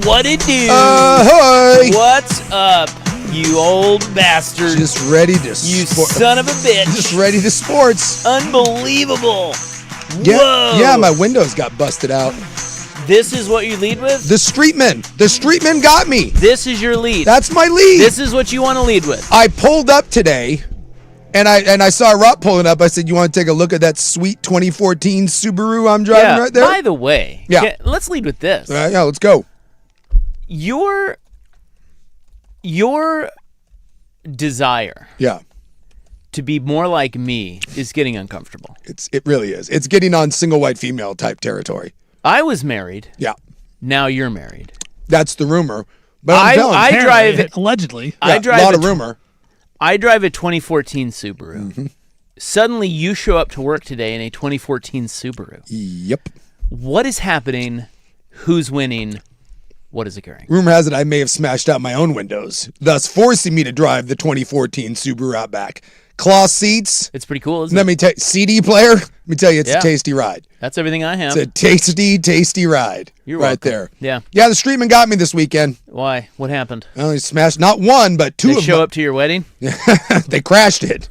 What it do? Ahoy! What's up, you old bastard? Just ready to You son of a bitch. Just ready to sports. Unbelievable. Yeah, Whoa. yeah, my windows got busted out. This is what you lead with? The streetman got me. This is your lead. That's my lead. This is what you want to lead with. I pulled up today, and I saw Rob pulling up. I said, "You want to take a look at that sweet 2014 Subaru I'm driving right there?" By the way, let's lead with this. Yeah, let's go. Your desire to be more like me is getting uncomfortable. It really is. It's getting on single white female type territory. I was married. Yeah. Now you're married. That's the rumor. But I drive allegedly. Yeah, a lot of rumor. I drive a 2014 Subaru. Mm-hmm. Suddenly you show up to work today in a 2014 Subaru. Yep. What is happening? Who's winning? What is occurring? Rumor has it I may have smashed out my own windows, thus forcing me to drive the 2014 Subaru Outback. Cloth seats. It's pretty cool, isn't Let me tell you, CD player. Let me tell you, it's a tasty ride. That's everything I have. It's a tasty, tasty ride. You're right welcome. there. Yeah. Yeah, the streetman got me this weekend. Why? What happened? I only smashed not one, but two of them. They show up to your wedding? They crashed it.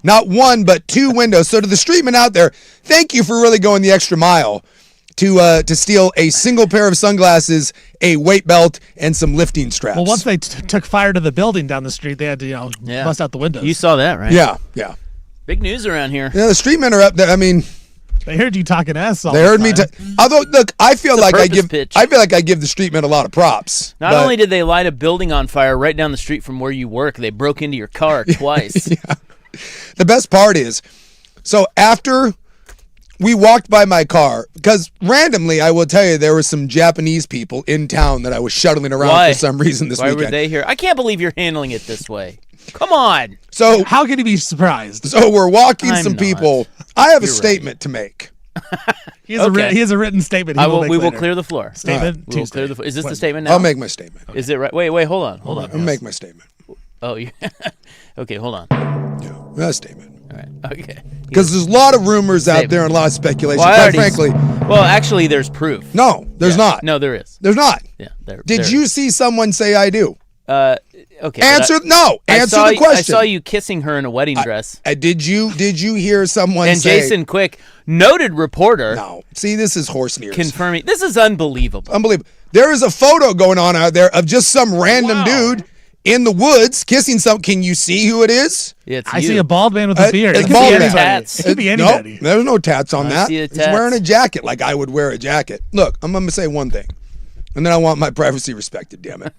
Not one, but two windows. So to the streetman out there, thank you for really going the extra mile to steal a single pair of sunglasses, a weight belt, and some lifting straps. Well, once they took fire to the building down the street, they had to, bust out the windows. You saw that, right? Yeah. Big news around here. Yeah, the streetmen are up there. I mean, they heard you talking ass all they heard me. Although, look, I feel like I give pitch. the streetmen a lot of props. Not only did they light a building on fire right down the street from where you work, they broke into your car twice. Yeah. The best part is, so after we walked by my car, because randomly, I will tell you, there were some Japanese people in town that I was shuttling around for some reason this weekend. Why were they here? I can't believe you're handling it this way. Come on. So how can you be surprised? So we're walking people. I have a statement to make. He has a written statement. We will clear the floor. Statement. We'll clear the floor. Is this the statement now? I'll make my statement. Is it right? Wait. Hold on. I'll make my statement. Oh, okay. Hold on. Yeah, that's a statement. All right. Okay. Because there's a lot of rumors out there and a lot of speculation. Well, quite frankly. Well, actually, there's proof. No, there's not. No, there is. There's not. Yeah. Did you see someone say I do? Okay. Answer the question. I saw you kissing her in a wedding dress. Did you hear someone and say? And Jason Quick, noted reporter. No. See, this is horse nears. Confirming. This is unbelievable. Unbelievable. There is a photo going on out there of just some random dude in the woods kissing some. Can you see who it is? I see a bald man with a beard. It could be anybody. Nope, there's no tats on that. He's wearing a jacket like I would wear a jacket. Look, I'm going to say one thing, and then I want my privacy respected, damn it.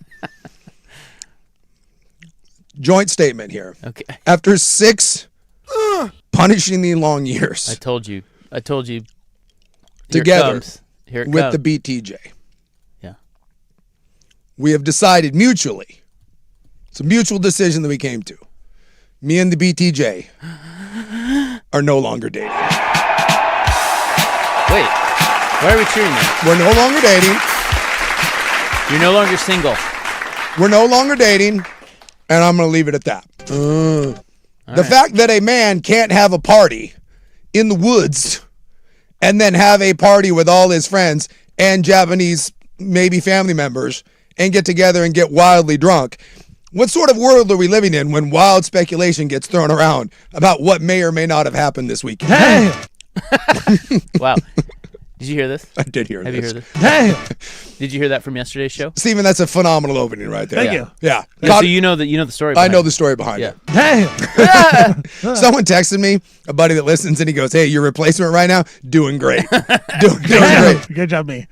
Joint statement here. Okay. After 6 punishingly long years. I told you. Together Here it with comes. the BTJ. Yeah. We have decided mutually. It's a mutual decision that we came to. Me and the BTJ are no longer dating. Wait. Why are we cheering that? We're no longer dating. You're no longer single. We're no longer dating. And I'm going to leave it at that. The fact that a man can't have a party in the woods and then have a party with all his friends and Japanese, maybe family members, and get together and get wildly drunk. What sort of world are we living in when wild speculation gets thrown around about what may or may not have happened this weekend? Hey! Wow. Did you hear this? I did hear Have this. you heard this? Hey! Did you hear that from yesterday's show? Steven, that's a phenomenal opening right there. Thank you. Yeah. So you know the story behind I know the story behind it. Hey! Someone texted me, a buddy that listens, and he goes, "Hey, your replacement right now, doing great. doing great. Good job, me.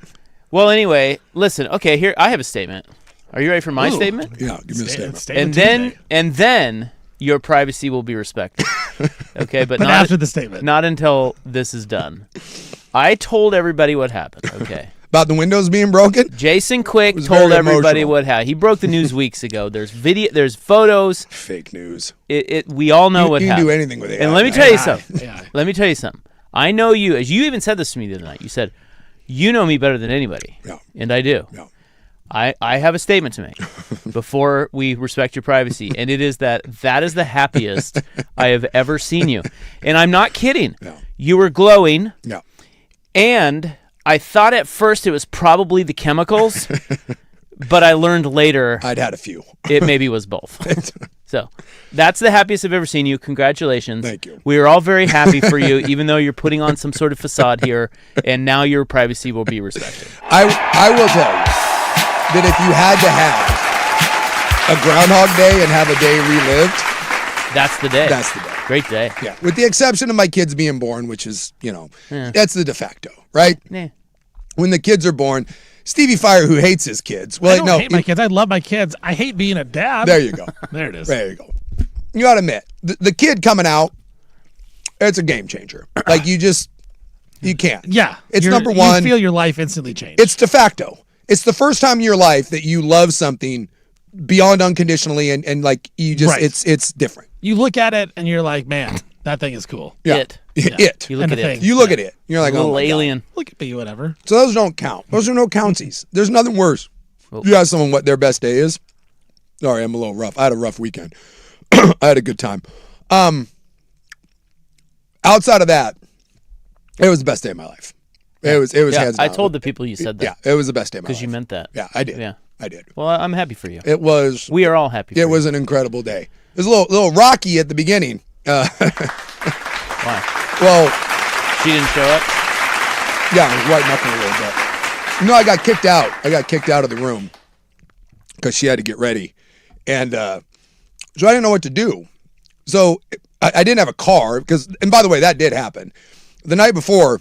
Well, anyway, listen. Okay, here I have a statement. Are you ready for my statement? Yeah, give me a statement. And then your privacy will be respected. Okay, but not after the statement. Not until this is done. I told everybody what happened. Okay. About the windows being broken? Jason Quick told everybody what happened. He broke the news weeks ago. There's video. There's photos. Fake news. We all know what happened. You can do anything with it. And let me tell you something. Let me tell you something. I know you, as you even said this to me the other night. You said, you know me better than anybody. Yeah. And I do. Yeah. I have a statement to make before we respect your privacy, and it is that is the happiest I have ever seen you. And I'm not kidding. Yeah. You were glowing. Yeah. And I thought at first it was probably the chemicals, But I learned later I'd had a few. it maybe was both. So that's the happiest I've ever seen you. Congratulations. Thank you. We are all very happy for you, even though you're putting on some sort of facade here, and now your privacy will be respected. I will tell you that if you had to have a Groundhog Day and have a day relived, That's the day. that's the day. Great day. Yeah, with the exception of my kids being born, which is, Yeah. that's the de facto, right? Nah. When the kids are born, Stevie Fire, who hates his kids. Well, I don't hate my kids. I love my kids. I hate being a dad. There you go. There it is. There you go. You got to admit, the kid coming out, it's a game changer. Like you can't. Yeah. It's You're- number one. You feel your life instantly change. It's de facto. It's the first time in your life that you love something beyond unconditionally, and like you just, Right. it's different. You look at it and you're like, man, that thing is cool. Yeah. It. It. You look And at the it. thing. You look at it. You're like, Little oh my God. alien. Look at me, whatever. So those don't count. Those are no countsies. There's nothing worse. Oh. You ask someone what their best day is. Sorry, I'm a little rough. I had a rough weekend. I had a good time. Outside of that, it was the best day of my life. It was Yeah, hands down. I told the people you said that Yeah, it was the best day of my life. because you meant that. Yeah, I did. Yeah. I did. Well, I'm happy for you. It was. We are all happy for It you. was an incredible day. It was a little rocky at the beginning. Why? Well, She didn't show up? yeah, I was white knuckling a little bit. No, I got kicked out. I got kicked out of the room because she had to get ready, and so I didn't know what to do. So I didn't have a car because, and by the way, that did happen. The night before,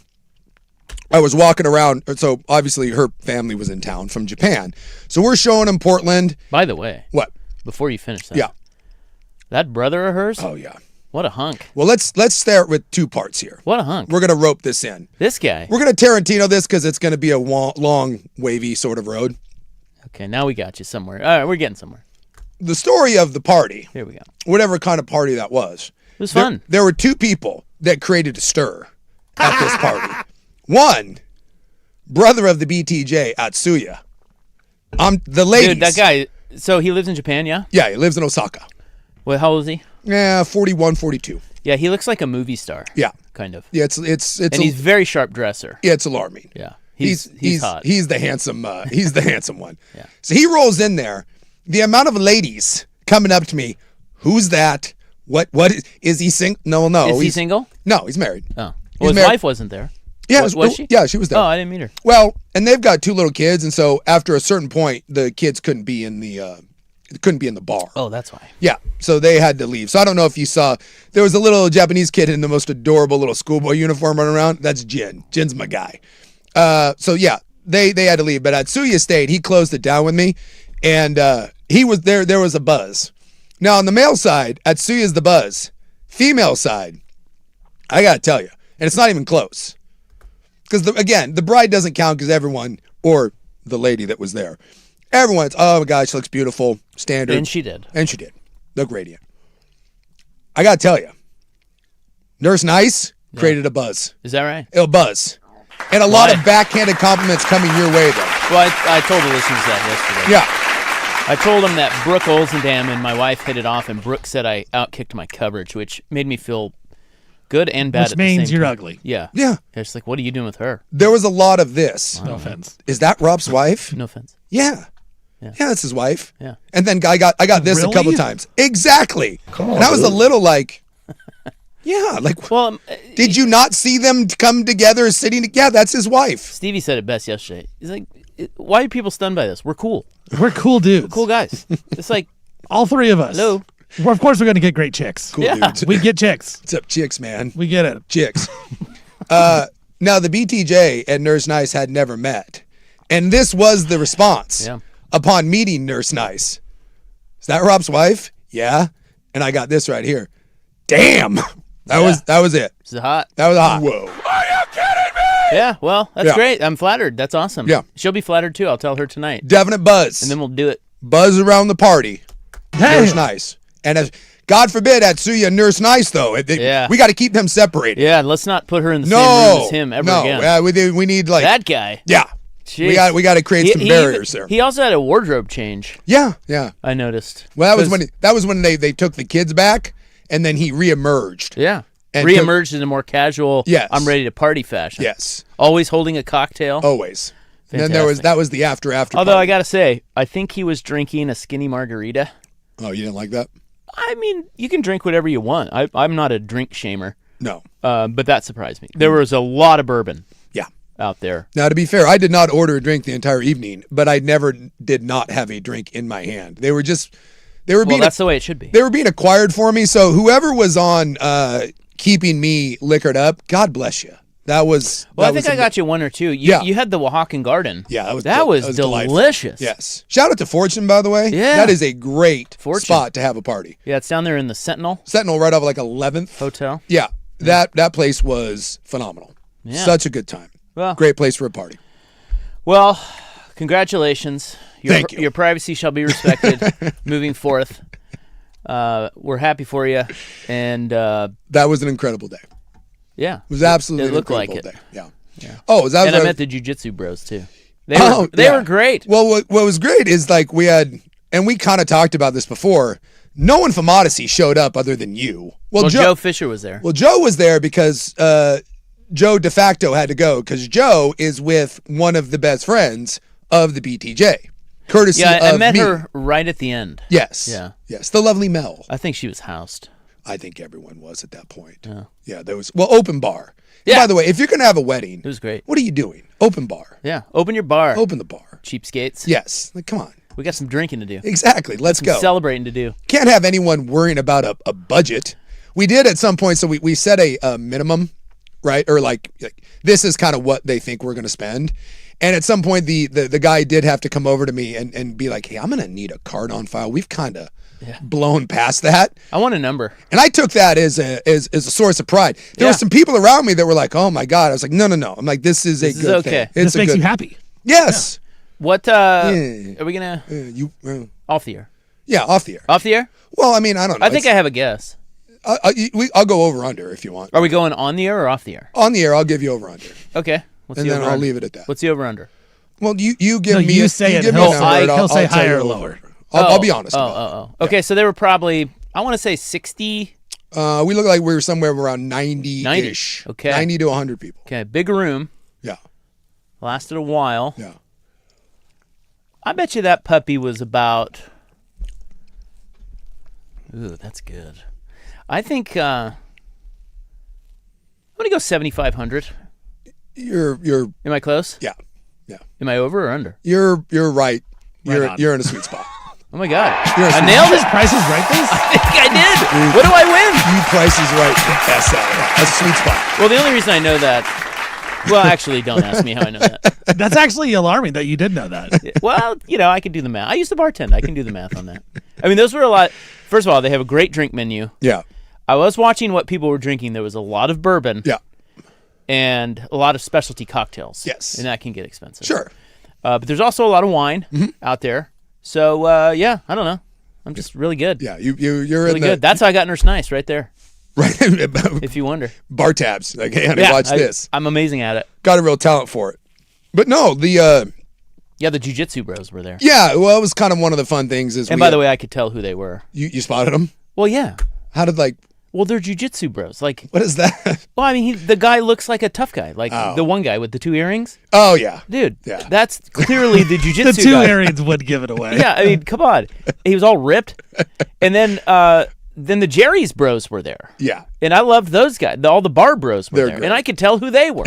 I was walking around. So obviously, her family was in town from Japan. So we're showing them Portland. By the way, What? before you finish that. Yeah. That brother of hers? Oh yeah. What a hunk. Well, let's start with two parts here. What a hunk. We're gonna rope this in. This guy. We're gonna Tarantino this because it's gonna be a long, wavy sort of road. Okay, now we got you somewhere. All right, we're getting somewhere. The story of the party, Here we go. whatever kind of party that was, It was fun. there were two people that created a stir at this party. One, brother of the BTJ, Atsuya. The ladies. Dude, that guy, so he lives in Japan, yeah? Yeah, he lives in Osaka. Well, how old is he? Yeah, 41, 42. Yeah, he looks like a movie star. Yeah. Kind of. Yeah, it's And he's very sharp dresser. yeah, it's alarming. Yeah. He's hot. He's the handsome one. Yeah. So he rolls in there. The amount of ladies coming up to me, who's that? What is he single? No. Is he single? No, he's married. Oh. He's Well, his married. wife wasn't there. Yeah, Was she? Yeah, she was there. Oh, I didn't meet her. Well, and they've got two little kids, and so after a certain point, the kids couldn't be in the bar. Oh, that's why. Yeah, so they had to leave. So I don't know if you saw, there was a little Japanese kid in the most adorable little schoolboy uniform running around. That's Jin. Jin's my guy. So yeah, they had to leave. But Atsuya stayed. He closed it down with me, and he was there. There was a buzz. Now on the male side, Atsuya's the buzz. Female side, I gotta tell you, and it's not even close. Because again, the bride doesn't count because everyone, or the lady that was there, everyone's, oh my God, she looks beautiful, standard. And she did. And she did. Look radiant. I gotta tell you, Nurse Nice created a buzz. Is that right? A buzz. And a lot Why? of backhanded compliments coming your way, though. Well, I told the listeners that yesterday. Yeah. I told them that Brooke Olsendam and my wife hit it off, and Brooke said I outkicked my coverage, which made me feel good and bad Which at the means same you're time. ugly. Yeah. Yeah. It's like, what are you doing with her? There was a lot of this. No offense. Is that Rob's wife? No offense. Yeah. Yeah, that's his wife. Yeah. And then I got this a couple Really? times. Exactly. And I was a little like, yeah, like, Well, did you not see them come together sitting together? Yeah, that's his wife. Stevie said it best yesterday. He's like, why are people stunned by this? We're cool. We're cool dudes. Cool guys. It's like, All three of us. hello. Well, of course, we're going to get great chicks. Cool Yeah. dudes. We get chicks. What's up, chicks, man? We get it. Chicks. Now, the BTJ and Nurse Nice had never met. And this was the response Yeah. upon meeting Nurse Nice. Is that Rob's wife? Yeah. And I got this right here. Damn. That was it. This is hot. That was hot. Whoa. Yeah, well, that's Yeah. great. I'm flattered. That's awesome. Yeah. She'll be flattered too. I'll tell her tonight. Definite buzz. And then we'll do it. Buzz around the party. Hey. Nurse Nice. And as God forbid, Atsuya and Nurse Nice, though. Yeah. We got to keep them separated. Yeah, let's not put her in the same No. room as him ever no. again. We need like. That guy. Yeah. Jeez. We got to create some barriers there. He also had a wardrobe change, Yeah. Yeah. I noticed. Well, that was when they took the kids back, and then he reemerged. Yeah. And Reemerged in a more casual, Yes. I'm ready to party fashion. Yes, Always holding a cocktail. always. And then that was the after Although party. I gotta say, I think he was drinking a skinny margarita. Oh, you didn't like that? I mean, you can drink whatever you want. I'm not a drink shamer. No. But that surprised me. There was a lot of bourbon. Yeah. Out there. Now, to be fair, I did not order a drink the entire evening, but I never did not have a drink in my hand. Well, that's the way it should be. They were being acquired for me. So whoever was on keeping me liquored up, God bless you. That was. Well, I think I got you one or two. You had the Oaxacan Garden. Yeah, that was delicious. Yes. Shout out to Fortune, by the way. Yeah. That is a great spot to have a party. Yeah, it's down there in the Sentinel. Sentinel, right off like 11th Hotel. Yeah, that place was phenomenal. Yeah. Such a good time. Well, great place for a party. Well, congratulations. Thank you. Your privacy shall be respected moving forth. We're happy for you, and that was an incredible day. Yeah, it was absolutely it looked an like incredible it. day. Yeah. Oh, was that? And I met the jiu-jitsu bros too. They were great. Well, what was great is like we kind of talked about this before. No one from Odyssey showed up other than you. Well, Joe Fisher was there. Well, Joe was there because Joe de facto had to go because Joe is with one of the best friends of the BTJ. Courtesy of me. I met her right at the end. Yes. Yeah. Yes. The lovely Mel. I think she was housed. I think everyone was at that point. Yeah. There was open bar. Yeah. And by the way, if you're gonna have a wedding, it was great. What are you doing? Open bar. Yeah. Open your bar. Open the bar. Cheapskates. Yes. Like, come on. We got some drinking to do. Exactly. Let's go. Celebrating to do. Can't have anyone worrying about a budget. We did at some point, so we set a minimum, right? Or like this is kind of what they think we're going to spend. And at some point, the guy did have to come over to me and be like, hey, I'm going to need a card on file. We've kind of blown past that. I want a number. And I took that as a source of pride. There were some people around me that were like, oh my God. I was like, no. I'm like, this is a good thing. This makes you happy. Yes. Yeah. What are we going to... Off the air. Yeah, off the air. Off the air? Well, I mean, I don't know. I think I have a guess. I'll go over under if you want. Are we going on the air or off the air? On the air, I'll give you over under. Okay. And then I'll leave it at that. What's the over under? Well, you give me. You say it. He'll say higher or lower. I'll be honest. about it. Okay, so they were probably, I want to say 60. We look like we were somewhere around 90-ish. 90. Okay. 90 to 100 people. Okay, big room. Yeah. Lasted a while. Yeah. I bet you that puppy was about... Ooh, that's good. I think I'm gonna go 7,500. You're. Am I close? Yeah. Am I over or under? You're right. You're in a sweet spot. Oh my God! I nailed it. Price is Right. This. I think I did. What do I win? You Price is Right. That's a sweet spot. Well, the only reason I know that. Well, actually, don't ask me how I know that. That's actually alarming that you did know that. Well, I can do the math. I used to bartend. I can do the math on that. I mean, those were a lot. First of all, they have a great drink menu. Yeah. I was watching what people were drinking. There was a lot of bourbon. Yeah. And a lot of specialty cocktails. Yes. And that can get expensive. Sure. But there's also a lot of wine out there. So, I don't know. I'm just really good. Yeah, you're really in good. That's how I got Nurse Nice right there. Right. If you wonder. Bar tabs. Like, hey, honey, watch this. I'm amazing at it. Got a real talent for it. But no, the jiu-jitsu bros were there. Yeah, well, it was kind of one of the fun things. By the way, I could tell who they were. You spotted them? Well, yeah. How did Well, they're jiu-jitsu bros. Like, what is that? Well, I mean, the guy looks like a tough guy, like the one guy with the 2 earrings. Oh yeah, dude. Yeah, that's clearly the jiu-jitsu. The 2 earrings would give it away. Yeah, I mean, come on. He was all ripped, and then the Jerry's bros were there. Yeah, and I loved those guys. All the bar bros were They're there, great. and I could tell who they were.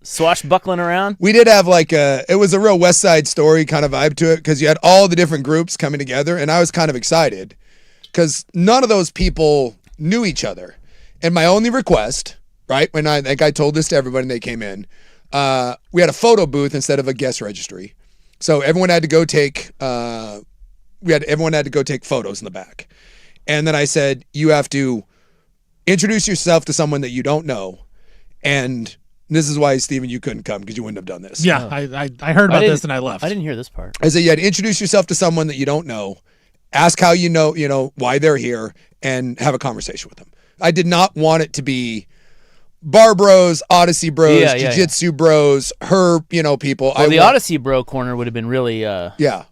Swashbuckling around. We did have it was a real West Side Story kind of vibe to it because you had all the different groups coming together, and I was kind of excited because none of those people knew each other. And my only request, right, when I think I told this to everybody and they came in, we had a photo booth instead of a guest registry. So everyone had to go take everyone had to go take photos in the back. And then I said, you have to introduce yourself to someone that you don't know. And this is why, Steven, you couldn't come because you wouldn't have done this. Yeah, I heard about this and I left. I didn't hear this part. I said you had to introduce yourself to someone that you don't know, ask how you know why they're here, and have a conversation with them. I did not want it to be bar bros, Odyssey bros, jiu-jitsu bros, her, people. Well, the Odyssey bro corner would have been really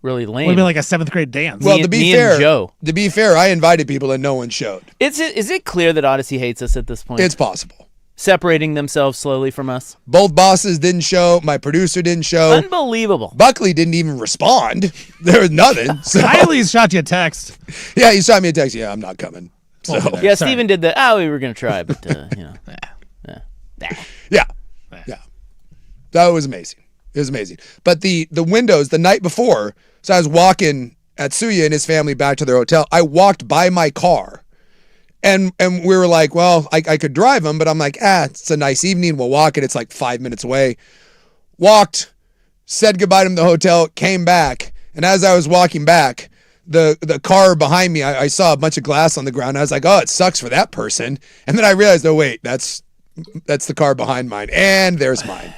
really lame. Would have been like a 7th grade dance. Well, me to be fair, I invited people and no one showed. Is it clear that Odyssey hates us at this point? It's possible. separating themselves slowly from us. Both bosses didn't show. My producer didn't show. Unbelievable. Buckley didn't even respond. There was nothing. So, I at least shot you a text. yeah, he shot me a text. Yeah, I'm not coming. So, Yeah, Steven did the, we were going to try, but, yeah. That was amazing. It was amazing. But the windows, the night before, so I was walking Atsuya and his family back to their hotel. I walked by my car. And we were like, well, I could drive them, but I'm like, it's a nice evening. We'll walk it. It's like 5 minutes away. Walked, said goodbye to the hotel, came back. And as I was walking back, the car behind me, I saw a bunch of glass on the ground. I was like, oh, it sucks for that person. And then I realized, oh, wait, that's the car behind mine. And there's mine.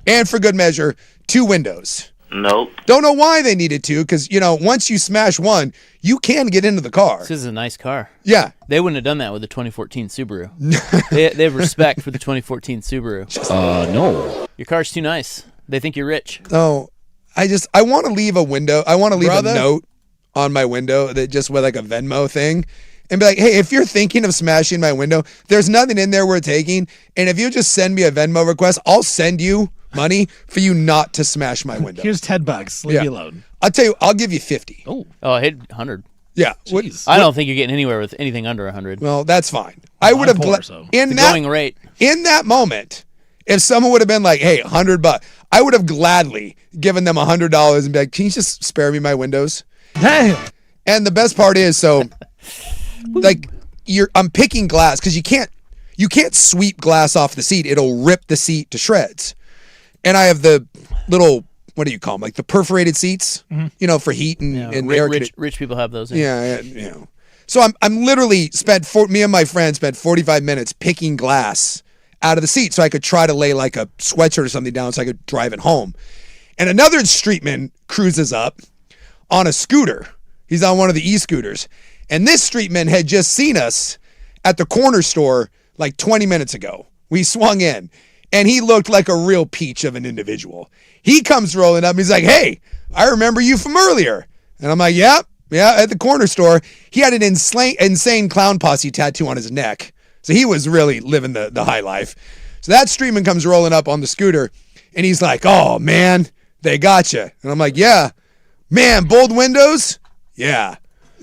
And for good measure, 2 windows. Nope. Don't know why they needed to, because, once you smash one, you can get into the car. this is a nice car. Yeah. They wouldn't have done that with the 2014 Subaru. they have respect for the 2014 Subaru. No. Your car's too nice. They think you're rich. Oh, I want to leave a window. I want to leave a note on my window that just with like a Venmo thing and be like, hey, if you're thinking of smashing my window, there's nothing in there worth taking. And if you just send me a Venmo request, I'll send you money for you not to smash my window. Here's $10. Leave me alone. I'll tell you, I'll give you 50. Oh, I hit 100. Yeah. I don't think you're getting anywhere with anything under 100. Well, that's fine. I would have The going rate. In that moment, if someone would have been like, hey, $100, I would have gladly given them $100 and be like, can you just spare me my windows? Hey. And the best part is, so like I'm picking glass because you can't sweep glass off the seat. It'll rip the seat to shreds. And I have the little, what do you call them? Like the perforated seats, for heat and air. Rich people have those. Yeah. So I'm literally me and my friend spent 45 minutes picking glass out of the seat so I could try to lay like a sweatshirt or something down so I could drive it home. And another streetman cruises up on a scooter. He's on one of the e-scooters. And this streetman had just seen us at the corner store like 20 minutes ago. We swung in. And he looked like a real peach of an individual. He comes rolling up and he's like, hey, I remember you from earlier. And I'm like, yeah, at the corner store. He had an insane clown posse tattoo on his neck. So he was really living the high life. So that streetman comes rolling up on the scooter and he's like, oh, man, they got you. And I'm like, yeah. Man, bold windows? Yeah.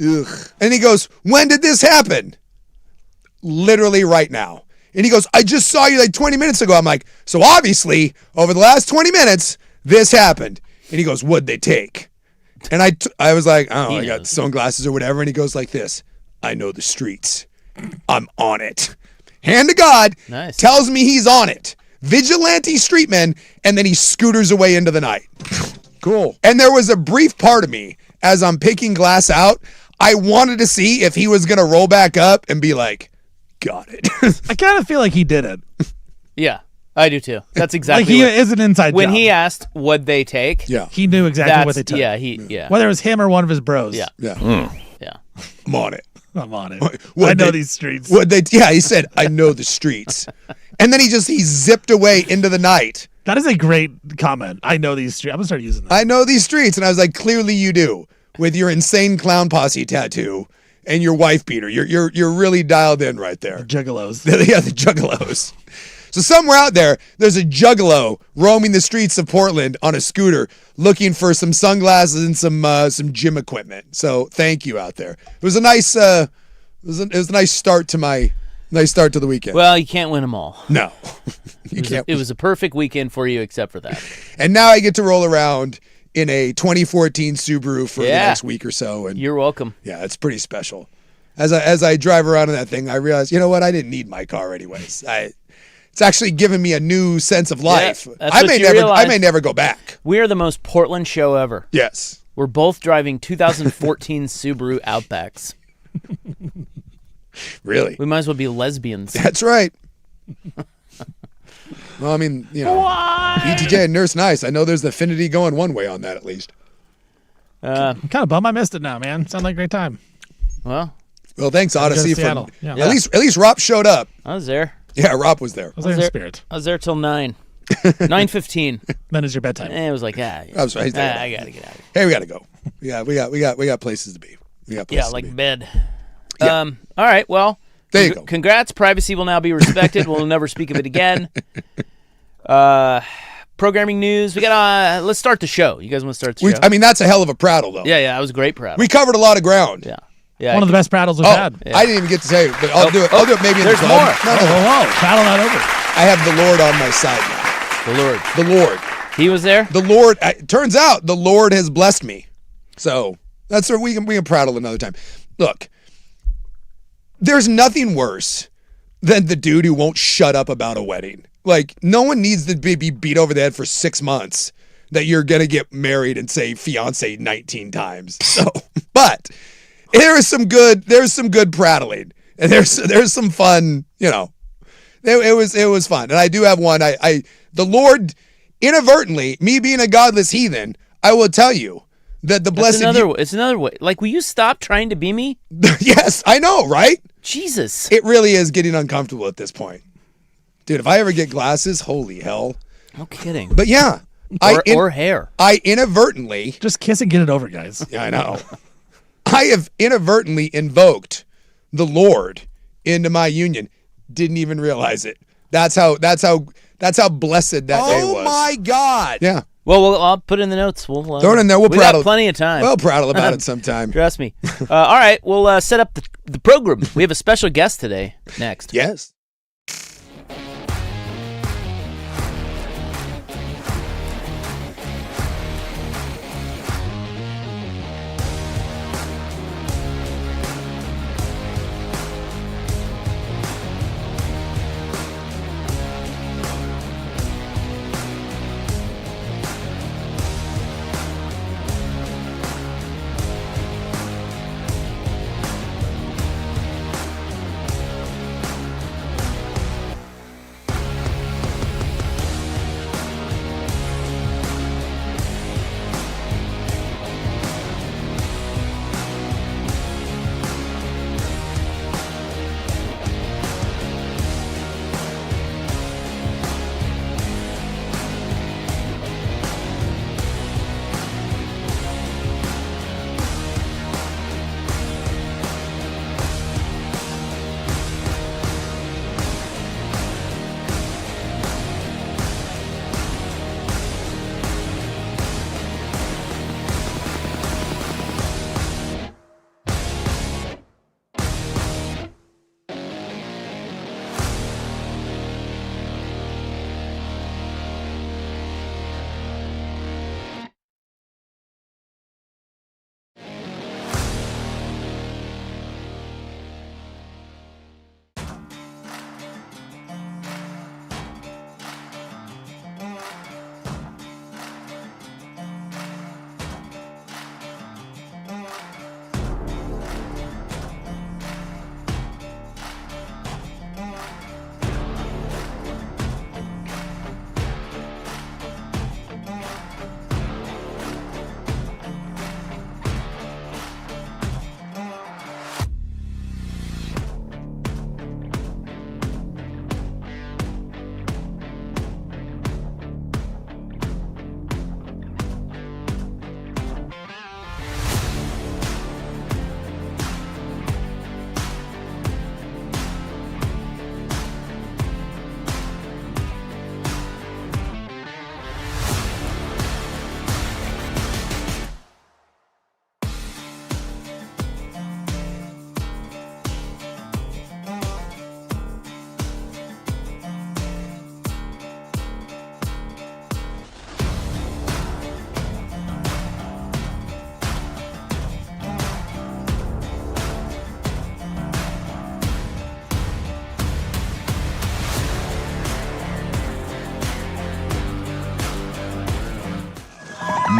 Ugh. And he goes, when did this happen? Literally right now. And he goes, I just saw you like 20 minutes ago. I'm like, so obviously, over the last 20 minutes, this happened. And he goes, what'd they take? And I was like, oh, I got sunglasses or whatever. And he goes like this, I know the streets. I'm on it. Hand to God, nice. Tells me he's on it. Vigilante streetman, and then he scooters away into the night. Cool. And there was a brief part of me, as I'm picking glass out, I wanted to see if he was going to roll back up and be like, got it. I kind of feel like he did it. Yeah, I do too. That's exactly like he is an inside when job. he asked what they take. Yeah, he knew exactly what they took. Yeah. Whether it was him or one of his bros. Yeah. Yeah. I'm on it. I'm on it. I know these streets. He said, I know the streets. And then he zipped away into the night. That is a great comment. I know these streets. I'm going to start using that. I know these streets. And I was like, clearly you do. With your insane clown posse tattoo and your wife beater. You're really dialed in right there. Juggalos. Yeah, the juggalos. So somewhere out there's a juggalo roaming the streets of Portland on a scooter looking for some sunglasses and some gym equipment. So thank you out there. It was a nice it was a nice start to the weekend. Well, you can't win them all. No. You can't. It was a perfect weekend for you except for that. And now I get to roll around in a 2014 Subaru for the next week or so. And you're welcome. Yeah, it's pretty special. As I drive around in that thing, I realize, you know what? I didn't need my car anyways. It's actually given me a new sense of life. Yeah, I may never go back. We are the most Portland show ever. Yes. We're both driving 2014 Subaru Outbacks. Really? We might as well be lesbians. That's right. Well, I mean, ETJ and Nurse Nice. I know there's the affinity going one way on that at least. I'm kind of bummed I missed it now, man. Sounded like a great time. Well, thanks, Odyssey. Seattle. At least Rob showed up. I was there. Yeah, Rob was there. I was there in spirit. I was there till 9:15. Then is your bedtime. And it was like, I I gotta get out of here. Hey, we gotta go. Yeah, we got places to be. We got places Yeah, like to be. bed. Yeah. All right. Well, There you go. Congrats. Privacy will now be respected. We'll never speak of it again. Programming news. We got. Let's start the show. You guys want to start the show? I mean, that's a hell of a prattle, though. Yeah, that was a great prattle. We covered a lot of ground. Yeah. One of the best prattles we've had. Yeah. I didn't even get to say it, but I'll do it. I'll do it maybe in the there's club. more. No. Whoa. Prattle that over. I have the Lord on my side now. The Lord. The Lord. He was there? The Lord. Turns out the Lord has blessed me. So that's where we can prattle another time. Look, there's nothing worse than the dude who won't shut up about a wedding. Like, no one needs to be beat over the head for 6 months that you're going to get married and say fiance 19 times. So, but there's some good prattling, and there's some fun, it was fun. And I do have one. The Lord inadvertently, me being a godless heathen, I will tell you that the blessed. It's another way. Like, will you stop trying to be me? Yes, I know, right? Jesus. It really is getting uncomfortable at this point. Dude, if I ever get glasses, holy hell. No kidding. But yeah. Or hair. I inadvertently. Just kiss and get it over, guys. Yeah, I know. I have inadvertently invoked the Lord into my union. Didn't even realize it. That's how blessed that day was. Oh my God. Yeah. Well, I'll put it in the notes. We'll throw it in there. We got plenty of time. We'll prattle about it sometime. Trust me. All right, we'll set up the program. We have a special guest today. Next. Yes.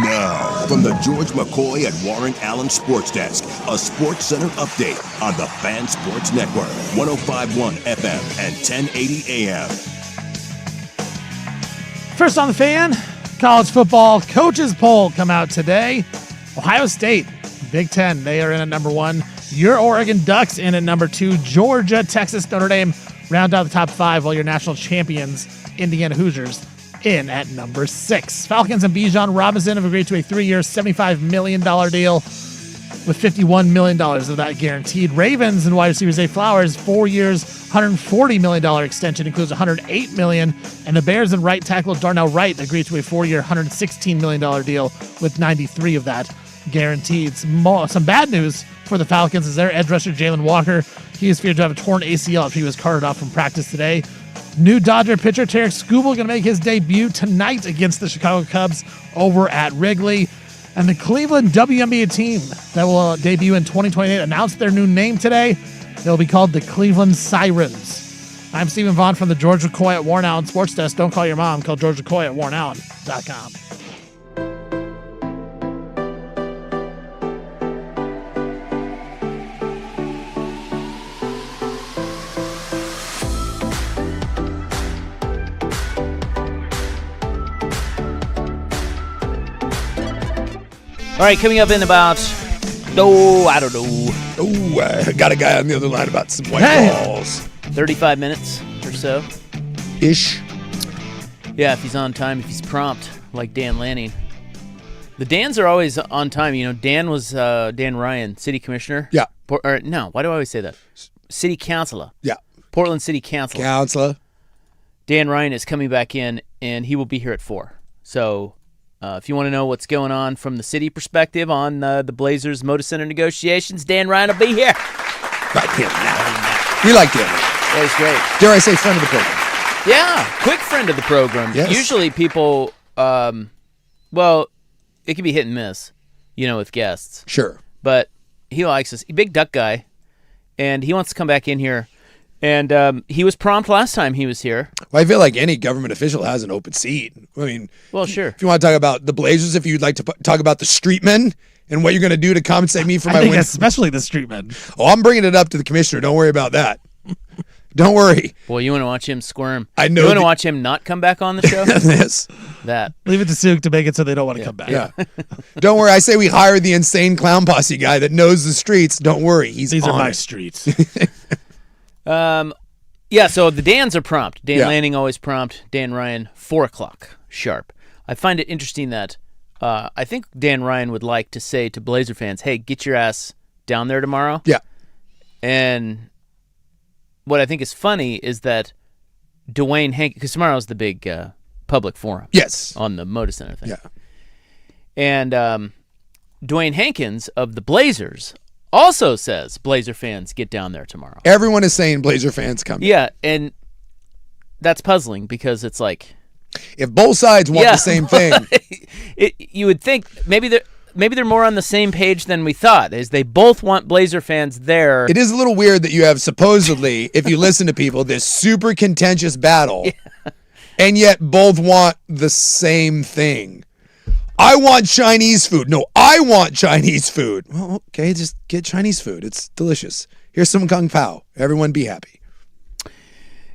Now, from the George McCoy and Warren Allen Sports Desk, a Sports Center update on the Fan Sports Network, 105.1 FM and 1080 AM. First on the Fan, college football coaches poll come out today. Ohio State, Big Ten, they are in at number 1. Your Oregon Ducks in at number 2. Georgia, Texas, Notre Dame round out the top 5, while your national champions, Indiana Hoosiers, in at number 6. Falcons and Bijan Robinson have agreed to a 3-year, $75 million deal. with $51 million of that guaranteed. Ravens and wide receiver Zay Flowers, 4 years, $140 million extension, includes $108 million. And the Bears and right tackle Darnell Wright agreed to a 4-year, $116 million deal with 93 of that guaranteed. Some bad news for the Falcons is their edge rusher Jalen Walker. He is feared to have a torn ACL after he was carted off from practice today. New Dodger pitcher Tarek Skubal going to make his debut tonight against the Chicago Cubs over at Wrigley. And the Cleveland WNBA team that will debut in 2028 announced their new name today. They'll be called the Cleveland Sirens. I'm Stephen Vaughn from the George McCoy at Worn Out Sports Desk. Don't call your mom. Call George McCoy at wornout.com. All right, coming up in about, I don't know. I got a guy on the other line about some white balls. 35 minutes or so. Ish. Yeah, if he's on time, if he's prompt, like Dan Lanning. The Dans are always on time. You know, Dan was Dan Ryan, city commissioner. Yeah. Why do I always say that? City councilor. Yeah. Portland City Council. Counselor. Dan Ryan is coming back in, and he will be here at 4. So if you want to know what's going on from the city perspective on the Blazers Moda Center negotiations, Dan Ryan will be here. Like him now. We like Dan. Yeah, he's great. Dare I say friend of the program? Yeah, quick friend of the program. Yes. Usually people, well, it can be hit and miss, with guests. Sure. But he likes us. Big Duck guy, and he wants to come back in here. And he was prompt last time he was here. Well, I feel like any government official has an open seat. I mean, well, sure. If you want to talk about the Blazers, if you'd like to talk about the streetmen and what you're going to do to compensate me for my win. Especially the streetmen. Oh, I'm bringing it up to the commissioner. Don't worry about that. Don't worry. Boy, you want to watch him squirm. I know. You want to watch him not come back on the show? Yes. That. Leave it to Suk to make it so they don't want to come back. Yeah. Don't worry. I say we hire the insane clown posse guy that knows the streets. Don't worry. These are my streets. Yeah, so the Dans are prompt. Dan Lanning always prompt. Dan Ryan, 4 o'clock sharp. I find it interesting that I think Dan Ryan would like to say to Blazer fans, hey, get your ass down there tomorrow. Yeah. And what I think is funny is that Dwayne Hankins, because tomorrow's the big public forum. Yes. On the Moda Center thing. Yeah. And Dwayne Hankins of the Blazers also says Blazer fans get down there tomorrow. Everyone is saying Blazer fans come. Yeah, and that's puzzling because it's like, if both sides want the same thing, you would think maybe they're more on the same page than we thought. Is they both want Blazer fans there. It is a little weird that you have supposedly, if you listen to people, this super contentious battle, and yet both want the same thing. I want Chinese food. No, I want Chinese food. Well, okay, just get Chinese food. It's delicious. Here's some Kung Pao. Everyone be happy.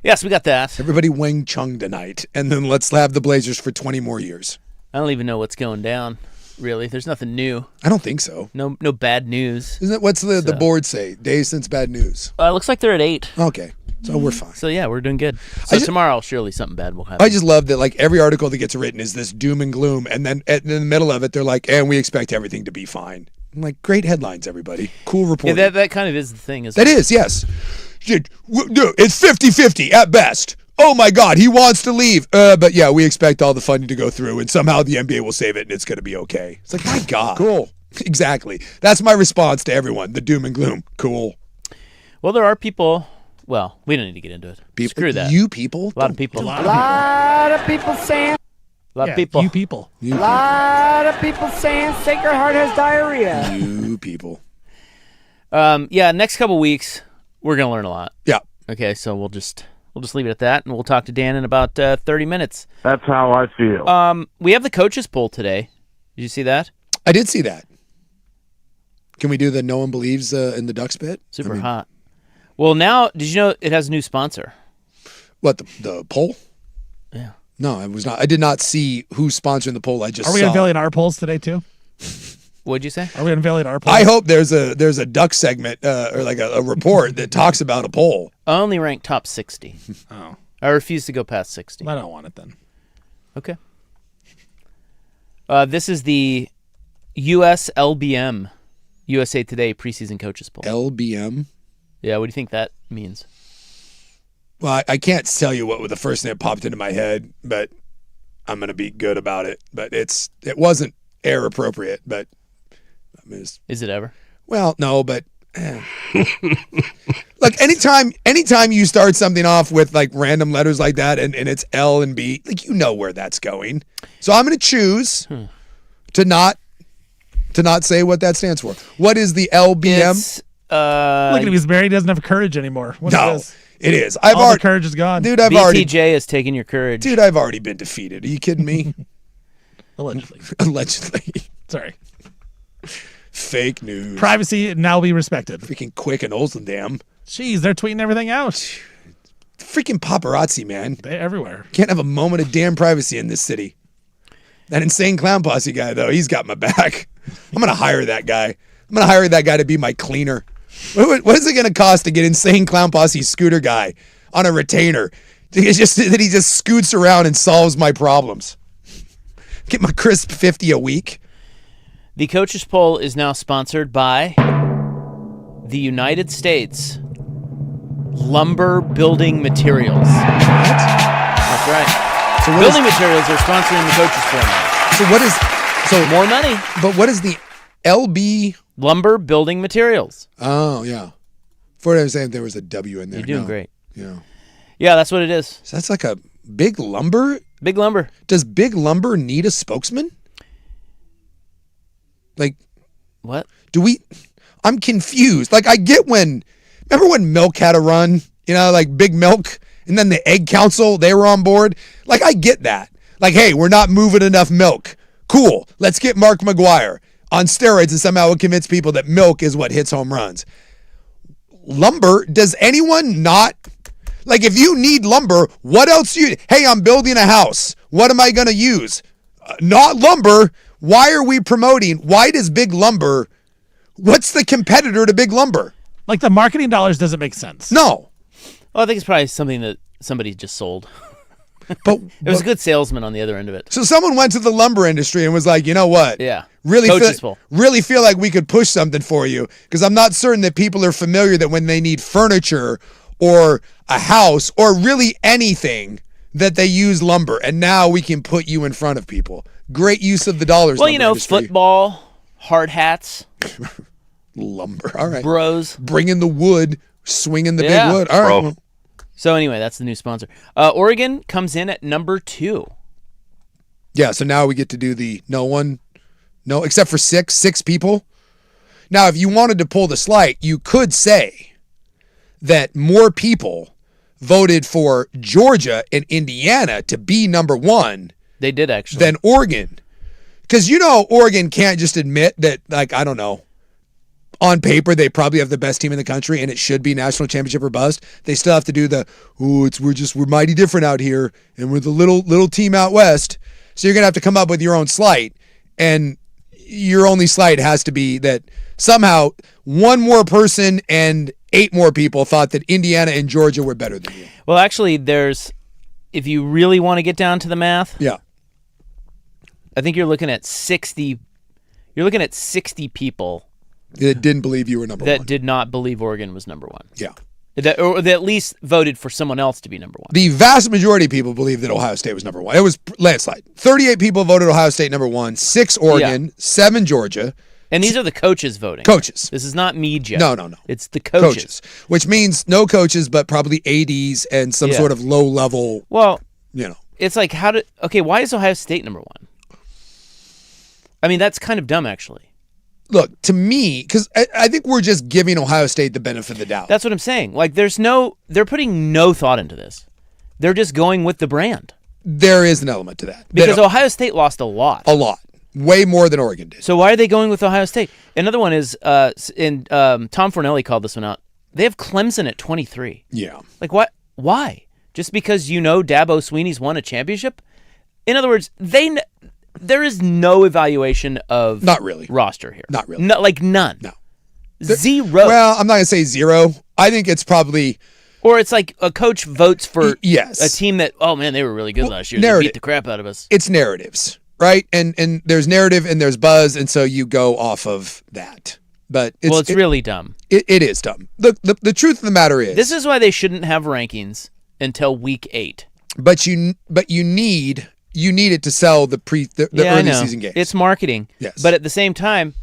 Yes, we got that. Everybody Wing Chun tonight, and then let's have the Blazers for 20 more years. I don't even know what's going down, really. There's nothing new. I don't think so. No bad news. Isn't it? What's the board say? Days since bad news. Looks like they're at 8. Okay. So we're fine. So yeah, we're doing good. So tomorrow, surely something bad will happen. I just love that, like, every article that gets written is this doom and gloom, and then in the middle of it, they're like, and we expect everything to be fine. I'm like, great headlines, everybody. Cool reporting. Yeah, that kind of is the thing, isn't it? That it? is, yes. It's 50-50 at best. Oh, my God, he wants to leave. But, yeah, we expect all the funding to go through, and somehow the NBA will save it, and it's going to be okay. It's like, my God. Cool. Exactly. That's my response to everyone, the doom and gloom. Cool. Well, there are people... Well, we don't need to get into it. Screw that. You people? A lot of people. A lot of people saying. A lot of people. You people. A lot of people saying Sacred Heart has diarrhea. You people. Yeah, next couple weeks, we're going to learn a lot. Yeah. Okay, so we'll just leave it at that, and we'll talk to Dan in about 30 minutes. That's how I feel. We have the coaches poll today. Did you see that? I did see that. Can we do the no one believes in the Ducks bit? Super hot. Well, now, did you know it has a new sponsor? What, the poll? Yeah. No, it was not. I did not see who's sponsoring the poll. I just Are we unveiling our polls today, too? What'd you say? Are we unveiling our polls? I hope there's a Duck segment or like a report that talks about a poll. I only ranked top 60. Oh. I refuse to go past 60. I don't want it then. Okay. This is the USLBM USA Today preseason coaches poll. LBM. Yeah, what do you think that means? Well, I can't tell you what the first thing that popped into my head, but I'm going to be good about it. But it wasn't air appropriate, but I mean, is it ever? Well, no, but look, anytime you start something off with like random letters like that and it's L and B, like you know where that's going. So I'm going to choose to not say what that stands for. What is the LBM? Look at him, he's married, he doesn't have courage anymore. What No, is this? it is. All the courage is gone. Dude, BTJ has taken your courage. Dude, I've already been defeated. Are you kidding me? Allegedly. Allegedly. Sorry. Fake news. Privacy now be respected. Freaking Quick and Olsendam. Jeez, they're tweeting everything out. Freaking paparazzi, man. They're everywhere. Can't have a moment of damn privacy in this city. That insane clown posse guy, though, he's got my back. I'm going to hire that guy. I'm going to hire that guy to be my cleaner. What is it going to cost to get insane clown posse scooter guy on a retainer? It's just that he just scoots around and solves my problems. Get my crisp 50 a week. The coaches poll is now sponsored by the United States Lumber Building Materials. What? That's right. So building materials are sponsoring the coaches poll now. So what is... So more money. But what is the LB... Lumber Building Materials. Oh, yeah. For what I was saying, there was a W in there. You're doing great. Yeah. Yeah, that's what it is. So that's like a Big Lumber? Big Lumber. Does Big Lumber need a spokesman? Like... What? I'm confused. Like, I get remember when milk had a run? You know, like Big Milk? And then the Egg Council, they were on board? Like, I get that. Like, hey, we're not moving enough milk. Cool. Let's get Mark McGuire on steroids and somehow convince people that milk is what hits home runs. Lumber, does anyone not... Like, if you need lumber, what else Hey, I'm building a house. What am I going to use? Not lumber. Why are we promoting? Why does Big Lumber... What's the competitor to Big Lumber? Like, the marketing dollars doesn't make sense. No. Well, I think it's probably something that somebody just sold. But it was a good salesman on the other end of it. So someone went to the lumber industry and was like, you know what? Yeah. Really feel like we could push something for you, because I'm not certain that people are familiar that when they need furniture or a house or really anything that they use lumber, and now we can put you in front of people. Great use of the dollars. Well, football, hard hats. Lumber. All right. Bros. Bringing the wood, swinging the big wood. All right. Well. So anyway, that's the new sponsor. Oregon comes in at number 2. Yeah, so now we get to do no, except for six people. Now, if you wanted to pull the slight, you could say that more people voted for Georgia and Indiana to be number 1. They did, actually. Than Oregon. Because, Oregon can't just admit that, like, I don't know, on paper, they probably have the best team in the country, and it should be national championship or bust. They still have to do we're mighty different out here, and we're the little team out west. So you're gonna have to come up with your own slight, and your only slight has to be that somehow one more person and 8 more people thought that Indiana and Georgia were better than you. Well, actually, if you really want to get down to the math, yeah, I think you're looking at 60. You're looking at 60 people that didn't believe you were number 1. That did not believe Oregon was number 1. Yeah. Or that at least voted for someone else to be number 1. The vast majority of people believe that Ohio State was number 1. It was landslide. 38 people voted Ohio State number 1, 6 Oregon, 7 Georgia. And these are the coaches voting. Coaches. This is not me, Jeff. No. It's the coaches. Which means no coaches, but probably ADs and some sort of low-level, Well, it's like, why is Ohio State number 1? I mean, that's kind of dumb, actually. Look, to me, because I think we're just giving Ohio State the benefit of the doubt. That's what I'm saying. Like, they're putting no thought into this. They're just going with the brand. There is an element to that. Because Ohio State lost a lot. A lot. Way more than Oregon did. So why are they going with Ohio State? Another one is, Tom Fornelli called this one out. They have Clemson at 23. Yeah. Like, what? Why? Just because Dabo Swinney's won a championship? In other words, there is no evaluation of not really roster here. Not really. No, like none. No. Zero. Well, I'm not going to say zero. I think it's probably... Or it's like a coach votes for a team that, oh man, they were really good last year. They beat the crap out of us. It's narratives, right? And there's narrative and there's buzz, and so you go off of that. But it's really dumb. It is dumb. The truth of the matter is, this is why they shouldn't have rankings until week 8. But you need it to sell the early season games. It's marketing. Yes. But at the same time,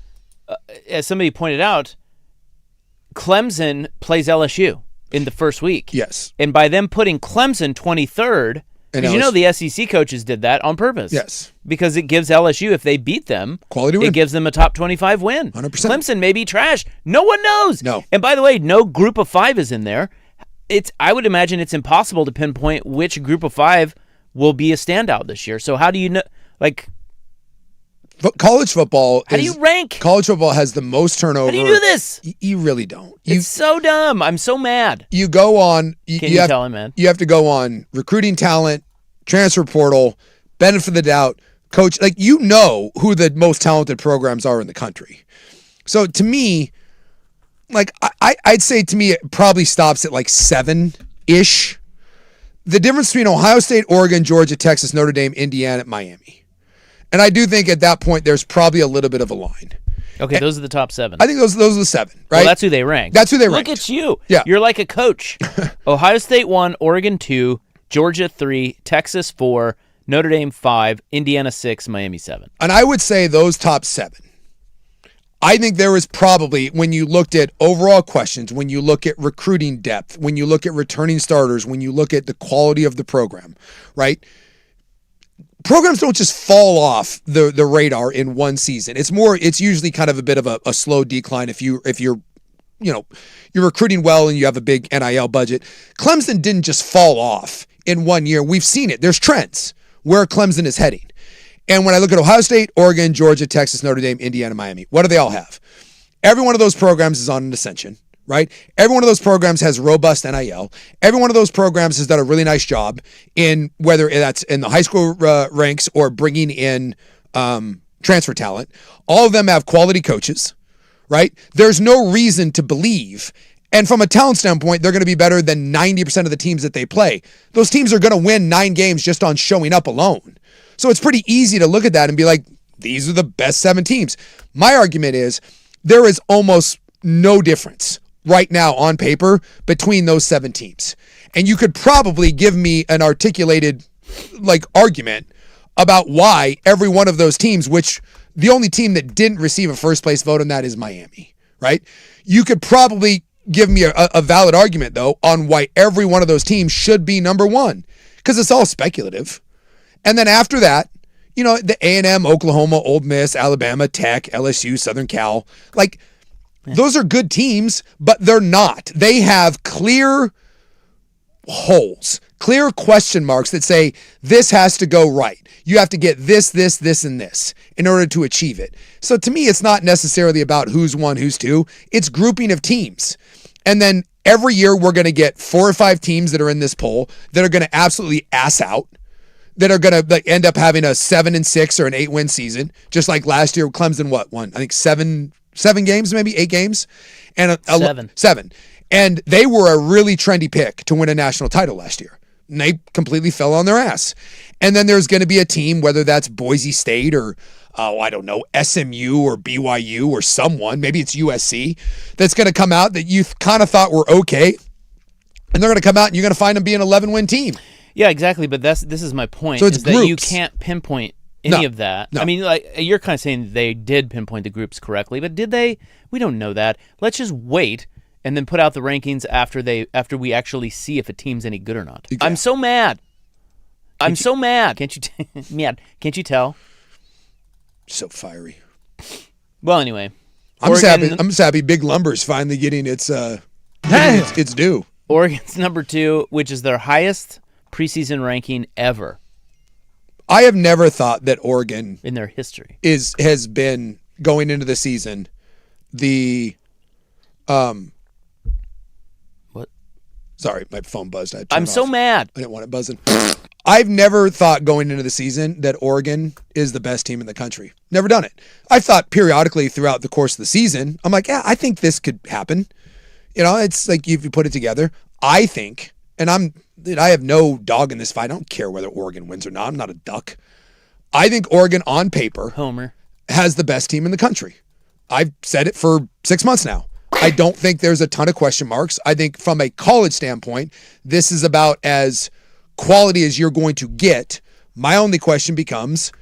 as somebody pointed out, Clemson plays LSU in the first week. Yes. And by them putting Clemson 23rd, because the SEC coaches did that on purpose. Yes. Because it gives LSU, if they beat them, quality win. It gives them a top 25 win. 100%. Clemson may be trash. No one knows. No. And by the way, no group of 5 is in there. I would imagine it's impossible to pinpoint which group of 5 will be a standout this year. So how do you know? College football. How do you rank? College football has the most turnover. How do you do this? You really don't. It's so dumb. I'm so mad. You go on. Can you tell him, man? You have to go on recruiting talent, transfer portal, benefit of the doubt, coach. You know who the most talented programs are in the country. So to me, I'd say to me it probably stops at 7-ish. The difference between Ohio State, Oregon, Georgia, Texas, Notre Dame, Indiana, Miami. And I do think at that point there's probably a little bit of a line. Okay, those are the top 7. I think those are the 7, right? Well, that's who they rank. That's who they rank. Look at you. Yeah. You're like a coach. Ohio State 1, Oregon 2, Georgia 3, Texas 4, Notre Dame 5, Indiana 6, Miami 7. And I would say those top 7. I think there was probably, when you looked at overall questions, when you look at recruiting depth, when you look at returning starters, when you look at the quality of the program, right? Programs don't just fall off the radar in one season. It's usually kind of a bit of a slow decline if you're recruiting well and you have a big NIL budget. Clemson didn't just fall off in 1 year. We've seen it. There's trends where Clemson is heading. And when I look at Ohio State, Oregon, Georgia, Texas, Notre Dame, Indiana, Miami, what do they all have? Every one of those programs is on an ascension, right? Every one of those programs has robust NIL. Every one of those programs has done a really nice job in whether that's in the high school ranks or bringing in transfer talent. All of them have quality coaches, right? There's no reason to believe, and from a talent standpoint, they're going to be better than 90% of the teams that they play. Those teams are going to win 9 games just on showing up alone. So it's pretty easy to look at that and be like, these are the best 7 teams. My argument is there is almost no difference right now on paper between those 7 teams. And you could probably give me an articulated argument about why every one of those teams, which the only team that didn't receive a first place vote on that is Miami, right? You could probably give me a valid argument though on why every one of those teams should be number 1, because it's all speculative. And then after that, the A&M, Oklahoma, Ole Miss, Alabama, Tech, LSU, Southern Cal, those are good teams, but they're not. They have clear holes, clear question marks that say this has to go right. You have to get this, this, this, and this in order to achieve it. So to me, it's not necessarily about who's 1, who's 2. It's grouping of teams. And then every year we're going to get 4 or 5 teams that are in this poll that are going to absolutely ass out, that are going to end up having a 7-6 or an 8-win season, just like last year. Clemson won? I think 7 games, maybe 8 games, and 7. And they were a really trendy pick to win a national title last year. And they completely fell on their ass. And then there's going to be a team, whether that's Boise State or SMU or BYU or someone, maybe it's USC, that's going to come out that you kind of thought were okay, and they're going to come out and you're going to find them be an 11-win team. Yeah, exactly. But this is my point. So it's is that you can't pinpoint any of that. No. I mean, you're kind of saying they did pinpoint the groups correctly, but did they? We don't know that. Let's just wait and then put out the rankings after we actually see if a team's any good or not. Exactly. I'm so mad. So mad. Can't you tell? So fiery. Well, anyway, I'm just happy Big Lumber's finally getting its due. Oregon's number 2, which is their highest preseason ranking ever. I have never thought that Oregon in their history has been going into the season what? Sorry, my phone buzzed. I'm so mad. I didn't want it buzzing. I've never thought going into the season that Oregon is the best team in the country. Never done it. I've thought periodically throughout the course of the season, I'm like, yeah, I think this could happen. It's like if you put it together, I think, and I have no dog in this fight. I don't care whether Oregon wins or not. I'm not a duck. I think Oregon on paper Homer has the best team in the country. I've said it for 6 months now. I don't think there's a ton of question marks. I think from a college standpoint, this is about as quality as you're going to get. My only question becomes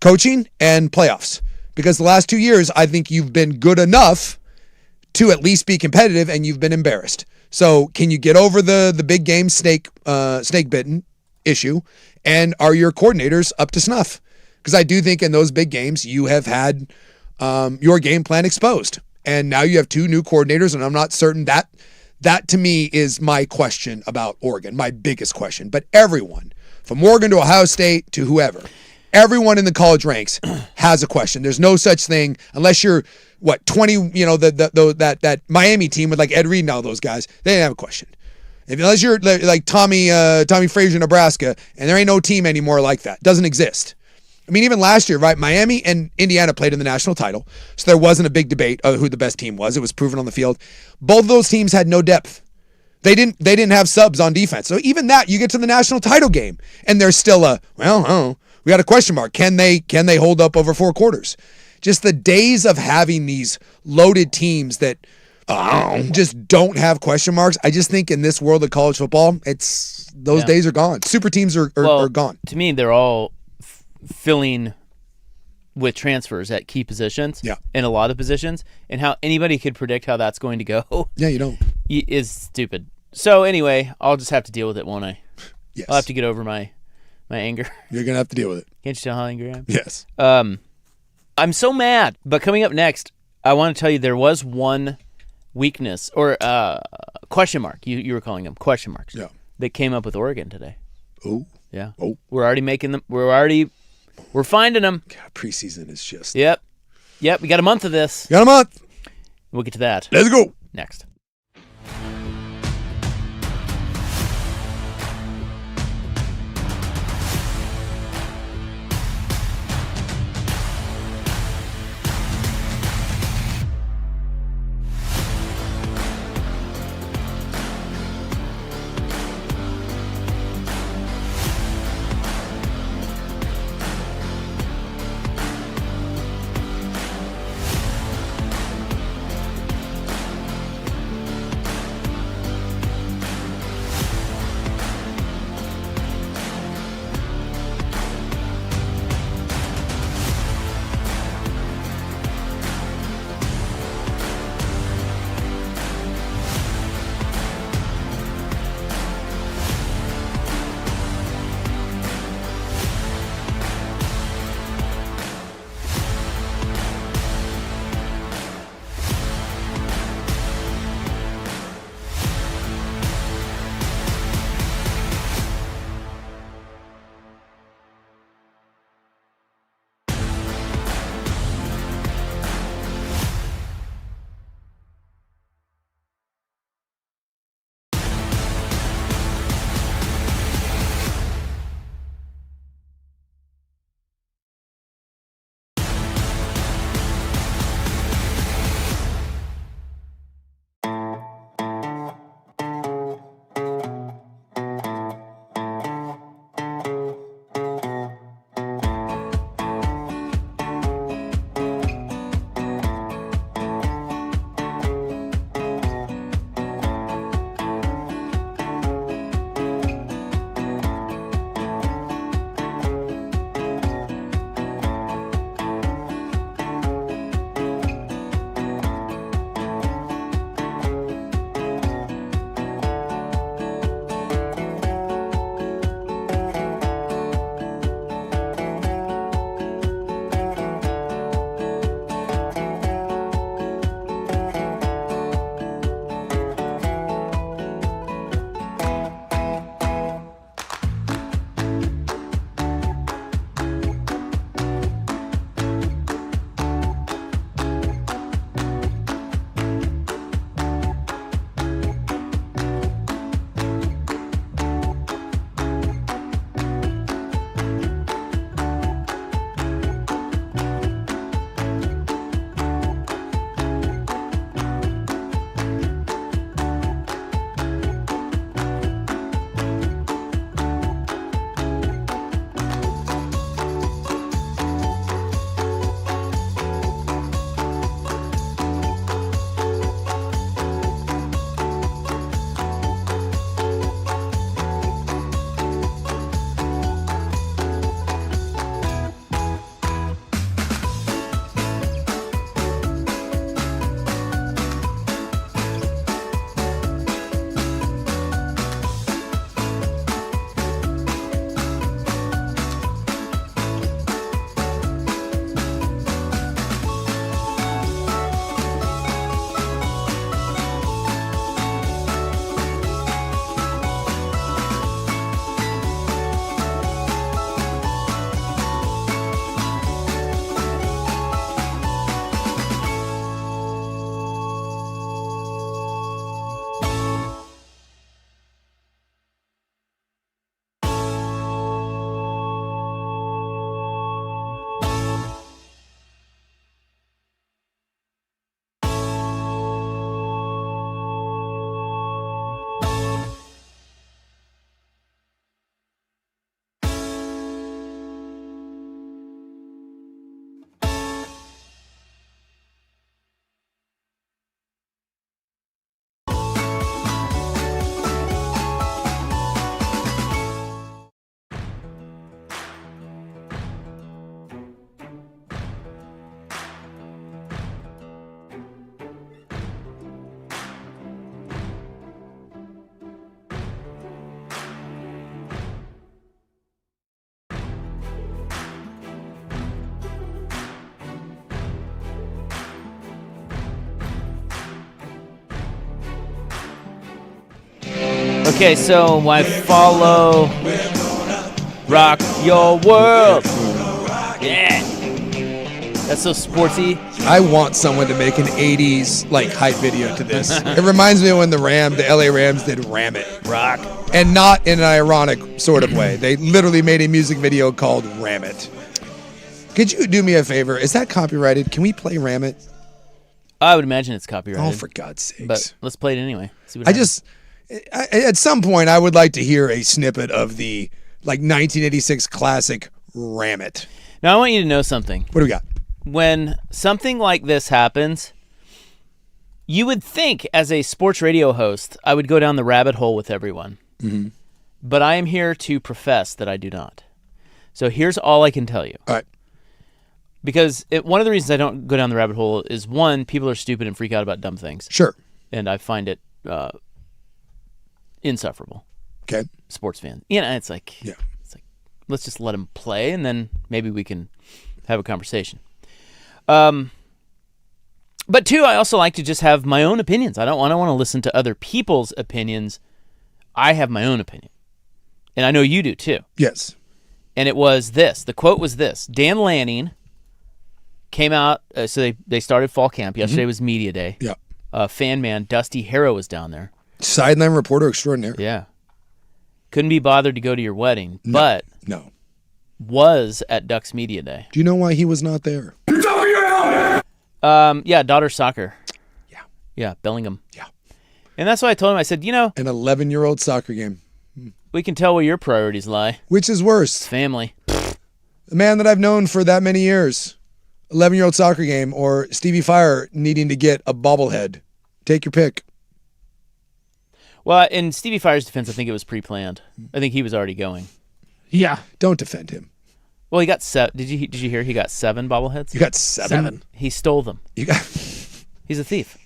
coaching and playoffs. Because the last 2 years, I think you've been good enough to at least be competitive, and you've been embarrassed. So can you get over the big game snake bitten issue? And are your coordinators up to snuff? Because I do think in those big games, you have had your game plan exposed. And now you have 2 new coordinators, and I'm not certain that to me is my question about Oregon, my biggest question. But everyone, from Oregon to Ohio State to whoever, everyone in the college ranks has a question. There's no such thing unless you're 20. That Miami team with like Ed Reed and all those guys, they didn't have a question. Unless you're like Tommy Frazier, Nebraska, and there ain't no team anymore like that. Doesn't exist. I mean, even last year, right? Miami and Indiana played in the national title, so there wasn't a big debate of who the best team was. It was proven on the field. Both of those teams had no depth. They didn't have subs on defense. So even that, you get to the national title game, and there's still we got a question mark. Can they hold up over 4 quarters? Just the days of having these loaded teams that just don't have question marks. I just think in this world of college football, those days are gone. Super teams are gone. To me, they're all filling with transfers at key positions in a lot of positions, and how anybody could predict how that's going to go you don't is stupid. So anyway, I'll just have to deal with it, won't I? Yes. I'll have to get over my anger. You're gonna have to deal with it. Can't you tell how angry I am? Yes. I'm so mad. But coming up next, I want to tell you there was one weakness or question mark. You were calling them question marks. Yeah. That came up with Oregon today. Oh. Yeah. Oh. We're already making them. We're finding them. God, preseason is just. Yep. We got a month of this. Got a month. We'll get to that. Let's go. Next. Okay, so I follow Rock Your World. Yeah. That's so sportsy. I want someone to make an 80s hype video to this. It reminds me of when the LA Rams did Ram It. Rock. And not in an ironic sort of way. They literally made a music video called Ram It. Could you do me a favor? Is that copyrighted? Can we play Ram It? I would imagine it's copyrighted. Oh, for God's sakes. But let's play it anyway. See what at some point, I would like to hear a snippet of the 1986 classic Ram It. Now, I want you to know something. What do we got? When something like this happens, you would think as a sports radio host, I would go down the rabbit hole with everyone. Mm-hmm. But I am here to profess that I do not. So here's all I can tell you. All right. Because one of the reasons I don't go down the rabbit hole is, one, people are stupid and freak out about dumb things. Sure. And I find it insufferable. Okay. Sports fan. It's like, let's just let them play, and then maybe we can have a conversation. But two, I also like to just have my own opinions. I don't want to listen to other people's opinions. I have my own opinion. And I know you do too. Yes. And it was this. The quote was this. Dan Lanning came out, so they started fall camp. Yesterday was media day. Yeah. Fan man Dusty Harrow was down there. Sideline reporter extraordinaire. Yeah. Couldn't be bothered to go to your wedding, but was at Ducks Media Day. Do you know why he was not there? Daughter soccer. Yeah. Yeah, Bellingham. Yeah. And that's why I told him, I said, an 11-year-old soccer game. We can tell where your priorities lie. Which is worse? Family. The man that I've known for that many years. 11-year-old soccer game, or Stevie Fire needing to get a bobblehead. Take your pick. Well, in Stevie Fire's defense, I think it was pre-planned. I think he was already going. Yeah. Don't defend him. Well, he got Did you hear he got 7 bobbleheads? You got 7? He stole them. He's a thief.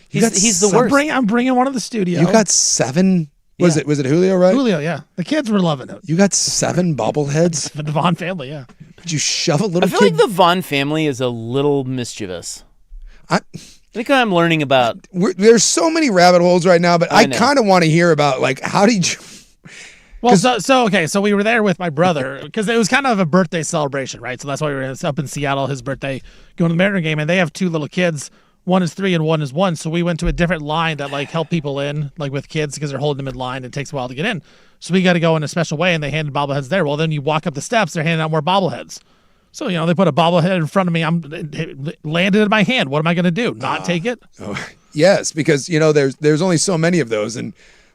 He's the worst. I'm bringing one to the studio. You got 7? Was it Julio, right? Julio, yeah. The kids were loving it. You got 7 bobbleheads? The Vaughn family, yeah. Did you shove a little I feel kid? like the Vaughn family is a little mischievous. I think I'm learning about... There's so many rabbit holes right now, but I kind of want to hear about, how did you... Well, so we were there with my brother because it was kind of a birthday celebration, right? So that's why we were up in Seattle, his birthday, going to the Mariner game, and they have 2 little kids. One is 3 and one is 1. So we went to a different line that help people in, with kids, because they're holding them in line and it takes a while to get in. So we got to go in a special way, and they handed bobbleheads there. Well, then you walk up the steps, they're handing out more bobbleheads. So, they put a bobblehead in front of me. It landed in my hand. What am I going to do? Not take it? Oh, yes, because, there's only so many of those, and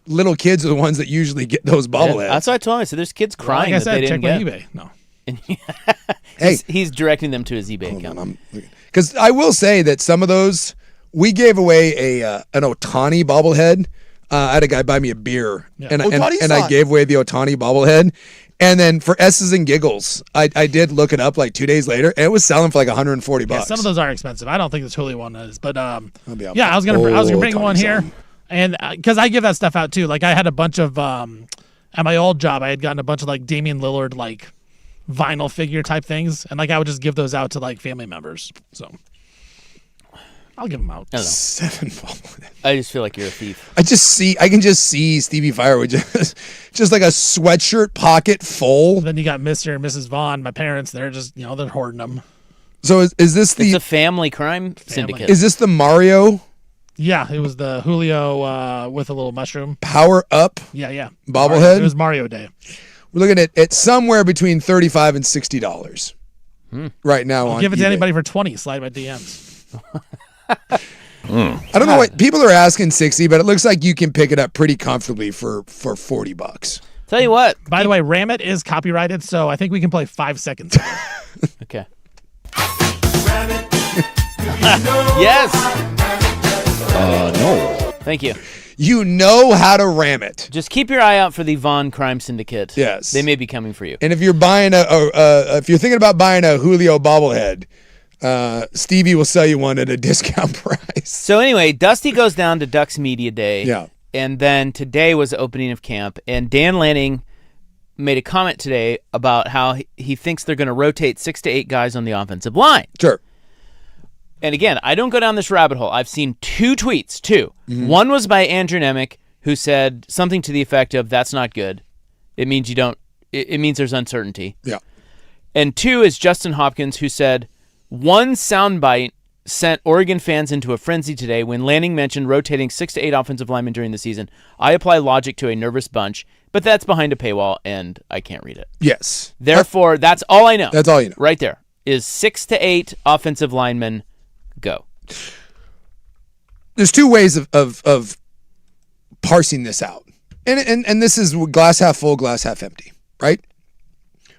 little kids are the ones that usually get those bobbleheads. That's what I told him. I said, there's kids crying like I said, they didn't check get. my eBay. No. He's directing them to his eBay account. Because I will say that some of those, we gave away an Ohtani bobblehead. I had a guy buy me a beer, and I gave away the Ohtani bobblehead. And then for S's and giggles, I did look it up 2 days later, and it was selling for $140. Yeah, some of those are expensive. I don't think this Julio one is, but I was gonna bring one here, and because I give that stuff out too. I had a bunch of at my old job, I had gotten a bunch of Damian Lillard vinyl figure type things, and I would just give those out to family members. So I'll give them out. I don't know. 7 bobbleheads. I just feel like you're a thief. I can just see Stevie Fire with just a sweatshirt pocket full. Then you got Mr. and Mrs. Vaughn, my parents. They're just they're hoarding them. So is this It's a family crime syndicate. Is this the Mario? Yeah, it was the Julio with a little mushroom. Power Up? Yeah. Bobblehead? It was Mario Day. We're looking at somewhere between $35 and $60 right now on Give it to eBay. anybody for 20. Slide my DMs. I don't know what people are asking 60, but it looks like you can pick it up pretty comfortably for $40. Tell you what. By the way, Ram It is copyrighted, so I think we can play 5 seconds. Okay. Yes. No. Thank you. You know how to ram it. Just keep your eye out for the Vaughn crime syndicate. Yes. They may be coming for you. And if you're buying if you're thinking about buying a Julio bobblehead, Stevie will sell you one at a discount price. So anyway, Dusty goes down to Ducks Media Day. Yeah. And then today was the opening of camp. And Dan Lanning made a comment today about how he thinks they're going to rotate 6 to 8 guys on the offensive line. Sure. And again, I don't go down this rabbit hole. I've seen 2 tweets, 2. Mm-hmm. One was by Andrew Nemec. who said something to the effect of, that's not good. It means you don't, it means there's uncertainty. Yeah. And 2 is Justin Hopkins, who said, one soundbite sent Oregon fans into a frenzy today when Lanning mentioned rotating 6 to 8 offensive linemen during the season. I apply logic to a nervous bunch, but that's behind a paywall, and I can't read it. Yes. Therefore, that's all I know. That's all you know. Right there is 6 to 8 offensive linemen go. There's 2 ways of parsing this out. And this is glass half full, glass half empty, right?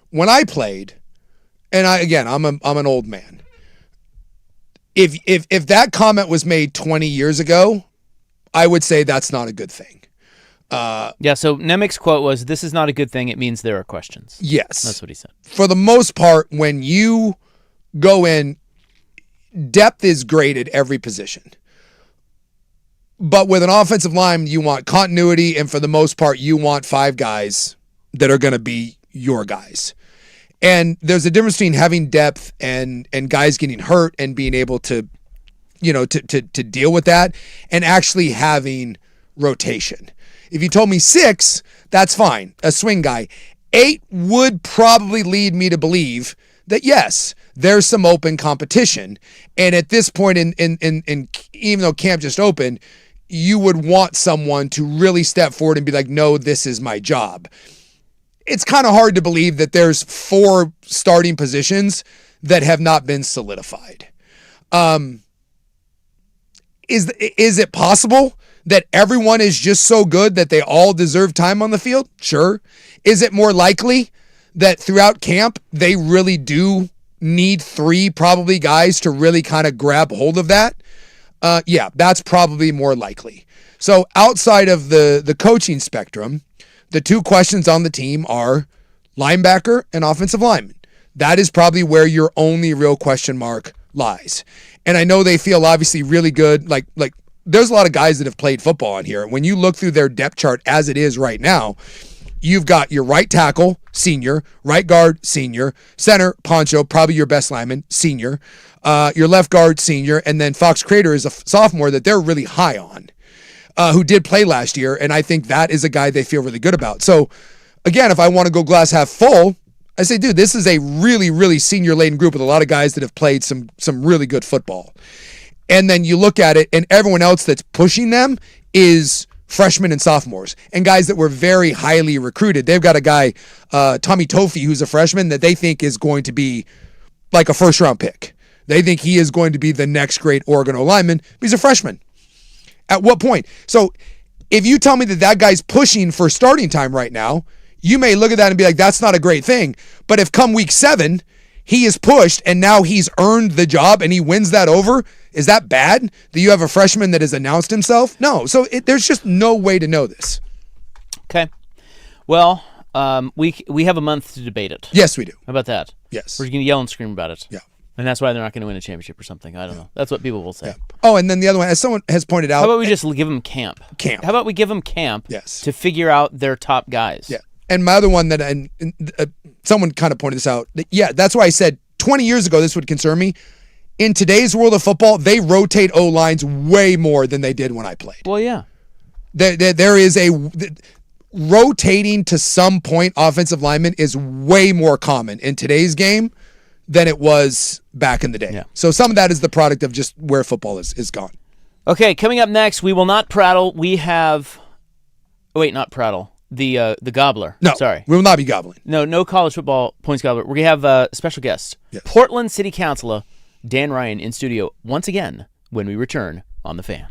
When I played, and I'm an old man. If that comment was made 20 years ago, I would say that's not a good thing. So Nemec's quote was, this is not a good thing. It means there are questions. Yes. That's what he said. For the most part, when you go in, depth is great at every position. But with an offensive line, you want continuity, and for the most part, you want 5 guys that are going to be your guys. And there's a difference between having depth and guys getting hurt and being able to, to deal with that, and actually having rotation. If you told me 6, that's fine, a swing guy. 8 would probably lead me to believe that, yes, there's some open competition. And at this point, in even though camp just opened, you would want someone to really step forward and be like, no, this is my job. It's kind of hard to believe that there's 4 starting positions that have not been solidified. Is it possible that everyone is just so good that they all deserve time on the field? Sure. Is it more likely that throughout camp, they really do need 3 probably guys to really kind of grab hold of that? Yeah, that's probably more likely. So outside of the coaching spectrum, the 2 questions on the team are linebacker and offensive lineman. That is probably where your only real question mark lies. And I know they feel obviously really good. Like there's a lot of guys that have played football on here. When you look through their depth chart as it is right now, you've got your right tackle, senior, right guard, senior, center, Poncho, probably your best lineman, senior, your left guard, senior, and then Fox Crater is a sophomore that they're really high on, who did play last year, and I think that is a guy they feel really good about. So, again, if I want to go glass half full, I say, dude, this is a really, really senior-laden group with a lot of guys that have played some really good football. And then you look at it, and everyone else that's pushing them is freshmen and sophomores and guys that were very highly recruited. They've got a guy, Tommy Tofi, who's a freshman that they think is going to be like a first-round pick. They think he is going to be the next great Oregon O-lineman. He's a freshman. At what point? So if you tell me that guy's pushing for starting time right now, you may look at that and be like, that's not a great thing. But if come week 7, he is pushed and now he's earned the job and he wins that over, is that bad? Do you have a freshman that has announced himself? No. So there's just no way to know this. Okay. Well, we have a month to debate it. Yes, we do. How about that? Yes. We're going to yell and scream about it. Yeah. And that's why they're not going to win a championship or something. I don't know. That's what people will say. Yeah. Oh, and then the other one, as someone has pointed out. How about we just give them camp? Camp. How about we give them camp Yes. to figure out their top guys? Yeah. And my other one that someone kind of pointed this out. Yeah, that's why I said 20 years ago this would concern me. In today's world of football, they rotate O-lines way more than they did when I played. Well, yeah. There is rotating to some point offensive lineman is way more common in today's game than it was back in the day. Yeah. So some of that is the product of just where football is gone. Okay, coming up next, we will not prattle. We have... Wait, not prattle. The gobbler. No, sorry. we will not be gobbling. No college football points gobbler. We're going to have a special guest. Yes. Portland City Councilor Dan Ryan in studio once again when we return on The Fan.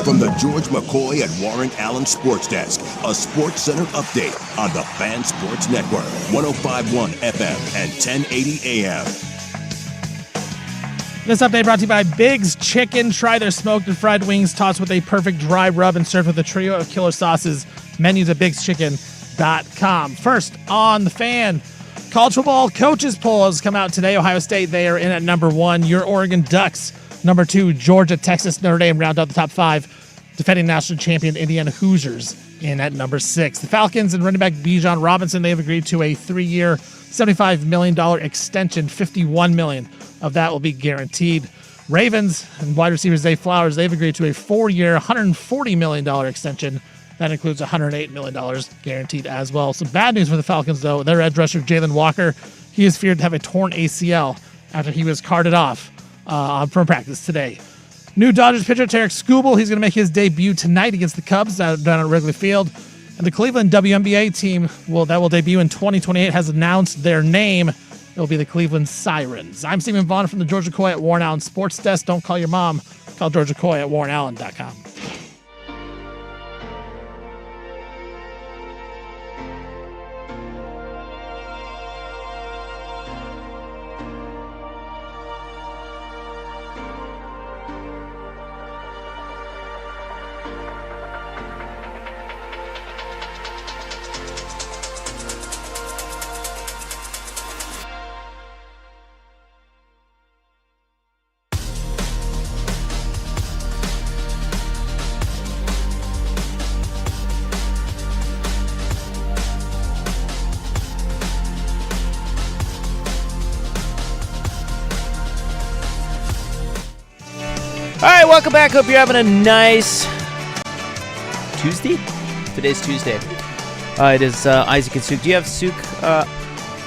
From the George McCoy and Warren Allen Sports Desk, a Sports Center update on the Fan Sports Network, 105.1 FM and 1080 AM. This update brought to you by Big's Chicken. Try their smoked and fried wings tossed with a perfect dry rub and served with a trio of killer sauces. Menus at bigschicken.com. First on the Fan, college football coaches poll has come out today. Ohio State, they are in at number 1. Your Oregon Ducks, number 2. Georgia, Texas, Notre Dame round out the top 5. Defending national champion Indiana Hoosiers in at number 6. The Falcons and running back Bijan Robinson, they have agreed to a 3-year, $75 million extension. $51 million of that will be guaranteed. Ravens and wide receiver Zay Flowers, they've agreed to a 4-year, $140 million extension. That includes $108 million guaranteed as well. Some bad news for the Falcons, though. Their edge rusher, Jalen Walker, he is feared to have a torn ACL after he was carted off from practice today. New Dodgers pitcher Tarek Skubal, he's going to make his debut tonight against the Cubs down at Wrigley Field. And the Cleveland WNBA team that will debut in 2028 has announced their name. It will be the Cleveland Sirens. I'm Stephen Vaughn from the Georgia Coy at Warren Allen Sports Desk. Don't call your mom. Call Georgia Coy at warrenallen.com. All right, welcome back. Hope you're having a nice Tuesday. Today's Tuesday. It is Isaac and Suk. Do you have Suk?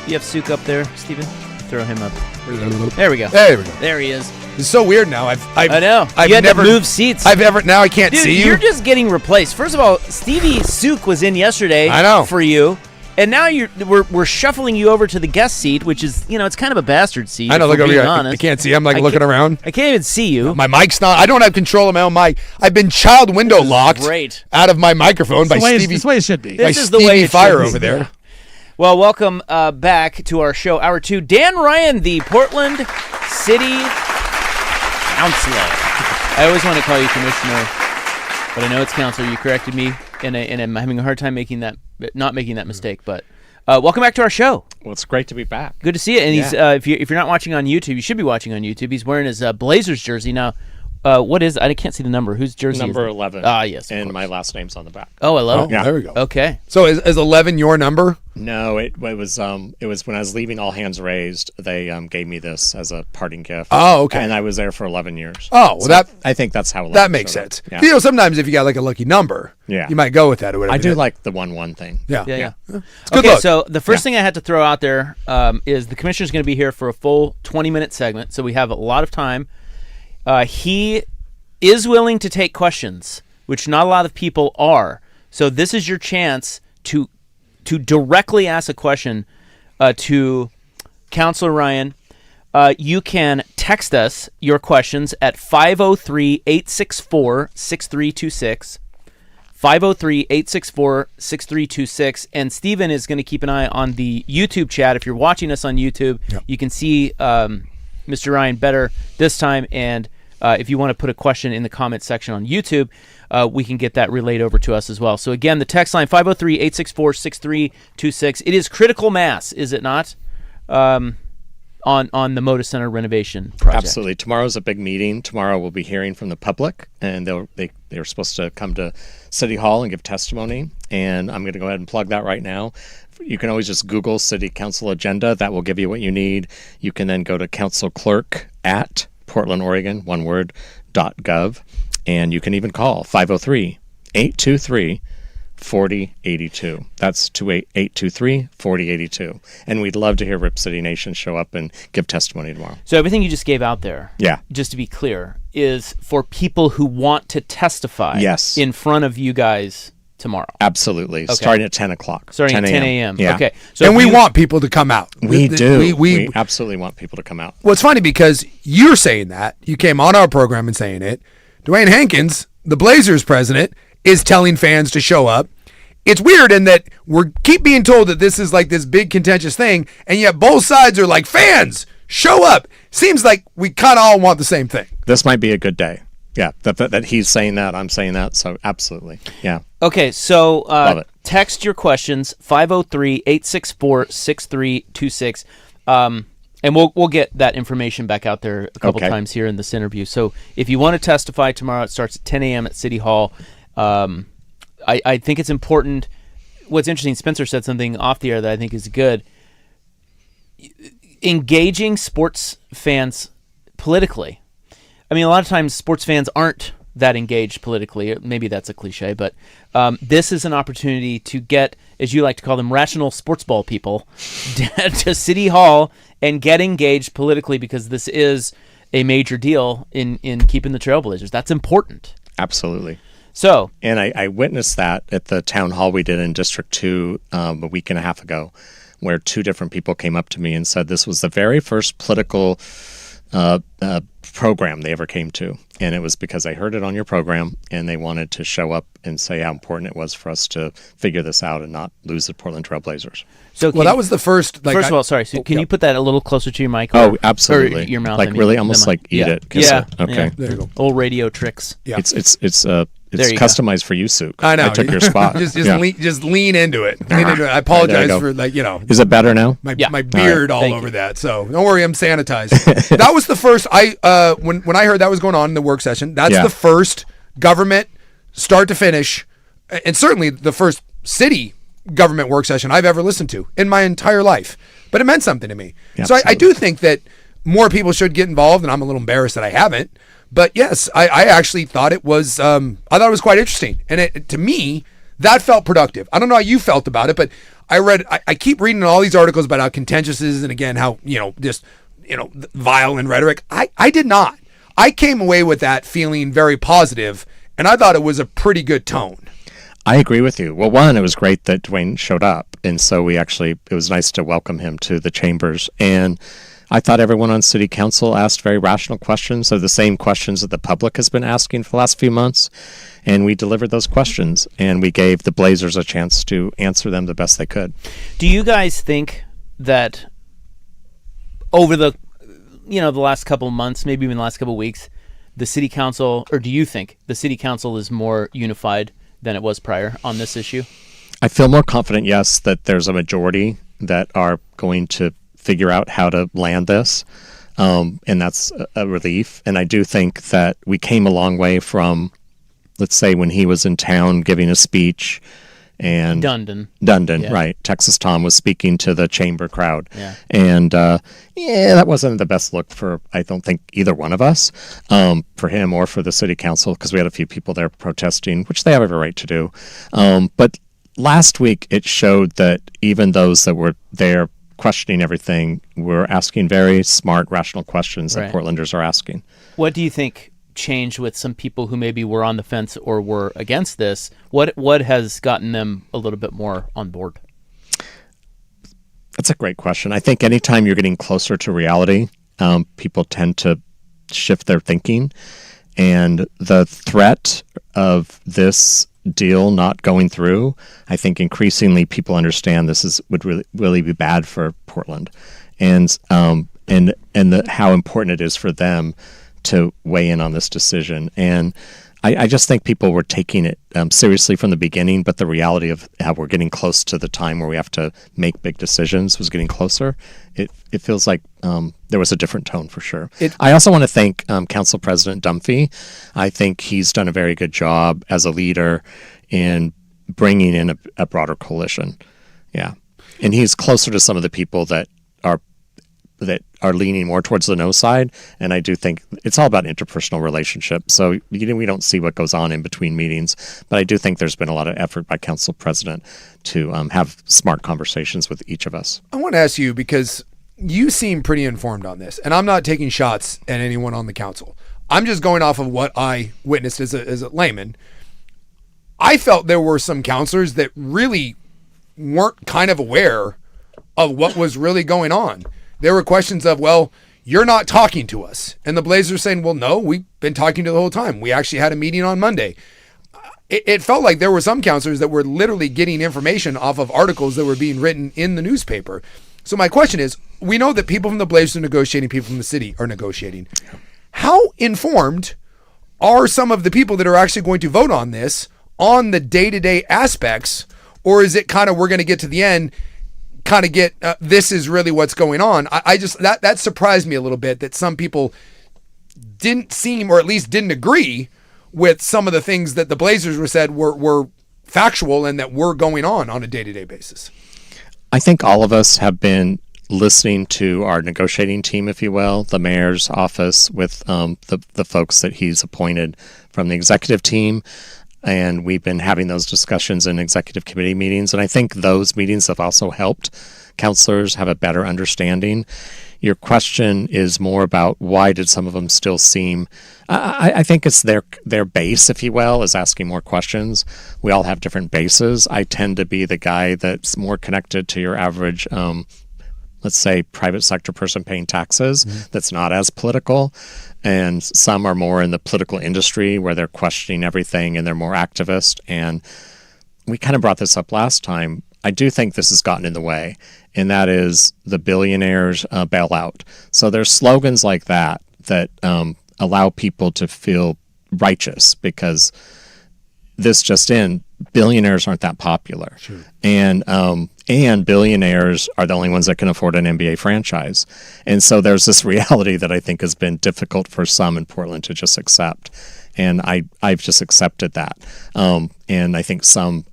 You have Suk up there, Steven? Throw him up. There we go. There we go. There he is. It's so weird now. I know. I've you had never to move seats. Now I can't Dude, see you. You're just getting replaced. First of all, Stevie Suk was in yesterday. I know. For you. And now we're shuffling you over to the guest seat, which is, it's kind of a bastard seat. I know, look over here. Honest. I can't see. I'm looking around. I can't even see you. My mic's not. I don't have control of my own mic. I've been child window locked out of my microphone by Stevie. This is the way it should be. This is Stevie the way it Fire should be. over there. Well, welcome back to our show, Hour 2. Dan Ryan, the Portland City Councilor. I always want to call you Commissioner, but I know it's Councilor. You corrected me, and I'm having a hard time not making that mistake, but... welcome back to our show. Well, it's great to be back. Good to see you. And he's if you're not watching on YouTube, you should be watching on YouTube. He's wearing his Blazers jersey now. What is? I can't see the number. Whose jersey? Number is 11. Yes. And my last name's on the back. Oh, 11. Yeah, there we go. Okay. So is 11 your number? No, it was when I was leaving All Hands Raised. They gave me this as a parting gift. Oh, okay. And I was there for 11 years. Oh, well, so I think that's how. That makes sense. Yeah. Sometimes if you got like a lucky number, you might go with that or whatever. I do like the 1-1 thing. Yeah. It's good luck. So the first thing I had to throw out there is the commissioner's going to be here for a full 20-minute segment, so we have a lot of time. He is willing to take questions, which not a lot of people are. So this is your chance to directly ask a question to Counselor Ryan. You can text us your questions at 503-864-6326. 503-864-6326. And Steven is going to keep an eye on the YouTube chat. If you're watching us on YouTube, you can see Mr. Ryan better this time. And if you want to put a question in the comment section on YouTube, we can get that relayed over to us as well. So again, the text line 503-864-6326. It is critical mass, is it not? On the Moda Center renovation project. Absolutely. Tomorrow's a big meeting. Tomorrow we'll be hearing from the public, and they're supposed to come to City Hall and give testimony. And I'm going to go ahead and plug that right now. You can always just Google City Council Agenda. That will give you what you need. You can then go to Council Clerk at Portland, Oregon, one word, .gov. And you can even call 503-823-4082. That's 823-4082. And we'd love to hear Rip City Nation show up and give testimony tomorrow. So everything you just gave out there, yeah, just to be clear, is for people who want to testify in front of you guys tomorrow. Absolutely. Okay. Starting at 10 o'clock. Starting at 10 a.m. Yeah. Okay. So and we want people to come out. We do. We absolutely want people to come out. Well, it's funny because you're saying that. You came on our program and saying it. Dwayne Hankins the Blazers president is telling fans to show up. It's weird in that we keep being told that this is like this big contentious thing, and yet both sides are like, fans, show up. Seems like we kind of all want the same thing. This might be a good day. Yeah, that he's saying that, I'm saying that, so absolutely. Yeah. Okay, so Love it. Text your questions, 503-864-6326, and we'll get that information back out there a couple times here in this interview. So if you want to testify tomorrow, it starts at 10 a.m. at City Hall. I think it's important. What's interesting, Spencer said something off the air that I think is good. Engaging sports fans politically. I mean, a lot of times sports fans aren't that engaged politically. Maybe that's a cliche, but this is an opportunity to get, as you like to call them, rational sports ball people to City Hall and get engaged politically, because this is a major deal in keeping the Trailblazers. That's important. Absolutely. So, and I witnessed that at the town hall we did in District 2 a week and a half ago, where two different people came up to me and said this was the very first political program they ever came to. And it was because I heard it on your program, and they wanted to show up and say how important it was for us to figure this out and not lose the Portland Trailblazers. So that was the first. First of all, sorry. So can you put that a little closer to your mic? Oh, absolutely. Or your mouth. Like really, almost like eat it. Yeah. Okay. Yeah. There you go. Old radio tricks. Yeah. It's customized for you, Suk. I know. I took your spot. just lean into it. Lean into it. I apologize for Is it better now? My beard all over you. that. So don't worry, I'm sanitized. That was the first. When I heard that was going on in the work session, that's the first government start to finish, and certainly the first city government work session I've ever listened to in my entire life. But it meant something to me. Yeah, so I do think that more people should get involved, and I'm a little embarrassed that I haven't. But yes, I actually thought it was. I thought it was quite interesting, and to me, that felt productive. I don't know how you felt about it, but I keep reading all these articles about how contentious it is, and again, how just vile in rhetoric. I did not. I came away with that feeling very positive, and I thought it was a pretty good tone. I agree with you. Well, one, it was great that Dwayne showed up, and so it was nice to welcome him to the chambers. And I thought everyone on City Council asked very rational questions, so the same questions that the public has been asking for the last few months, and we delivered those questions, and we gave the Blazers a chance to answer them the best they could. Do you guys think that over the last couple of months, maybe even the last couple of weeks, the City Council, or do you think the City Council is more unified than it was prior on this issue? I feel more confident, yes, that there's a majority that are going to figure out how to land this, and that's a relief. And I do think that we came a long way from, let's say, when he was in town giving a speech, and Dundon, yeah. Right. Texas Tom was speaking to the chamber crowd, and that wasn't the best look for, I don't think, either one of us, for him or for the City Council, because we had a few people there protesting, which they have every right to do. But last week it showed that even those that were there questioning everything were asking very smart, rational questions that Portlanders are asking. What do you think changed with some people who maybe were on the fence or were against this? What has gotten them a little bit more on board? That's a great question. I think anytime you're getting closer to reality, people tend to shift their thinking, and the threat of this deal not going through, I think increasingly people understand this would really be bad for Portland, and how important it is for them to weigh in on this decision. And I just think people were taking it seriously from the beginning, but the reality of how we're getting close to the time where we have to make big decisions was getting closer. It feels like there was a different tone for sure. I also want to thank Council President Dunphy. I think he's done a very good job as a leader in bringing in a broader coalition. Yeah. And he's closer to some of the people that are leaning more towards the no side, and I do think it's all about interpersonal relationships. So we don't see what goes on in between meetings, but I do think there's been a lot of effort by Council President to have smart conversations with each of us. I want to ask you, because you seem pretty informed on this, and I'm not taking shots at anyone on the council. I'm just going off of what I witnessed as a layman. I felt there were some counselors that really weren't kind of aware of what was really going on. There were questions of, well, you're not talking to us. And the Blazers saying, well, no, we've been talking to you the whole time. We actually had a meeting on Monday. It felt like there were some counselors that were literally getting information off of articles that were being written in the newspaper. So my question is, we know that people from the Blazers are negotiating, people from the city are negotiating. How informed are some of the people that are actually going to vote on this on the day-to-day aspects? Or is it kind of, we're going to get to the end, kind of get, this is really what's going on? I just, that surprised me a little bit that some people didn't seem, or at least didn't agree with some of the things that the Blazers were said were factual and that were going on a day-to-day basis. I think all of us have been listening to our negotiating team, if you will, the mayor's office with the folks that he's appointed from the executive team. And we've been having those discussions in executive committee meetings. And I think those meetings have also helped counselors have a better understanding. Your question is more about why did some of them still seem, I think it's their base, if you will, is asking more questions. We all have different bases. I tend to be the guy that's more connected to your average, let's say, private sector person paying taxes, that's not as political. And some are more in the political industry where they're questioning everything and they're more activist. And we kind of brought this up last time. I do think this has gotten in the way, and that is the billionaires bailout. So there's slogans like that allow people to feel righteous because this just in, billionaires aren't that popular. Sure. And billionaires are the only ones that can afford an NBA franchise. And so there's this reality that I think has been difficult for some in Portland to just accept. And I've just accepted that. And I think some,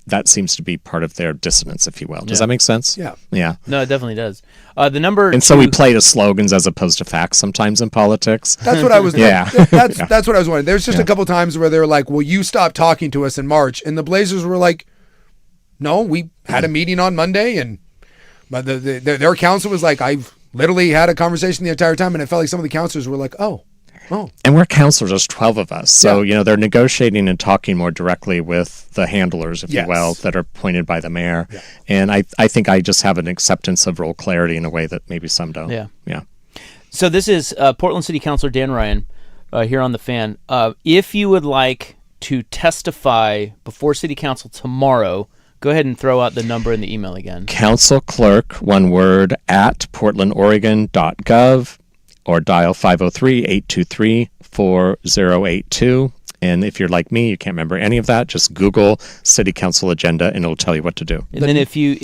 that seems to be part of their dissonance, if you will. Does that make sense? Yeah. Yeah. No, it definitely does. The number and so we play to slogans as opposed to facts sometimes in politics. That's what I was. Yeah. That's what I was wondering. There's just a couple times where they were like, "Well, you stopped talking to us in March," and the Blazers were like, "No, we had a meeting on Monday," and but their counsel was like, "I've literally had a conversation the entire time," and it felt like some of the counselors were like, "Oh." And we're counselors, there's 12 of us. So, they're negotiating and talking more directly with the handlers, if you will, that are appointed by the mayor. Yeah. And I think I just have an acceptance of role clarity in a way that maybe some don't. Yeah. So this is Portland City Councilor Dan Ryan here on The Fan. If you would like to testify before City Council tomorrow, go ahead and throw out the number and the email again. Council clerk, one word, at portlandoregon.gov. Or dial 503-823-4082. And if you're like me, you can't remember any of that, just Google City Council agenda and it'll tell you what to do. And then if you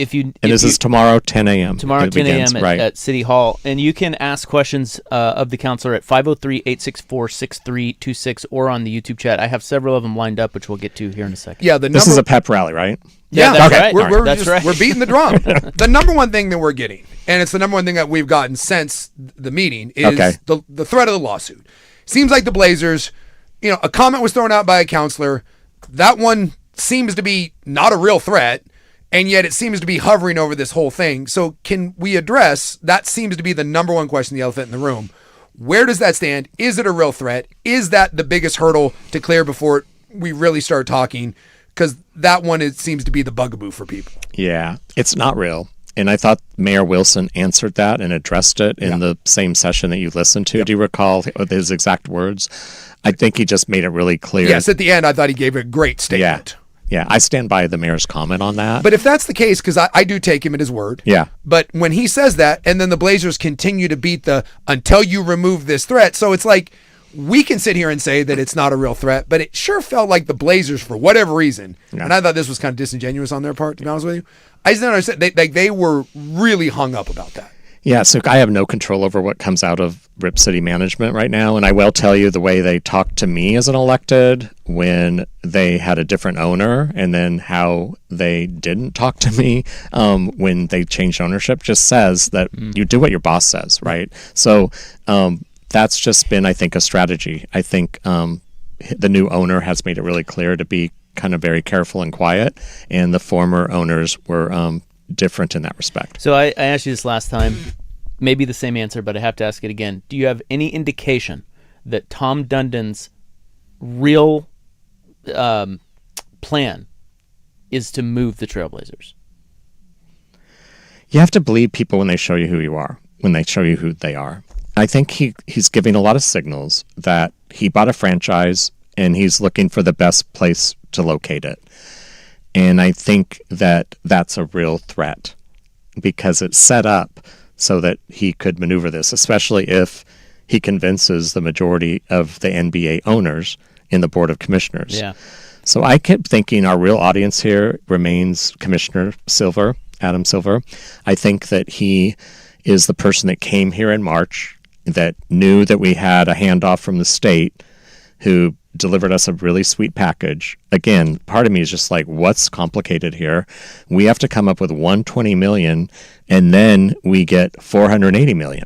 this is tomorrow, 10 a.m. Tomorrow, 10 a.m. At City Hall. And you can ask questions of the counselor at 503-864-6326 or on the YouTube chat. I have several of them lined up, which we'll get to here in a second. Yeah, this is a pep rally, right? Yeah, that's right. We're beating the drum. The number one thing that we're getting, and it's the number one thing that we've gotten since the meeting, is the threat of the lawsuit. Seems like the Blazers, a comment was thrown out by a counselor. That one seems to be not a real threat, and yet it seems to be hovering over this whole thing. So can we address, that seems to be the number one question, the elephant in the room. Where does that stand? Is it a real threat? Is that the biggest hurdle to clear before we really start talking? Because that one, it seems to be the bugaboo for people. Yeah, it's not real. And I thought Mayor Wilson answered that and addressed it in the same session that you listened to. Yep. Do you recall his exact words? I think he just made it really clear. Yes, at the end, I thought he gave a great statement. Yeah, I stand by the mayor's comment on that. But if that's the case, because I do take him at his word. Yeah. But when he says that, and then the Blazers continue to beat the until you remove this threat. So it's like, we can sit here and say that it's not a real threat, but it sure felt like the Blazers, for whatever reason, and I thought this was kind of disingenuous on their part, to be honest with you. I just don't understand. They were really hung up about that. Yeah, so I have no control over what comes out of Rip City management right now, and I will tell you the way they talked to me as an elected when they had a different owner, and then how they didn't talk to me when they changed ownership just says that you do what your boss says, right? So that's just been, I think, a strategy. I think the new owner has made it really clear to be kind of very careful and quiet, and the former owners were different in that respect. So I asked you this last time, maybe the same answer, but I have to ask it again. Do you have any indication that Tom Dundon's real plan is to move the Trailblazers? You have to believe people when they show you who you are, when they show you who they are. I think he's giving a lot of signals that he bought a franchise and he's looking for the best place to locate it. And I think that that's a real threat because it's set up so that he could maneuver this, especially if he convinces the majority of the NBA owners in the Board of Commissioners. Yeah. So I kept thinking our real audience here remains Commissioner Silver, Adam Silver. I think that he is the person that came here in March, that knew that we had a handoff from the state, who delivered us a really sweet package. Again, part of me is just like, what's complicated here? We have to come up with $120 million, and then we get $480 million.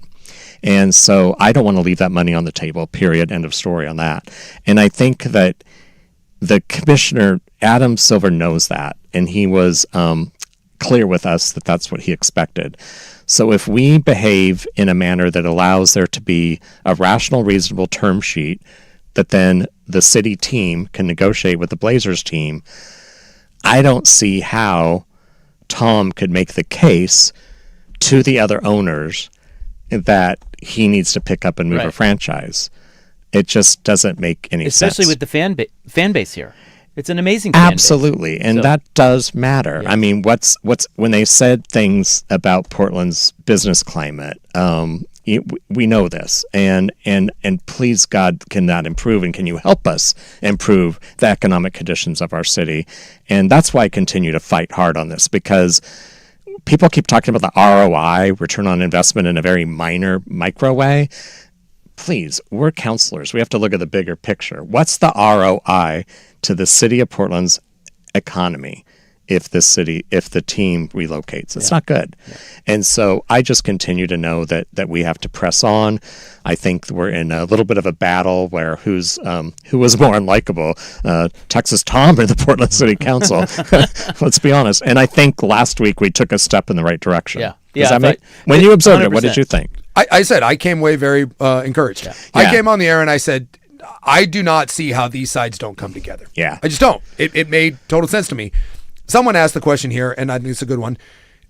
And so I don't want to leave that money on the table, period, end of story on that. And I think that the commissioner, Adam Silver, knows that, and he was clear with us that that's what he expected. So if we behave in a manner that allows there to be a rational, reasonable term sheet that then the city team can negotiate with the Blazers team, I don't see how Tom could make the case to the other owners that he needs to pick up and move a franchise. It just doesn't make any sense. Especially with the fan base here. It's an amazing fan Absolutely. base. And that does matter. Yeah. I mean, what's when they said things about Portland's business climate, we know this, and please God, can that improve, and can you help us improve the economic conditions of our city? And that's why I continue to fight hard on this, because people keep talking about the ROI, return on investment, in a very micro way. Please, we're counselors. We have to look at the bigger picture. What's the ROI to the city of Portland's economy if the team relocates? It's not good. Yeah. And so I just continue to know that we have to press on. I think we're in a little bit of a battle where who was more unlikable, Texas Tom or the Portland City Council? Let's be honest. And I think last week we took a step in the right direction. Yeah. Does that make, when you observed it, what did you think? I said I came away very encouraged. Yeah. I came on the air and I said, I do not see how these sides don't come together. Yeah. I just don't. It made total sense to me. Someone asked the question here, and I think it's a good one.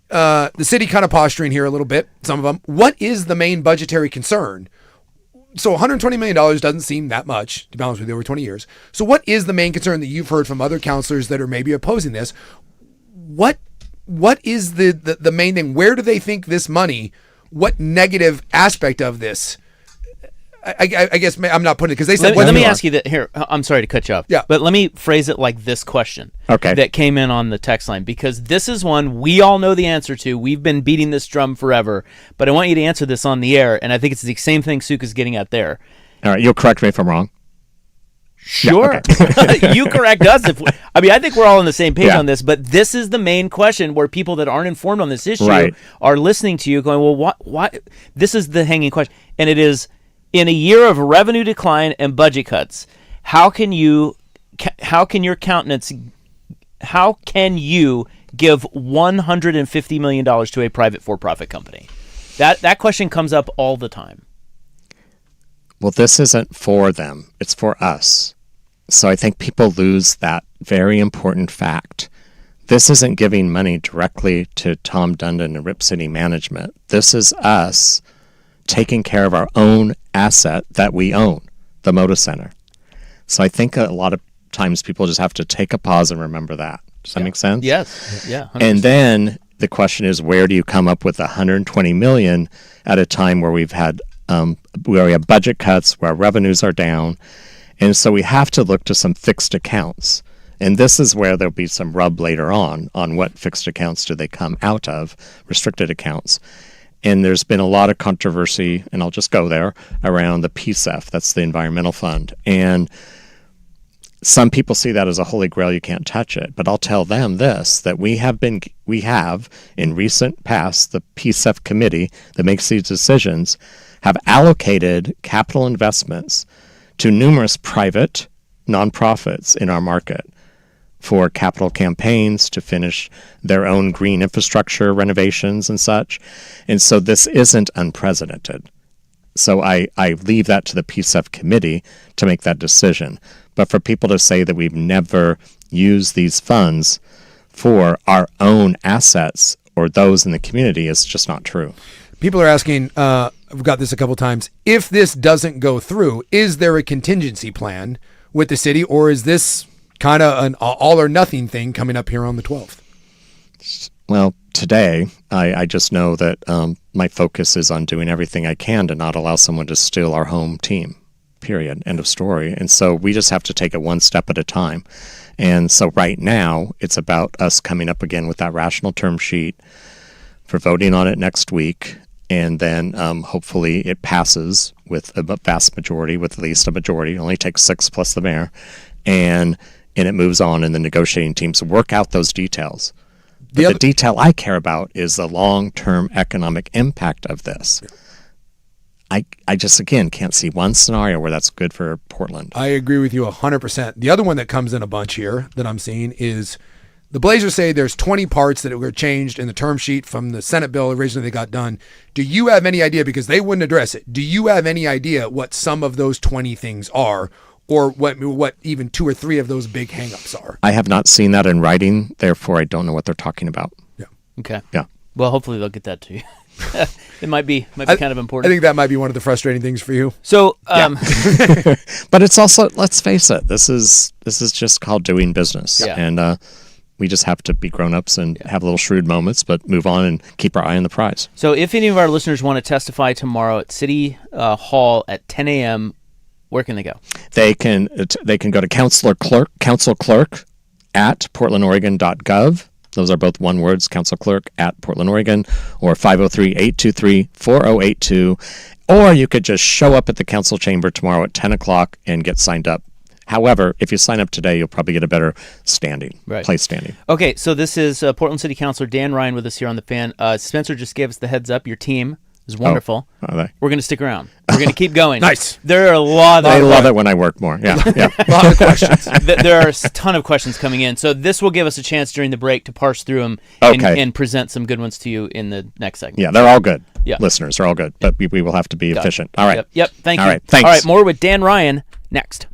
The city kind of posturing here a little bit, some of them. What is the main budgetary concern? So $120 million doesn't seem that much, to be honest with you, over 20 years. So what is the main concern that you've heard from other counselors that are maybe opposing this? What is the main thing? Where do they think this money, what negative aspect of this? I guess I'm not putting it because they said. Let me ask you that here. I'm sorry to cut you off. Yeah. But let me phrase it like this question. Okay. That came in on the text line, because this is one we all know the answer to. We've been beating this drum forever, but I want you to answer this on the air, and I think it's the same thing Suka's getting at there. All right. You'll correct me if I'm wrong. Sure. Yeah, okay. You correct us. I think we're all on the same page on this, but this is the main question where people that aren't informed on this issue are listening to you going, well, why? This is the hanging question. And it is, in a year of revenue decline and budget cuts, how can you give $150 million to a private for-profit company? That question comes up all the time. Well, this isn't for them. It's for us. So I think people lose that very important fact. This isn't giving money directly to Tom Dundon and Rip City Management. This is us taking care of our own asset that we own, the Moda Center. So I think a lot of times people just have to take a pause and remember that. Does that make sense? Yes. Yeah. 100%. And then the question is, where do you come up with $120 million at a time where we have budget cuts, where our revenues are down? And so we have to look to some fixed accounts. And this is where there'll be some rub later on what fixed accounts do they come out of, restricted accounts. And there's been a lot of controversy, and I'll just go there, around the PSEF, that's the Environmental Fund. And some people see that as a holy grail, you can't touch it. But I'll tell them this, that we have in recent past, the PSEF committee that makes these decisions have allocated capital investments to numerous private nonprofits in our market for capital campaigns to finish their own green infrastructure renovations and such. And so this isn't unprecedented. So I leave that to the PSEF committee to make that decision. But for people to say that we've never used these funds for our own assets or those in the community is just not true. People are asking, I've got this a couple times. If this doesn't go through, is there a contingency plan with the city, or is this kind of an all or nothing thing coming up here on the 12th? Well, today, I just know that my focus is on doing everything I can to not allow someone to steal our home team, period, end of story. And so we just have to take it one step at a time. And so right now, it's about us coming up again with that rational term sheet for voting on it next week. And then hopefully it passes with a vast majority, with at least a majority. It only takes 6 plus the mayor. And it moves on, and the negotiating teams work out those details. But the detail I care about is the long-term economic impact of this. I just, again, can't see one scenario where that's good for Portland. I agree with you 100%. The other one that comes in a bunch here that I'm seeing is the Blazers say there's 20 parts that were changed in the term sheet from the Senate bill originally they got done. Do you have any idea, because they wouldn't address it, do you have any idea what some of those 20 things are? Or what even 2 or 3 of those big hangups are? I have not seen that in writing, therefore I don't know what they're talking about. Yeah. Okay. Yeah. Well, hopefully they'll get that to you. It might be kind of important. I think that might be one of the frustrating things for you. So, but it's also, let's face it, this is just called doing business, and we just have to be grown-ups and have little shrewd moments, but move on and keep our eye on the prize. So, if any of our listeners want to testify tomorrow at City Hall at 10 a.m., where can they go? They can go to council clerk at portlandoregon.gov. Those are both one words, council clerk at Portland, Oregon, or 503-823-4082. Or you could just show up at the council chamber tomorrow at 10 o'clock and get signed up. However, if you sign up today, you'll probably get a better place standing. Okay, so this is Portland City Councilor Dan Ryan with us here on The Fan. Spencer just gave us the heads up. Your team is wonderful. We're going to stick around. We're going to keep going. Nice. There are a lot of... I love it when I work more. Yeah. A lot of questions. There are a ton of questions coming in. So this will give us a chance during the break to parse through them and present some good ones to you in the next segment. Yeah, they're all good. Yeah. Listeners, they're all good. But we will have to be efficient. All right. Yep. Thank you. All right. Thanks. All right. More with Dan Ryan next.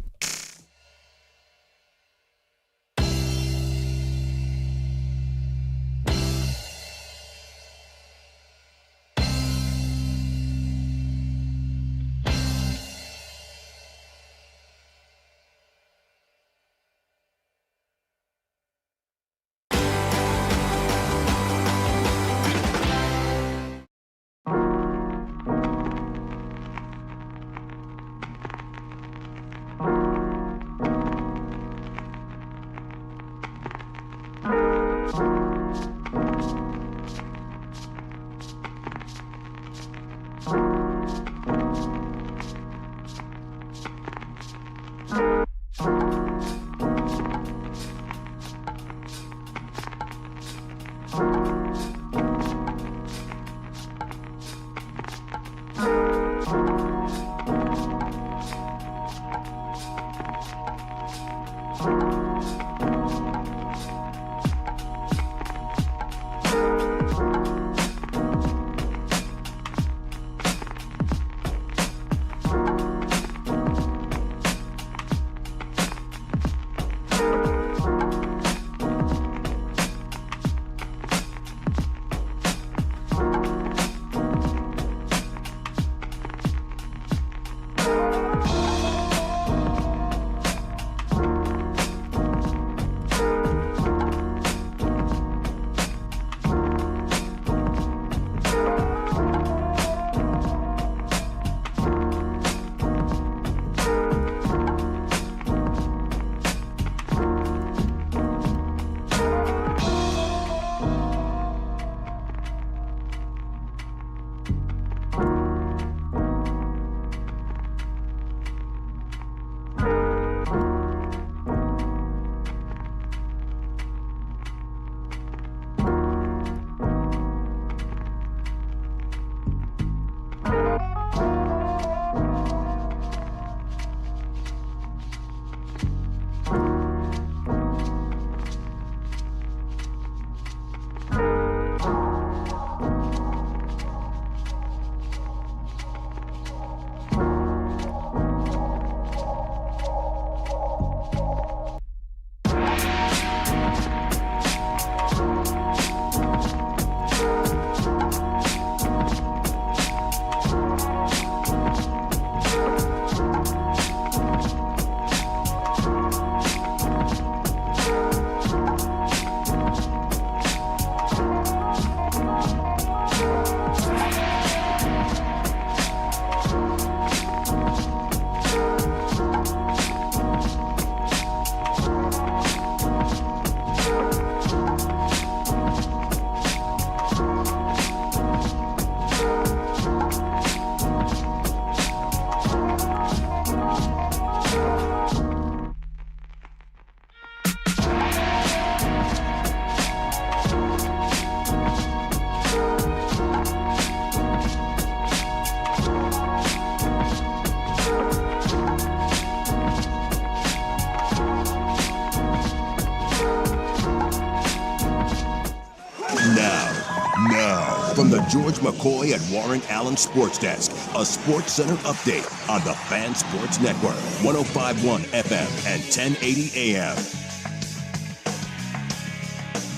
George McCoy and Warren Allen Sports Desk, a Sports Center update on the Fan Sports Network, 105.1 FM and 1080 AM.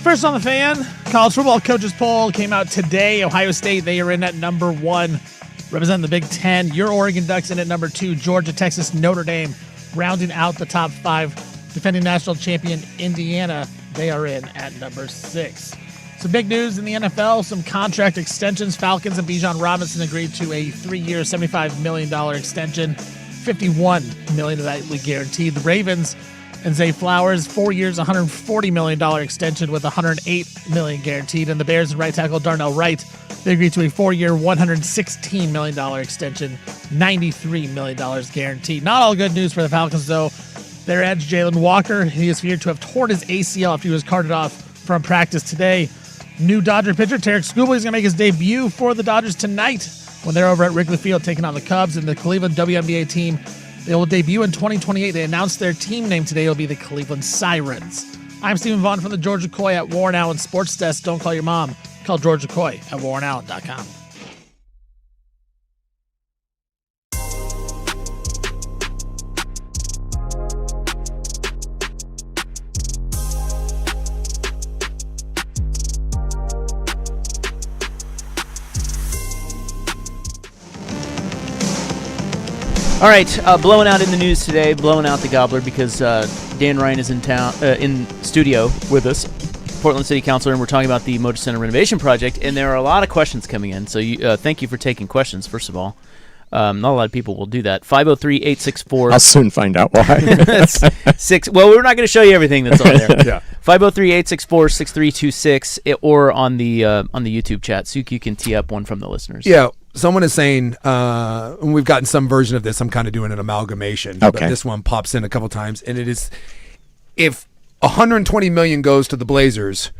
First on the Fan, college football coaches poll came out today. Ohio State, they are in at number 1, representing the Big Ten. Your Oregon Ducks in at number 2. Georgia, Texas, Notre Dame, rounding out the top 5. Defending national champion Indiana, they are in at number 6. Some big news in the NFL, some contract extensions. Falcons and Bijan Robinson agreed to a 3-year, $75 million extension. $51 million of that guaranteed. The Ravens and Zay Flowers, 4 years, $140 million extension with $108 million guaranteed. And the Bears and right tackle Darnell Wright, they agreed to a 4-year, $116 million extension, $93 million guaranteed. Not all good news for the Falcons, though. Their edge, Jalen Walker, he is feared to have torn his ACL after he was carted off from practice today. New Dodger pitcher Tarek Skubal is going to make his debut for the Dodgers tonight when they're over at Wrigley Field taking on the Cubs. And the Cleveland WNBA team, they will debut in 2028. They announced their team name today. It will be the Cleveland Sirens. I'm Stephen Vaughn from the Georgia Coy at Warren Allen Sports Desk. Don't call your mom. Call Georgia Coy at warrenallen.com. All right, blowing out in the news today, blowing out the gobbler because Dan Ryan is in town, in studio with us, Portland City Councilor, and we're talking about the Motor Center renovation project, and there are a lot of questions coming in, so thank you for taking questions, first of all. Not a lot of people will do that. 503-864. I'll soon find out why. Well, we're not going to show you everything that's on there. Yeah. 503-864-6326 or on the YouTube chat, so you can tee up one from the listeners. Yeah. Someone is saying, and we've gotten some version of this. I'm kind of doing an amalgamation. Okay. But this one pops in a couple times, and it is, if $120 million goes to the Blazers,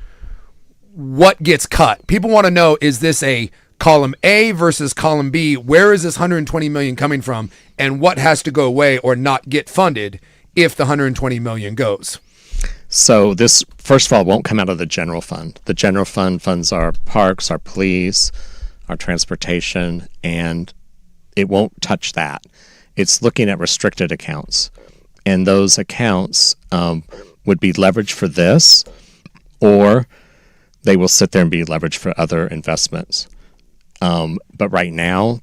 what gets cut? People want to know, is this a column A versus column B? Where is this $120 million coming from, and what has to go away or not get funded if the $120 million goes? So this, first of all, won't come out of the general fund. The general fund funds our parks, our police, our transportation, and it won't touch that. It's looking at restricted accounts, and those accounts would be leveraged for this, or they will sit there and be leveraged for other investments. But right now,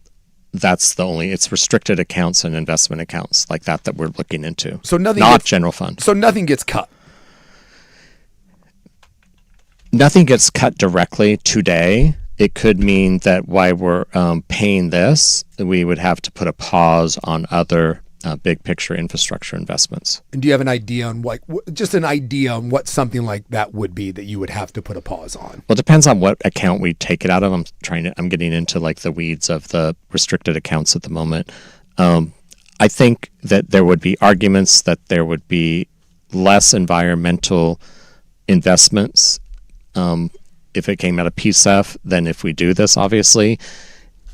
that's the only, it's restricted accounts and investment accounts like that we're looking into. So nothing not gets, general fund. So nothing gets cut. Nothing gets cut directly today. It could mean that while we're paying this, we would have to put a pause on other big picture infrastructure investments. And do you have an idea on just an idea on what something like that would be that you would have to put a pause on? Well, it depends on what account we take it out of. I'm getting into like the weeds of the restricted accounts at the moment. I think that there would be arguments that there would be less environmental investments if it came out of PSEF than if we do this, obviously.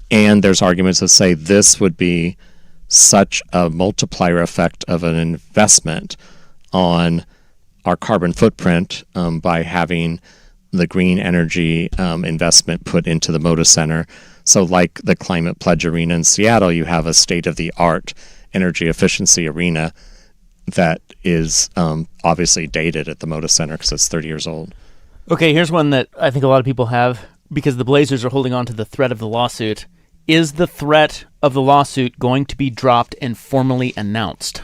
And there's arguments that say this would be such a multiplier effect of an investment on our carbon footprint by having the green energy investment put into the Moda Center. So like the Climate Pledge Arena in Seattle, you have a state-of-the-art energy efficiency arena that is obviously dated at the Moda Center because it's 30 years old. Okay, here's one that I think a lot of people have because the Blazers are holding on to the threat of the lawsuit. Is the threat of the lawsuit going to be dropped and formally announced?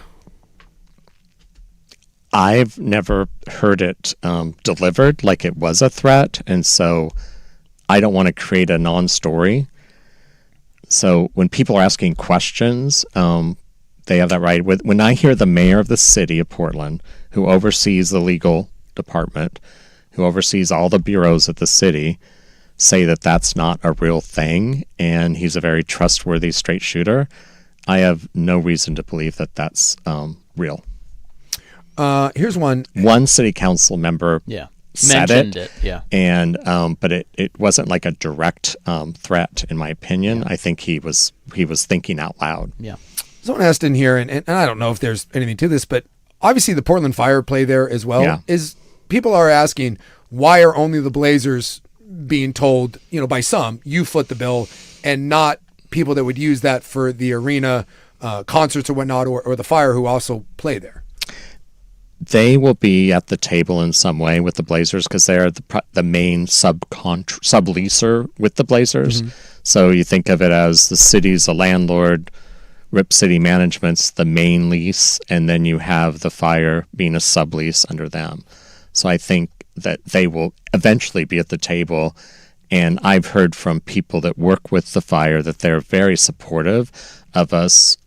I've never heard it delivered like it was a threat, and so I don't want to create a non-story. So when people are asking questions, they have that right. When I hear the mayor of the city of Portland, who oversees the legal department, who oversees all the bureaus at the city, say that that's not a real thing and he's a very trustworthy straight shooter, I have no reason to believe that that's real. Here's one. One city council member said mentioned it. Yeah. And but it wasn't like a direct threat, in my opinion. Yeah. I think he was thinking out loud. Yeah. Someone asked in here, and I don't know if there's anything to this, but obviously the Portland Fire play there as well. Yeah. People are asking, why are only the Blazers being told, by some, you foot the bill, and not people that would use that for the arena concerts or whatnot, or the Fire, who also play there. They will be at the table in some way with the Blazers because they're the main subleaser with the Blazers. So you think of it as the city's a landlord, Rip City Management's the main lease, and then you have the Fire being a sublease under them. So I think that they will eventually be at the table. And I've heard from people that work with the Fire that they're very supportive of us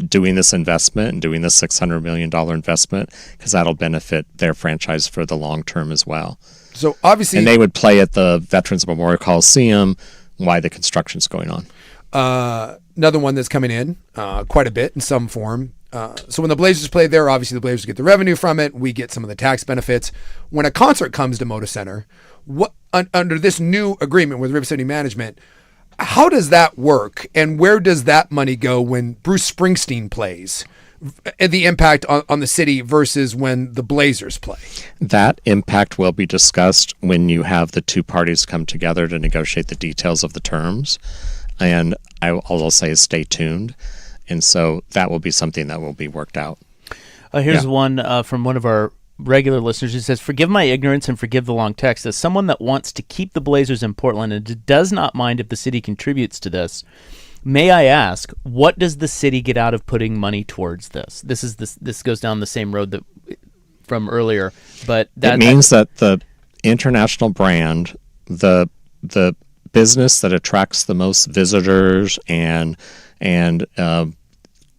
doing this investment and doing this $600 million investment because that'll benefit their franchise for the long term as well. So obviously, and they would play at the Veterans Memorial Coliseum while the construction's going on. Another one that's coming in quite a bit in some form. So when the Blazers play there, obviously the Blazers get the revenue from it. We get some of the tax benefits. When a concert comes to Moda Center, what under this new agreement with Rip City Management, how does that work, and where does that money go when Bruce Springsteen plays? And the impact on the city versus when the Blazers play? That impact will be discussed when you have the two parties come together to negotiate the details of the terms. And I'll say stay tuned. And so that will be something that will be worked out. Here's one from one of our regular listeners who says, "Forgive my ignorance and forgive the long text. As someone that wants to keep the Blazers in Portland and does not mind if the city contributes to this, may I ask, what does the city get out of putting money towards this?" This goes down the same road that from earlier, but it means that the international brand, the business that attracts the most visitors and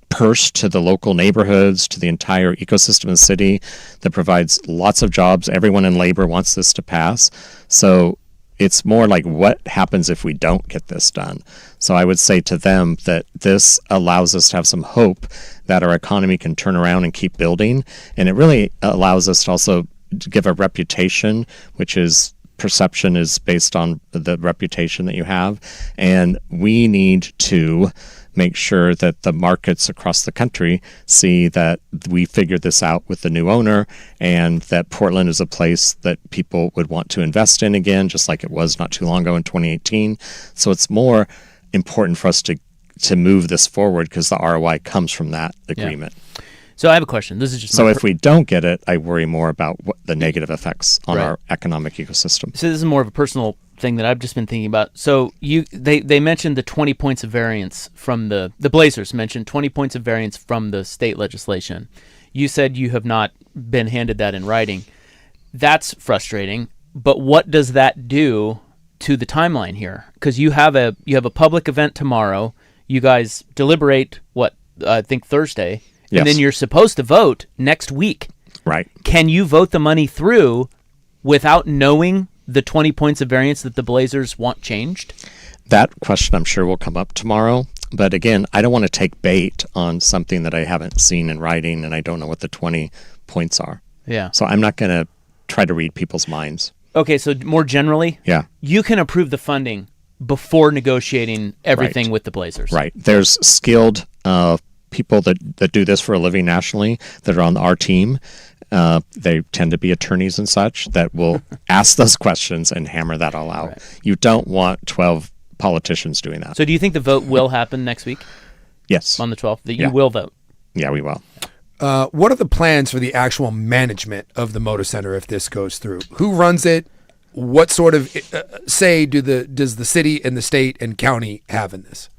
purse to the local neighborhoods, to the entire ecosystem of the city, that provides lots of jobs. Everyone in labor wants this to pass. So it's more like, what happens if we don't get this done? So I would say to them that this allows us to have some hope that our economy can turn around and keep building. And it really allows us to also give a reputation, which is perception is based on the reputation that you have. And we need to make sure that the markets across the country see that we figured this out with the new owner, and that Portland is a place that people would want to invest in again, just like it was not too long ago in 2018. So it's more important for us to move this forward because the ROI comes from that agreement. Yeah. So I have a question. This is just if we don't get it, I worry more about what the negative effects on our economic ecosystem. So this is more of a personal thing that I've just been thinking about. So they mentioned the 20 points of variance from the Blazers mentioned 20 points of variance from the state legislation. You said you have not been handed that in writing. That's frustrating. But what does that do to the timeline here? Because you have a public event tomorrow. You guys deliberate I think Thursday. Yes. And then you're supposed to vote next week. Right. Can you vote the money through without knowing the 20 points of variance that the Blazers want changed? That question I'm sure will come up tomorrow. But again, I don't want to take bait on something that I haven't seen in writing, and I don't know what the 20 points are. Yeah. So I'm not going to try to read people's minds. Okay, so more generally, you can approve the funding before negotiating everything with the Blazers. Right. There's skilled people that do this for a living nationally that are on our team. They tend to be attorneys and such that will ask those questions and hammer that all out. Right. You don't want 12 politicians doing that. So do you think the vote will happen next week? Yes. On the 12th? That you will vote? Yeah, we will. What are the plans for the actual management of the Moda Center if this goes through? Who runs it? What sort of say does the city and the state and county have in this?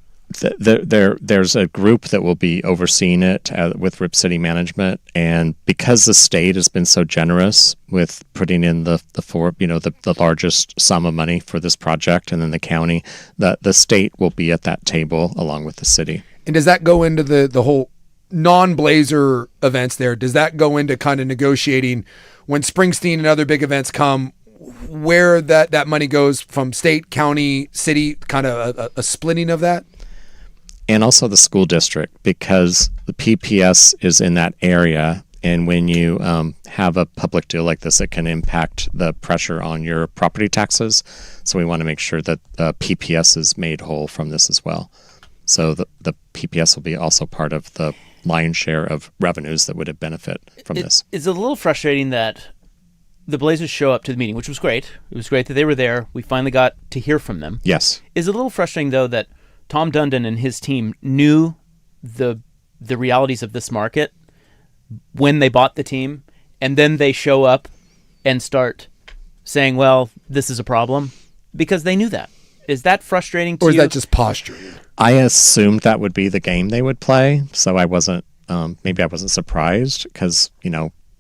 There's a group that will be overseeing it with Rip City Management, and because the state has been so generous with putting in the largest sum of money for this project, and then the county, the state will be at that table along with the city. And does that go into the whole non-Blazer events there? Does that go into kind of negotiating when Springsteen and other big events come, where that money goes from state, county, city, kind of a splitting of that? And also the school district, because the PPS is in that area. And when you have a public deal like this, it can impact the pressure on your property taxes. So we want to make sure that PPS is made whole from this as well. So the PPS will be also part of the lion's share of revenues that would benefit from this. It's a little frustrating that the Blazers show up to the meeting, which was great. It was great that they were there. We finally got to hear from them. Yes. Is it a little frustrating, though, that Tom Dundon and his team knew the realities of this market when they bought the team, and then they show up and start saying, well, this is a problem? Because they knew that. Is that frustrating to you? Or is that just posturing? I assumed that would be the game they would play, so I wasn't, maybe I wasn't surprised because,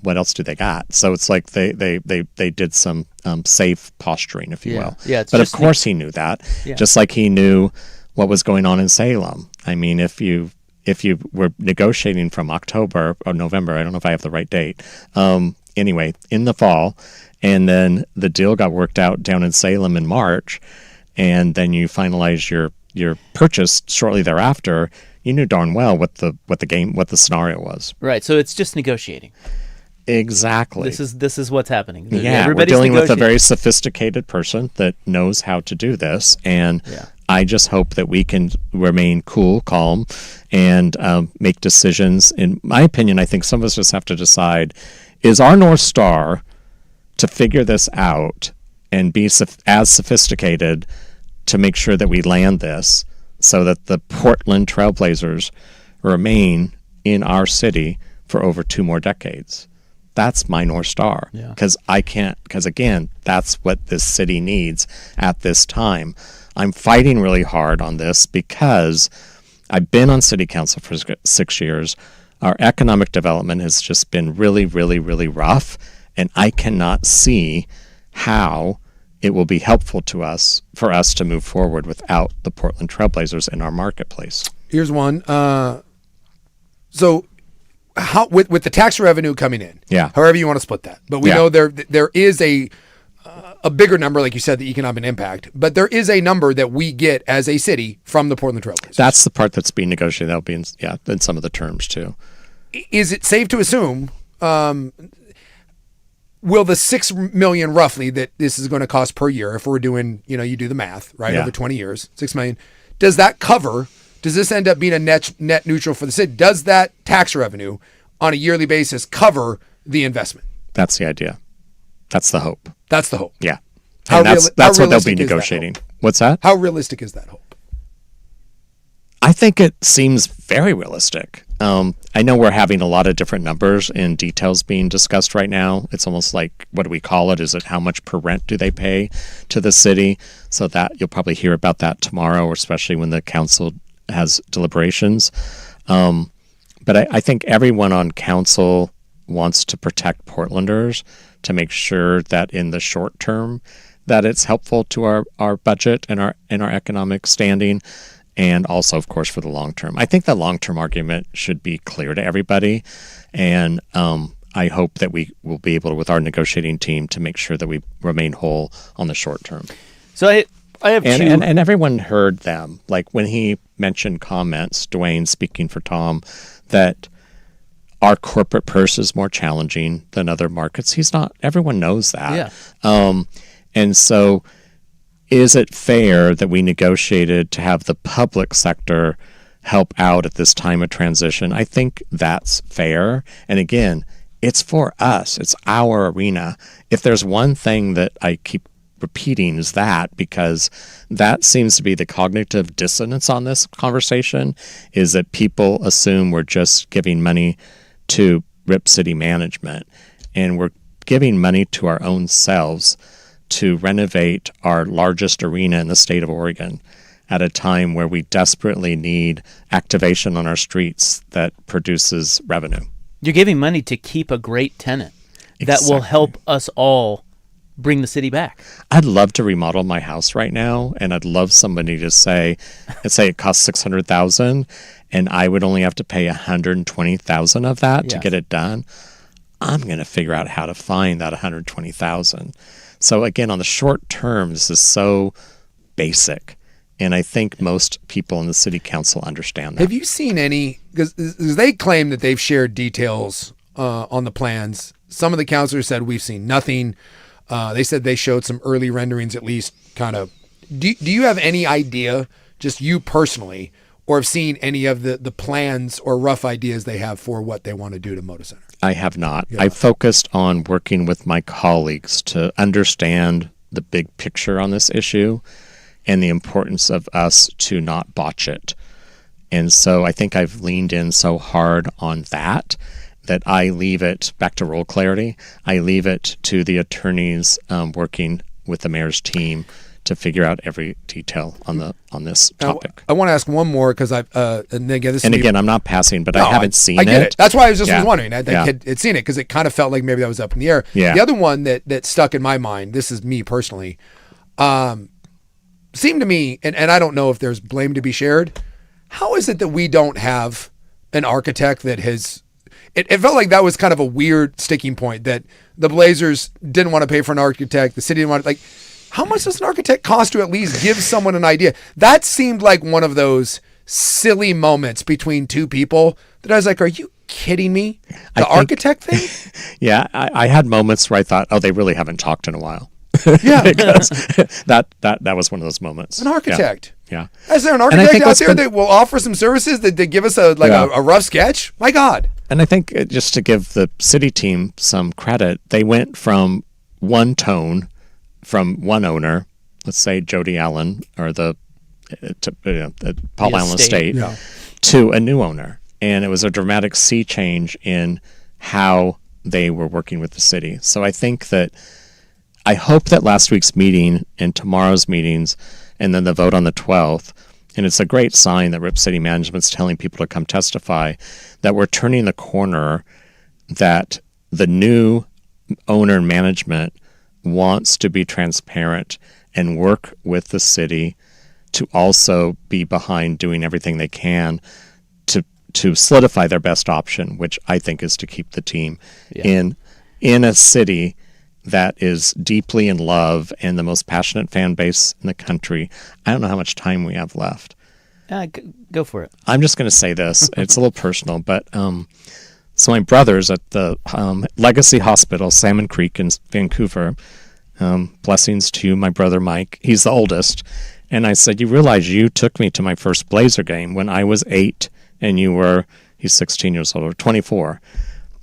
what else do they got? So it's like they did some safe posturing, if you will. Yeah, but of course he knew that, just like he knew what was going on in Salem. I mean, if you were negotiating from October or November, I don't know if I have the right date. Anyway, in the fall, and then the deal got worked out down in Salem in March, and then you finalize your purchase shortly thereafter. You knew darn well what the scenario was. Right. So it's just negotiating. Exactly. This is what's happening. Yeah, we're dealing with a very sophisticated person that knows how to do this, and I just hope that we can remain cool, calm, and make decisions. In my opinion, I think some of us just have to decide: is our North Star to figure this out and be as sophisticated to make sure that we land this, so that the Portland Trailblazers remain in our city for over 2 more decades? That's my North Star, because again, that's what this city needs at this time. I'm fighting really hard on this because I've been on city council for 6 years. Our economic development has just been really, really, really rough, and I cannot see how it will be helpful for us to move forward without the Portland Trailblazers in our marketplace. Here's one. So how with the tax revenue coming in, however you want to split that, but we know there is a bigger number, like you said, the economic impact, but there is a number that we get as a city from the Portland Trailblazers. That's the part that's being negotiated. That'll be in some of the terms too. Is it safe to assume, will the $6 million roughly that this is going to cost per year, if we're doing, you do the math, right, over 20 years, $6 million, does this end up being a net neutral for the city? Does that tax revenue on a yearly basis cover the investment? That's the idea. That's the hope. That's the hope. Yeah. And that's what they'll be negotiating. What's that? How realistic is that hope? I think it seems very realistic. I know we're having a lot of different numbers and details being discussed right now. It's almost like, what do we call it? Is it how much per rent do they pay to the city? So that you'll probably hear about that tomorrow, especially when the council has deliberations. But I think everyone on council wants to protect Portlanders, to make sure that in the short term that it's helpful to our budget and our economic standing, and also, of course, for the long term. I think the long-term argument should be clear to everybody, and I hope that we will be able to, with our negotiating team, to make sure that we remain whole on the short term. So I have two. And everyone heard them. Like when he mentioned comments, Dwayne speaking for Tom, that our corporate purse is more challenging than other markets. Everyone knows that. Yeah. And so is it fair that we negotiated to have the public sector help out at this time of transition? I think that's fair. And again, it's for us. It's our arena. If there's one thing that I keep repeating is that, because that seems to be the cognitive dissonance on this conversation, is that people assume we're just giving money to Rip City management, and we're giving money to our own selves to renovate our largest arena in the state of Oregon at a time where we desperately need activation on our streets that produces revenue. You're giving money to keep a great tenant that will help us all bring the city back. I'd love to remodel my house right now, and I'd love somebody to say it costs $600,000 and I would only have to pay $120,000 of that to get it done. I'm going to figure out how to find that $120,000. So again, on the short term, this is so basic, and I think most people in the city council understand that. Have you seen any, because they claim that they've shared details on the plans. Some of the councilors said we've seen nothing. They said they showed some early renderings, at least kind of. Do you have any idea, just you personally, or have seen any of the plans or rough ideas they have for what they want to do to Moda Center? I have not. I focused on working with my colleagues to understand the big picture on this issue and the importance of us to not botch it. And so I think I've leaned in so hard on that I leave it, back to role clarity, I leave it to the attorneys working with the mayor's team to figure out every detail on this topic. I want to ask one more because again, I'm not passing, but I haven't seen it. I get it. That's why I was just wondering. I had seen it because it kind of felt like maybe that was up in the air. Yeah. The other one that stuck in my mind, this is me personally, seemed to me, and I don't know if there's blame to be shared. How is it that we don't have an architect that has? It felt like that was kind of a weird sticking point, that the Blazers didn't want to pay for an architect. The city didn't want to, like. How much does an architect cost to at least give someone an idea? That seemed like one of those silly moments between two people that I was like, are you kidding me? The architect thing? Yeah, I had moments where I thought, they really haven't talked in a while. Yeah. Because that was one of those moments. An architect. Yeah. Is there an architect out there that will offer some services that give us a rough sketch? My God. And I think just to give the city team some credit, they went from one tone from one owner, let's say Jody Allen or the Paul Allen Estate, to a new owner. And it was a dramatic sea change in how they were working with the city. So I hope that last week's meeting and tomorrow's meetings and then the vote on the 12th, and it's a great sign that Rip City Management's telling people to come testify, that we're turning the corner, that the new owner and management wants to be transparent and work with the city to also be behind doing everything they can to solidify their best option, which I think is to keep the team in a city that is deeply in love and the most passionate fan base in the country. I don't know how much time we have left. Go for it. I'm just going to say this. It's a little personal, but so my brother's at the Legacy Hospital, Salmon Creek in Vancouver. Blessings to you, my brother Mike. He's the oldest. And I said, you realize you took me to my first Blazer game when I was 8 and he's 16 years old, or 24.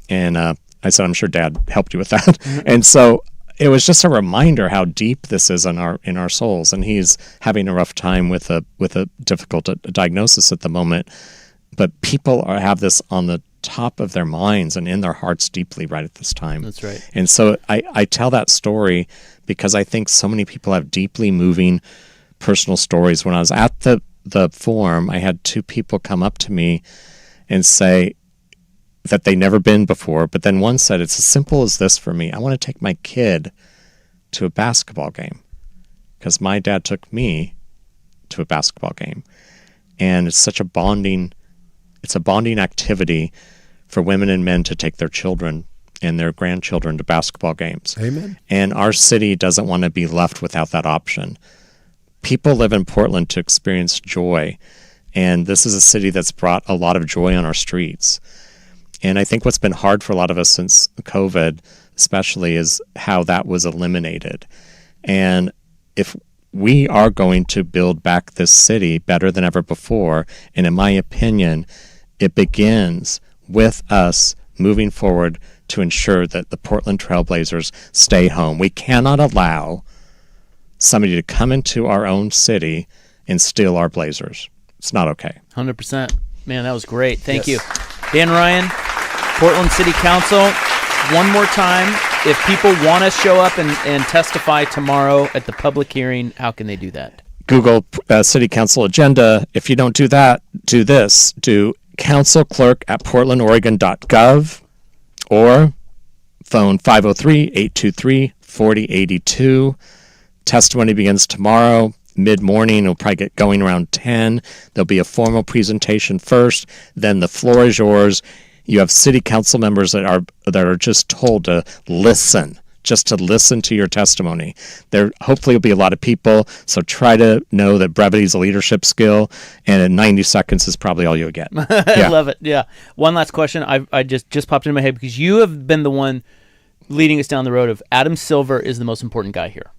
And I said, I'm sure Dad helped you with that. Mm-hmm. And so it was just a reminder how deep this is in our souls. And he's having a rough time with a difficult diagnosis at the moment. But people have this on the top of their minds and in their hearts deeply right at this time. That's right. And so I tell that story because I think so many people have deeply moving personal stories. When I was at the forum, I had 2 people come up to me and say that they'd never been before, but then one said, it's as simple as this for me. I want to take my kid to a basketball game because my dad took me to a basketball game. And it's such a bonding activity for women and men to take their children and their grandchildren to basketball games. Amen. And our city doesn't want to be left without that option. People live in Portland to experience joy, and this is a city that's brought a lot of joy on our streets. And I think what's been hard for a lot of us since COVID, especially, is how that was eliminated. And if we are going to build back this city better than ever before, and in my opinion, it begins with us moving forward to ensure that the Portland Trailblazers stay home. We cannot allow somebody to come into our own city and steal our Blazers. It's not okay. 100%. Man, that was great. Thank you. Dan Ryan, Portland City Council. One more time, if people want to show up and testify tomorrow at the public hearing, how can they do that? Google City Council agenda. If you don't do that, do this. Do councilclerk@portlandoregon.gov or phone 503-823-4082. Testimony begins tomorrow, mid-morning. It'll probably get going around 10. There'll be a formal presentation first. Then the floor is yours. You have city council members that are just told to listen, just to listen to your testimony. There hopefully will be a lot of people, so try to know that brevity is a leadership skill, and in 90 seconds is probably all you'll get. I love it. Yeah. One last question. I just popped into my head because you have been the one leading us down the road of Adam Silver is the most important guy here.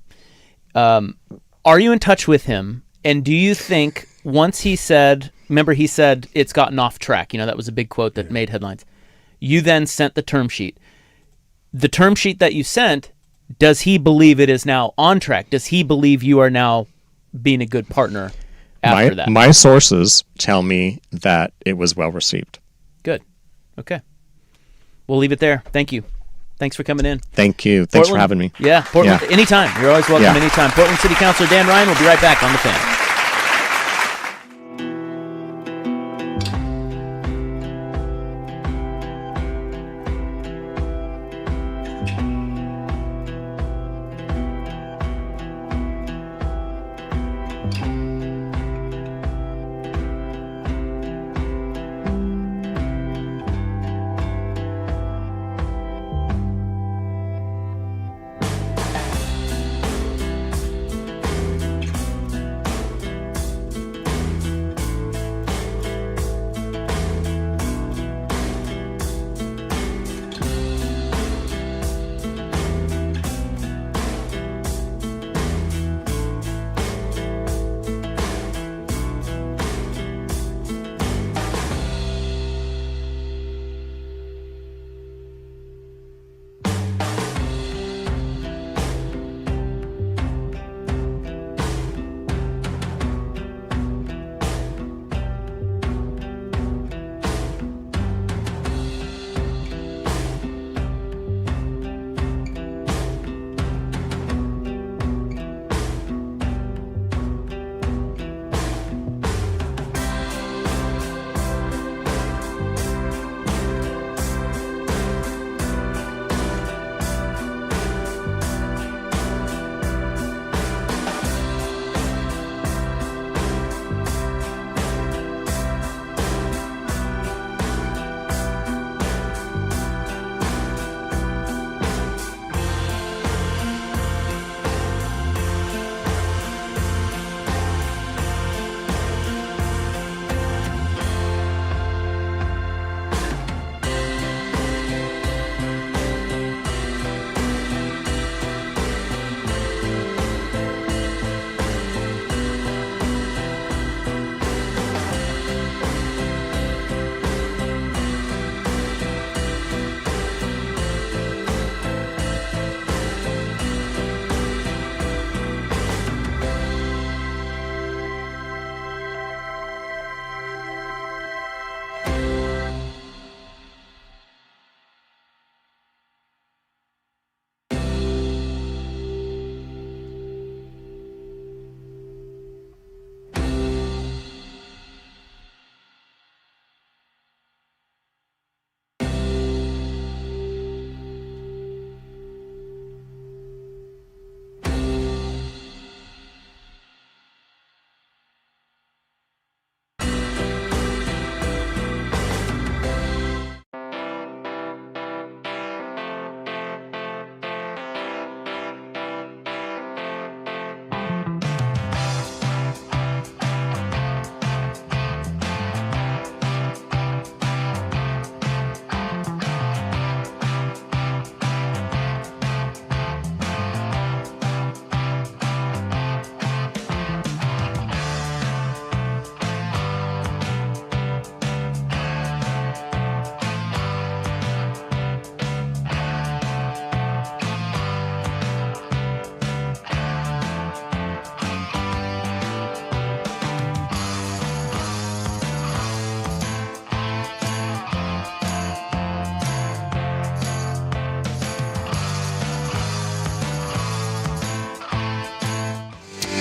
Are you in touch with him? And do you think once he said remember he said it's gotten off track. That was a big quote that made headlines. You then sent the term sheet. The term sheet that you sent, does he believe it is now on track? Does he believe you are now being a good partner after that? My sources tell me that it was well received. Good. Okay. We'll leave it there. Thank you. Thanks for coming in. Thank you. Thanks for having me. Yeah, Portland, anytime. You're always welcome anytime. Portland City Councilor Dan Ryan will be right back on The Fan.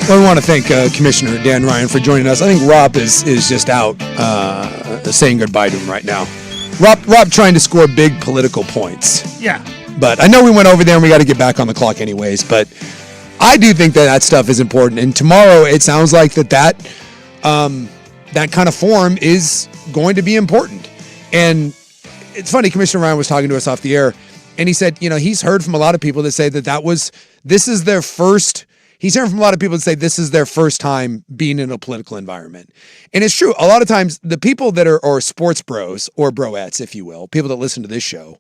Well, we want to thank Commissioner Dan Ryan for joining us. I think Rob is just out saying goodbye to him right now. Rob trying to score big political points. Yeah. But I know we went over there and we got to get back on the clock anyways. But I do think that stuff is important. And tomorrow it sounds like that kind of forum is going to be important. And it's funny, Commissioner Ryan was talking to us off the air, and he said, he's heard from a lot of people that say this is their first. He's hearing from a lot of people that say this is their first time being in a political environment. And it's true. A lot of times the people that are sports bros or broettes, if you will, people that listen to this show,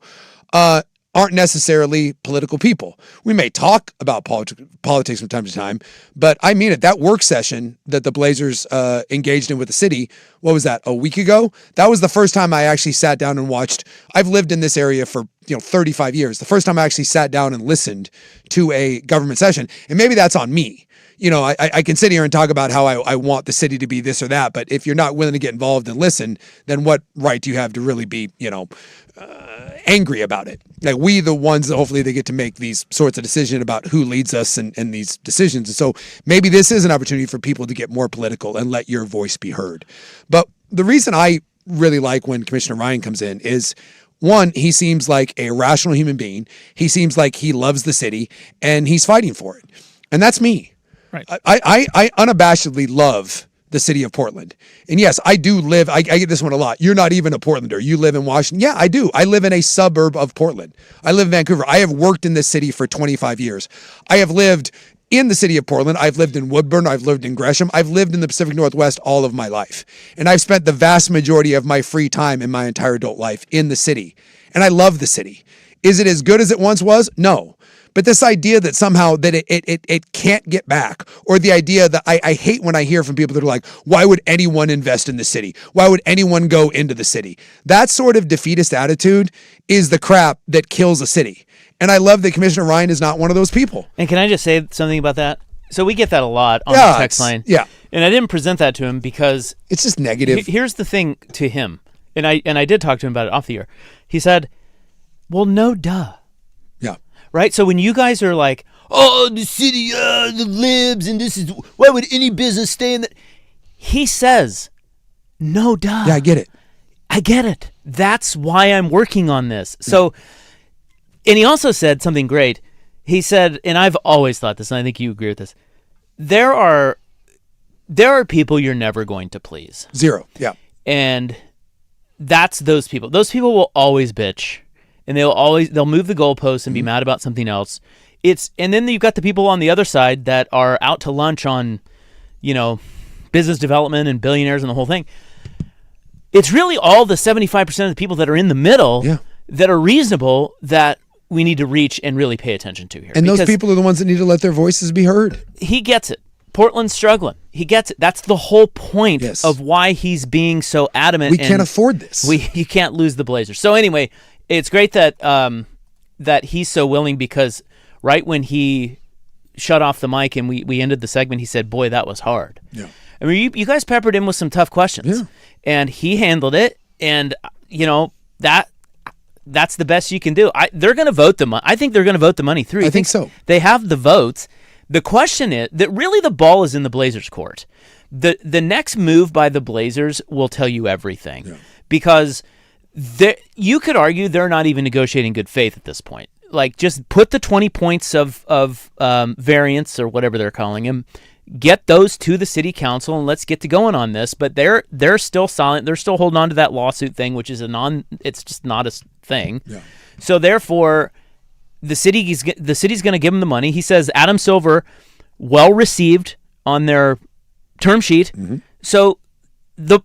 aren't necessarily political people. We may talk about politics from time to time, but I mean it. That work session that the Blazers engaged in with the city, what was that, a week ago? That was the first time I actually sat down and watched. I've lived in this area for 35 years. The first time I actually sat down and listened to a government session, and maybe that's on me. I can sit here and talk about how I want the city to be this or that, but if you're not willing to get involved and listen, then what right do you have to really be, angry about it? Like, we the ones that hopefully they get to make these sorts of decisions about who leads us and these decisions. And so maybe this is an opportunity for people to get more political and let your voice be heard. But the reason I really like when Commissioner Ryan comes in is, one, he seems like a rational human being. He seems like he loves the city and he's fighting for it. And that's me. Right. I unabashedly love the city of Portland. And yes, I do live, I get this one a lot. You're not even a Portlander. You live in Washington. Yeah, I do. I live in a suburb of Portland. I live in Vancouver. I have worked in this city for 25 years. I have lived in the city of Portland. I've lived in Woodburn. I've lived in Gresham. I've lived in the Pacific Northwest all of my life. And I've spent the vast majority of my free time in my entire adult life in the city. And I love the city. Is it as good as it once was? No. But this idea that somehow that it can't get back, or the idea that I hate when I hear from people that are like, why would anyone invest in the city? Why would anyone go into the city? That sort of defeatist attitude is the crap that kills a city. And I love that Commissioner Ryan is not one of those people. And can I just say something about that? So we get that a lot on the text line. Yeah. And I didn't present that to him because it's just negative. Here's the thing to him. And I did talk to him about it off the air. He said, well, no duh. Yeah. Right? So when you guys are like, oh, the city, the libs, and this is, why would any business stay in that? He says, no duh. Yeah, I get it. I get it. That's why I'm working on this. So, and he also said something great. He said, and I've always thought this, and I think you agree with this, there are people you're never going to please. Zero, yeah. And that's those people. Those people will always bitch. And they'll move the goalposts and be mad about something else. And then you've got the people on the other side that are out to lunch on, business development and billionaires and the whole thing. It's really all the 75% of the people that are in the middle that are reasonable that we need to reach and really pay attention to here. And those people are the ones that need to let their voices be heard. He gets it. Portland's struggling. He gets it. That's the whole point of why he's being so adamant. We can't afford this. You can't lose the Blazers. So anyway, it's great that that he's so willing, because right when he shut off the mic and we ended the segment, he said, boy, that was hard. Yeah. I mean, you guys peppered him with some tough questions. Yeah. And he handled it. And, that's the best you can do. They're going to vote the money. I think they're going to vote the money through. I think so. They have the votes. The question is that really the ball is in the Blazers' court. The next move by the Blazers will tell you everything, because you could argue they're not even negotiating good faith at this point. Like, just put the 20 points of variance or whatever they're calling them, get those to the city council, and let's get to going on this. But they're still silent. They're still holding on to that lawsuit thing, which is it's just not a thing. Yeah. So therefore, the city's going to give them the money. He says Adam Silver, well received on their term sheet. Mm-hmm. So the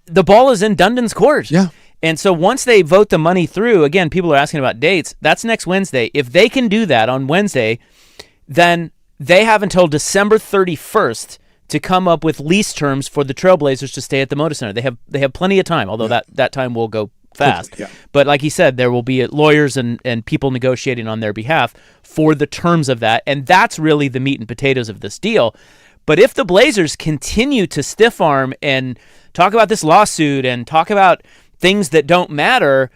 ball is in Dundon's court. Yeah. And so once they vote the money through, again, people are asking about dates. That's next Wednesday. If they can do that on Wednesday, then they have until December 31st to come up with lease terms for the Trailblazers to stay at the Moda Center. They have plenty of time, although that time will go fast. Yeah. But like he said, there will be lawyers and people negotiating on their behalf for the terms of that. And that's really the meat and potatoes of this deal. But if the Blazers continue to stiff arm and talk about this lawsuit and talk about things that don't matter,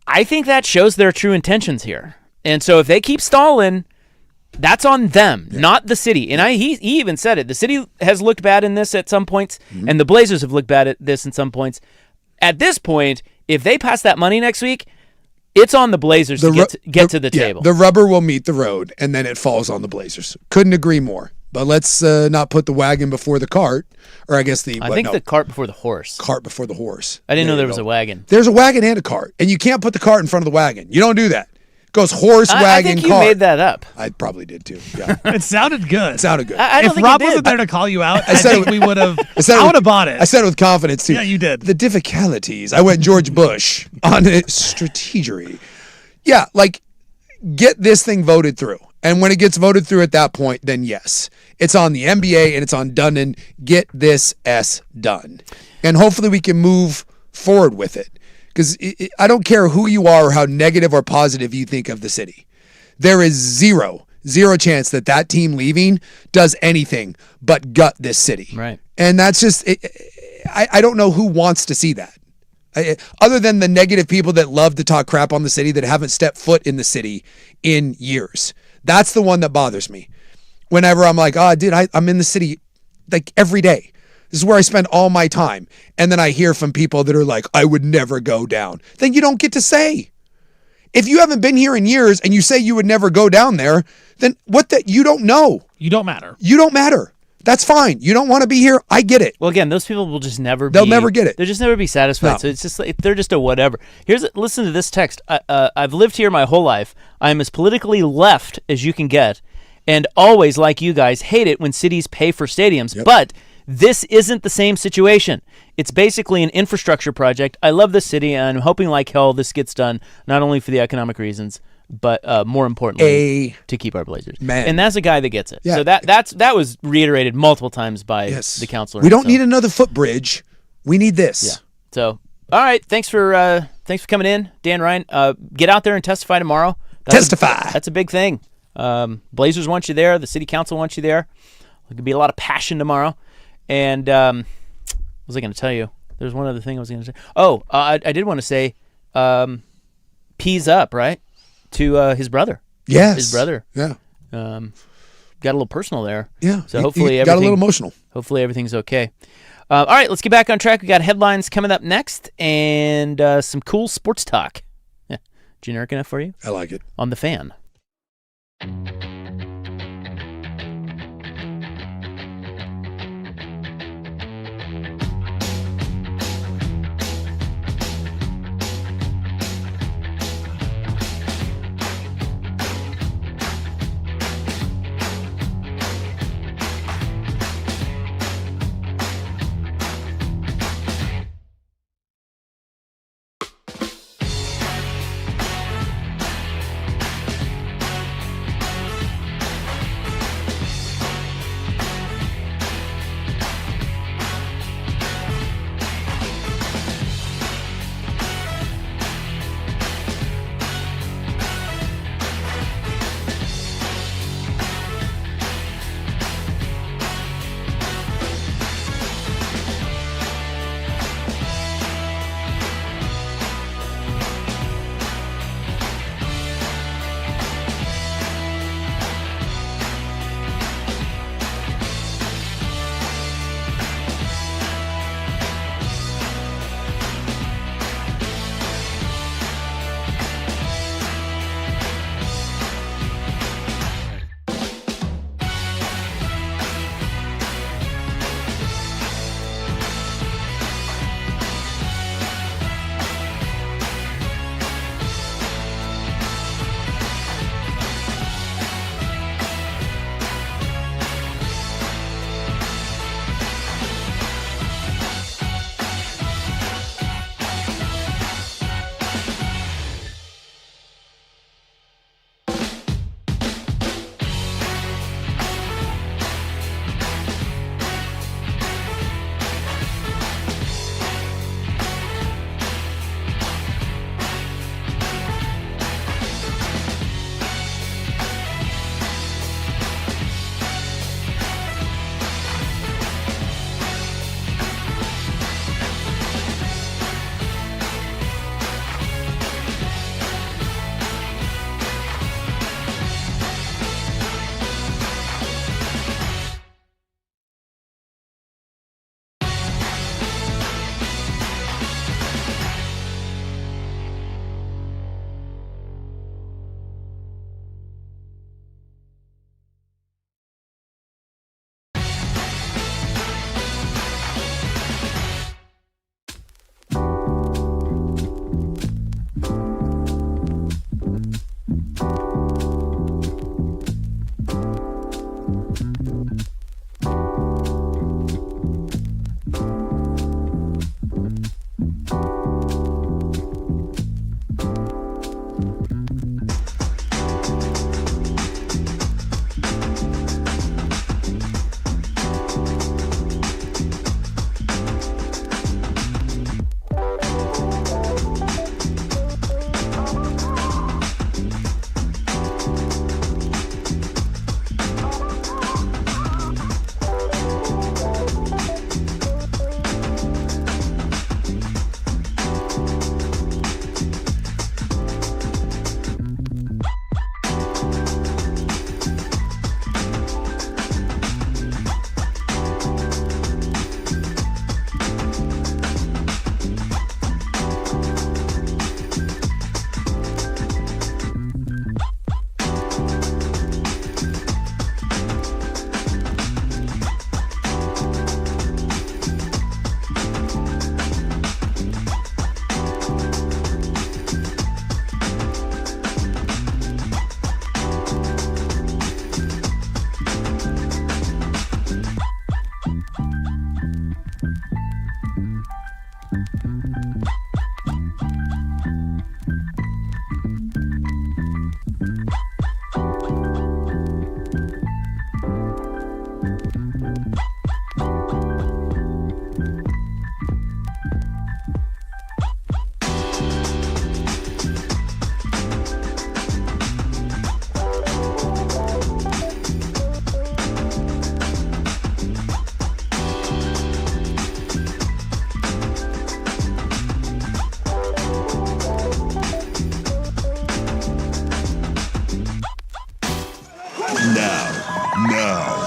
I think that shows their true intentions here. And so if they keep stalling, that's on them, not the city. And he even said it. The city has looked bad in this at some points, and the Blazers have looked bad at this in some points. At this point, if they pass that money next week, it's on the Blazers to get to the table. The rubber will meet the road, and then it falls on the Blazers. Couldn't agree more. But let's not put the wagon before the cart, or I guess the cart before the horse. Cart before the horse. I didn't know there was a wagon. There's a wagon and a cart, and you can't put the cart in front of the wagon. You don't do that. It goes horse, wagon, cart. I think you made that up. I probably did too. Yeah. It sounded good. It sounded good. If Rob wasn't there to call you out, I think we would have. I would have bought it. I said it with confidence too. Yeah, you did. The difficulties. I went George Bush on strategery. Yeah, like get this thing voted through. And when it gets voted through at that point, then yes, it's on the NBA and it's on Dundon. Get this S done. And hopefully we can move forward with it. Because I don't care who you are or how negative or positive you think of the city. There is zero chance that team leaving does anything but gut this city. Right. And that's just, I don't know who wants to see that. Other than the negative people that love to talk crap on the city that haven't stepped foot in the city in years. That's the one that bothers me. Whenever I'm like, oh, dude, I'm in the city like every day. This is where I spend all my time. And then I hear from people that are like, I would never go down. Then you don't get to say. If you haven't been here in years and you say you would never go down there, then you don't know. You don't matter. You don't matter. That's fine. You don't want to be here. I get it. Well, again, those people will just never They'll never get it. They'll just never be satisfied. No. So it's just like, they're just a whatever. Listen to this text. I've lived here my whole life. I'm as politically left as you can get, and always, like you guys, hate it when cities pay for stadiums. Yep. But this isn't the same situation. It's basically an infrastructure project. I love this city, and I'm hoping like hell this gets done, not only for the economic reasons, but more importantly, to keep our Blazers. Man. And that's a guy that gets it. Yeah. So that was reiterated multiple times by the counselor. We don't need another footbridge. We need this. Yeah. So, all right. Thanks for coming in, Dan Ryan. Get out there and testify tomorrow. That's a big thing. Blazers want you there. The city council wants you there. There could be a lot of passion tomorrow. And what was I going to tell you? There's one other thing I was going to say. Oh, I did want to say, P's up, right? To his brother. Yes. His brother. Yeah. Got a little personal there. Yeah. So hopefully he got a little emotional. Hopefully everything's okay. All right, let's get back on track. We got headlines coming up next and some cool sports talk. Yeah. Generic enough for you? I like it. On the Fan.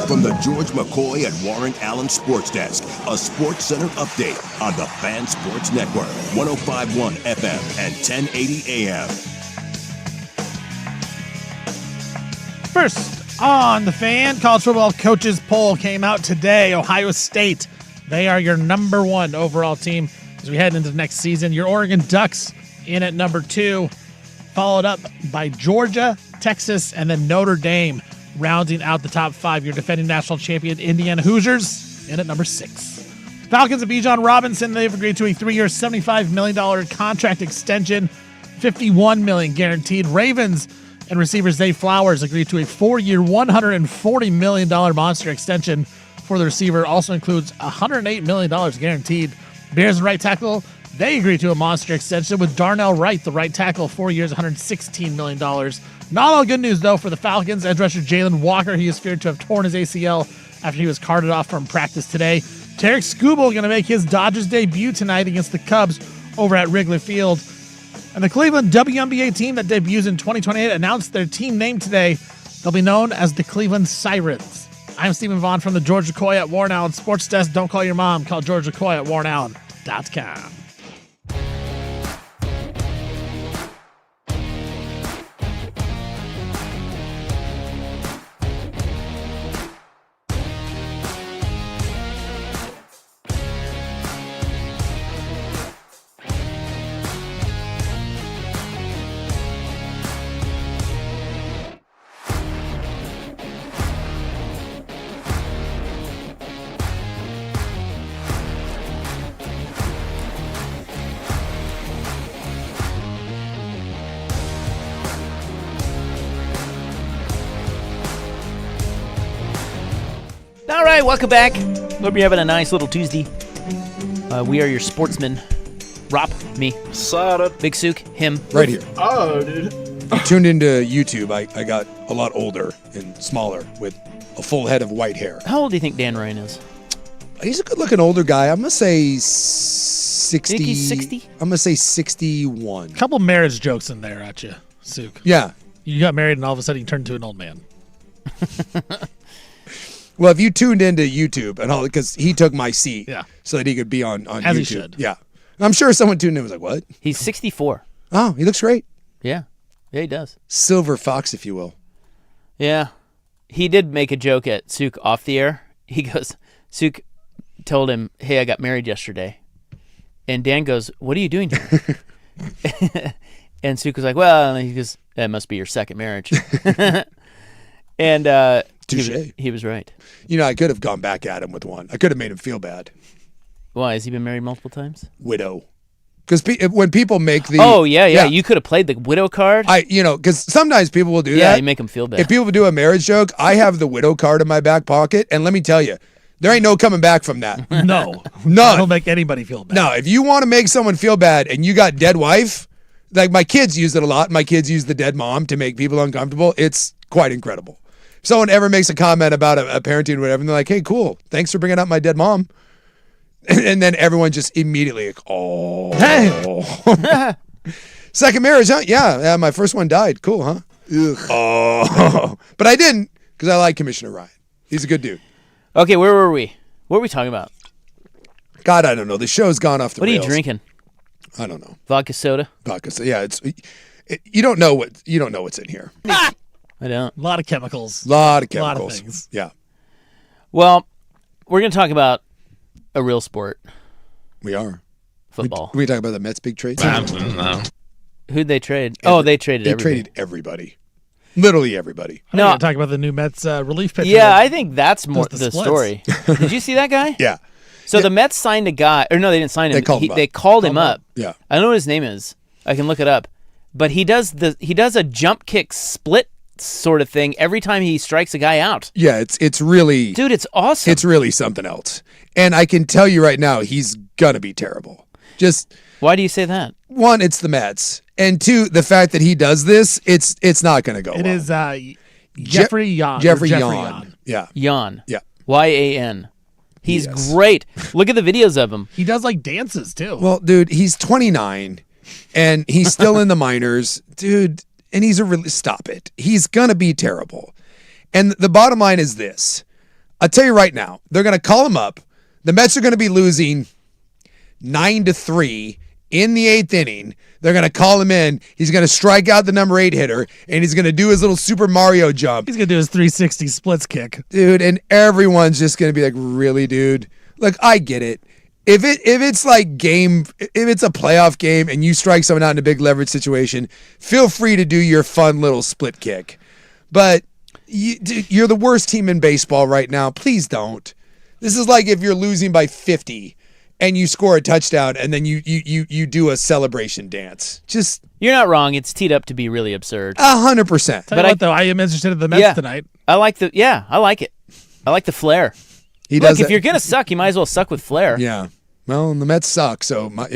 From the George McCoy and Warren Allen Sports Desk, a Sports Center update on the Fan Sports Network, 105.1 FM and 1080 AM. First on the Fan, college football coaches poll came out today. Ohio State, they are your number one overall team as we head into the next season. Your Oregon Ducks in at number 2, followed up by Georgia, Texas, and then Notre Dame, rounding out the top 5. Your defending national champion Indiana Hoosiers in at number 6. Falcons of Bijan Robinson, they've agreed to a 3-year, $75 million contract extension, $51 million guaranteed. Ravens and receiver Zay Flowers agreed to a 4-year, $140 million monster extension for the receiver. Also includes $108 million guaranteed. Bears and right tackle, they agreed to a monster extension with Darnell Wright, the right tackle, 4 years, $116 million. Not all good news, though, for the Falcons. Edge rusher Jalen Walker, he is feared to have torn his ACL after he was carted off from practice today. Tarek Skubal going to make his Dodgers debut tonight against the Cubs over at Wrigley Field. And the Cleveland WNBA team that debuts in 2028 announced their team name today. They'll be known as the Cleveland Sirens. I'm Stephen Vaughn from the George McCoy at Warren Allen Sports Desk. Don't call your mom. Call George McCoy at warrenallen.com. All right, welcome back. Hope you're having a nice little Tuesday. We are your sportsmen. Rob, me. Big Sook, him. Right here. Oh, dude. I tuned into YouTube. I got a lot older and smaller with a full head of white hair. How old do you think Dan Ryan is? He's a good-looking older guy. I'm going to say 60. Think he's 60? I'm going to say 61. Couple marriage jokes in there at you, Sook. Yeah. You got married and all of a sudden you turned into an old man. Well, if you tuned into YouTube and all, because he took my seat so that he could be on As YouTube. he should. Yeah. I'm sure someone tuned in and was like, what? He's 64. Oh, he looks great. Yeah. Yeah, he does. Silver fox, if you will. Yeah. He did make a joke at Sook off the air. He goes, Sook told him, hey, I got married yesterday. And Dan goes, what are you doing here? And Sook was like, well, and he goes, that must be your second marriage. And Touche. He was right. You know, I could have gone back at him with one. I could have made him feel bad. Why? Has he been married multiple times? Widow. Because when people make the... Oh, yeah. You could have played the widow card. Because sometimes people will do that. Yeah, you make them feel bad. If people do a marriage joke, I have the widow card in my back pocket. And let me tell you, there ain't no coming back from that. No. None. That'll make anybody feel bad. No, if you want to make someone feel bad and you got dead wife, like my kids use it a lot. My kids use the dead mom to make people uncomfortable. It's quite incredible. If someone ever makes a comment about a parenting or whatever, and they're like, hey, cool, thanks for bringing up my dead mom. And then everyone just immediately like, oh. Hey. Second marriage, huh? Yeah, my first one died. Cool, huh? Ugh. Oh. But I didn't because I like Commissioner Ryan. He's a good dude. Okay, where were we? What were we talking about? God, I don't know. The show's gone off the rails. What are you drinking? I don't know. Vodka soda? Vodka soda. Yeah, you don't know what's in here. I don't. A lot of chemicals. A lot of A lot chemicals. of things. Yeah. Well, we're going to talk about a real sport. We are. Football. We talk about the Mets big trade. Who'd they trade? They traded everybody. Traded everybody. Literally everybody. No. Talk about the new Mets relief pitcher. Yeah, I think that's more the the splits. story. Did you see that guy? Yeah. So the Mets signed a guy, or no, they didn't sign him. They called him up. Up. Yeah. I don't know what his name is. I can look it up. But he does a jump kick split sort of thing every time he strikes a guy out. Yeah, it's really... Dude, it's awesome. It's really something else. And I can tell you right now, he's going to be terrible. Just... Why do you say that? One, it's the Mets. And two, the fact that he does this, it's not going to go well. It is Jeffrey Yan. Jeffrey Yan. Yeah. Yan. Yeah. Y-A-N. He's Yes. great. Look at the videos of him. He does like dances too. Well, dude, he's 29 and he's still in the minors. Dude, and stop it. He's going to be terrible. And the bottom line is this. I'll tell you right now, they're going to call him up. The Mets are going to be losing 9-3 in the 8th inning. They're going to call him in. He's going to strike out the number 8 hitter, and he's going to do his little Super Mario jump. He's going to do his 360 splits kick. Dude, and everyone's just going to be like, really, dude? Look, I get it. If it's a playoff game and you strike someone out in a big leverage situation, feel free to do your fun little split kick. But dude, you're the worst team in baseball right now. Please don't. This is like if you're losing by 50 and you score a touchdown and then you do a celebration dance. Just You're not wrong. It's teed up to be really absurd. 100%. Tell you what, though, I am interested in the Mets tonight. I like it. I like the flair. Look, if you're gonna suck, you might as well suck with flair. Yeah. Well, and the Mets suck, so By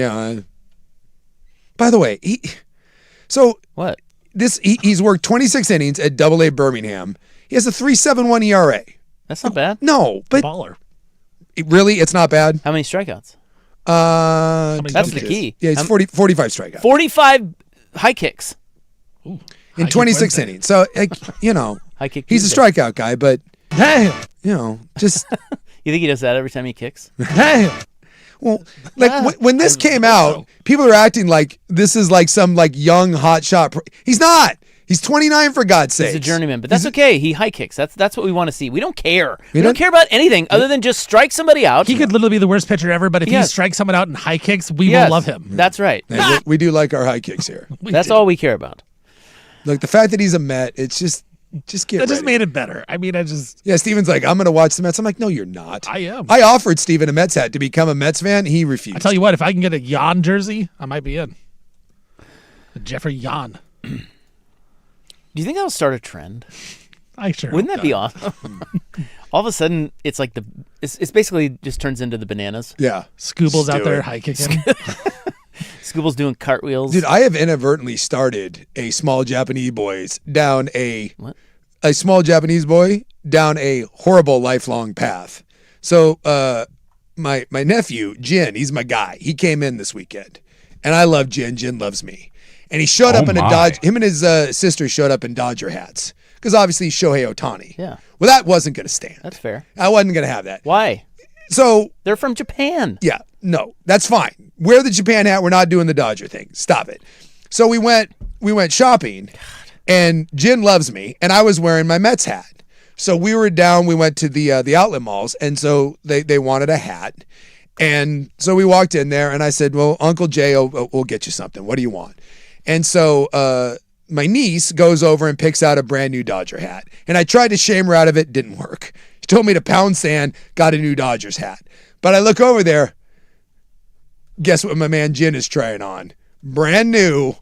the way, What? He's worked 26 innings at Double-A Birmingham. He has a 3.71 ERA. That's not bad. No, but Baller. really, it's not bad. How many strikeouts? That's the key. Yeah, he's 45 strikeouts 45 high kicks. in 26 innings. So, High kick. he's a Tuesday. strikeout guy, but Damn. just You think he does that every time he kicks? Damn. well, like when this came out, people are acting like this is like some like young hot shot. He's not. He's 29 for God's sake. He's a journeyman, but that's okay. He high kicks. That's what we want to see. We don't care. We don't care about anything other than just strike somebody out. He could literally be the worst pitcher ever, but if he strikes someone out in high kicks, we will love him. That's right. We do like our high kicks here. That's all we care about. Like the fact that he's a Met, it's just get That just ready. made it better. I mean, Yeah, Steven's like, I'm going to watch the Mets. I'm like, no, you're not. I am. I offered Steven a Mets hat to become a Mets fan. He refused. I tell you what, if I can get a Jan jersey, I might be in. A Jeffrey Jan. Do you think that'll start a trend? I sure. Wouldn't that be awesome? All of a sudden, it's like it's basically just turns into the bananas. Yeah. Scooble's out do there it. high kicking. Scooble's doing cartwheels. Dude, I have inadvertently started a small Japanese boy down a horrible lifelong path. So my nephew, Jin, he's my guy. He came in this weekend. And I love Jin. Jin loves me. And he showed up in a Dodge. Him and his sister showed up in Dodger hats. Because obviously he's Shohei Ohtani. Yeah. Well, that wasn't going to stand. That's fair. I wasn't going to have that. Why? So They're from Japan. yeah, no, that's fine. Wear the Japan hat. We're not doing the Dodger thing. Stop it. So we went shopping, and Jin loves me, and I was wearing my Mets hat. So we were down. We went to the outlet malls, and so they wanted a hat, and so we walked in there, and I said, "Well, Uncle Jay will get you something. What do you want?" And so my niece goes over and picks out a brand new Dodger hat, and I tried to shame her out of it. Didn't work. She told me to pound sand. Got a new Dodgers hat, but I look over there. Guess what my man Jin is trying on? Brand new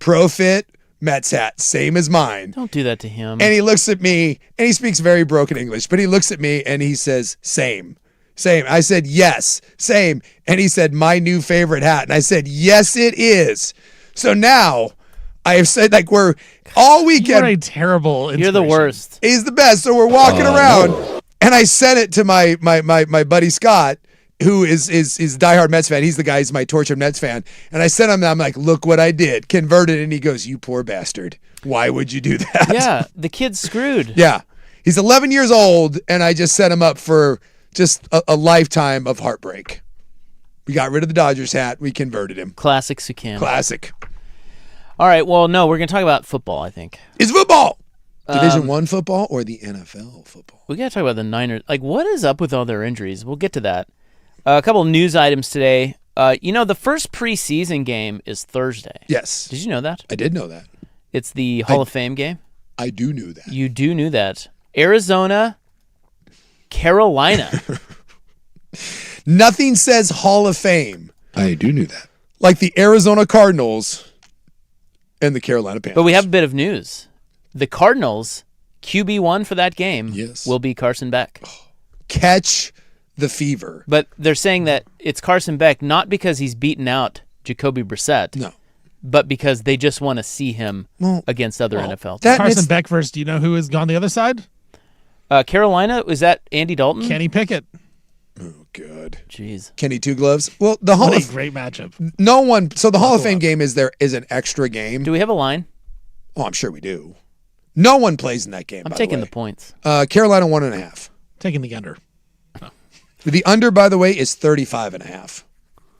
Pro Fit Mets hat, same as mine. Don't do that to him. And he looks at me, and he speaks very broken English, but he looks at me and he says, same. I said, yes, same. And he said, my new favorite hat. And I said, yes, it is. So now I have said, like, we're all weekend. You're a terrible You're the inspiration. worst. He's the best. So we're walking around, and I sent it to my buddy Scott, who is diehard Mets fan. He's the guy who's my tortured Mets fan. And I sent him, I'm like, look what I did. Converted. And he goes, you poor bastard. Why would you do that? Yeah, the kid's screwed. Yeah. He's 11 years old, and I just set him up for just a lifetime of heartbreak. We got rid of the Dodgers hat. We converted him. Classic Sukan. Classic. All right, well, no, we're going to talk about football, I think. It's football. Division I football or the NFL football? We got to talk about the Niners. Like, what is up with all their injuries? We'll get to that. A couple news items today. The first preseason game is Thursday. Yes. Did you know that? I did know that. It's the Hall of Fame game. I do know that. You do knew that. Arizona, Carolina. Nothing says Hall of Fame. I do know that. Like the Arizona Cardinals and the Carolina Panthers. But we have a bit of news. The Cardinals, QB1 for that game, will be Carson Beck. Catch the fever. But they're saying that it's Carson Beck not because he's beaten out Jacoby Brissett. No. But because they just want to see him against other NFL teams. Carson Beck versus, do you know who has gone the other side? Carolina, was that Andy Dalton? Kenny Pickett. Oh, good. Jeez. Kenny Two Gloves. Well, the Hall What of a great matchup. No one. So the Hall of Fame game is an extra game. Do we have a line? Oh, I'm sure we do. No one plays in that game. I'm by taking the the points. Carolina 1.5. Taking the under. The under, by the way, is 35.5.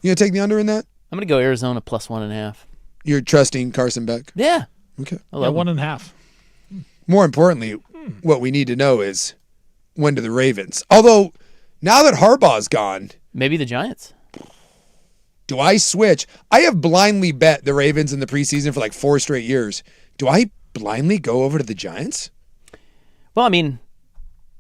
You going to take the under in that? I'm going to go Arizona plus 1.5. You're trusting Carson Beck? Yeah. Okay. I love him. 1.5. More importantly, what we need to know is when do the Ravens? Although, now that Harbaugh's gone, Maybe the Giants. do I switch? I have blindly bet the Ravens in the preseason for like 4 straight years. Do I blindly go over to the Giants? Well, I mean,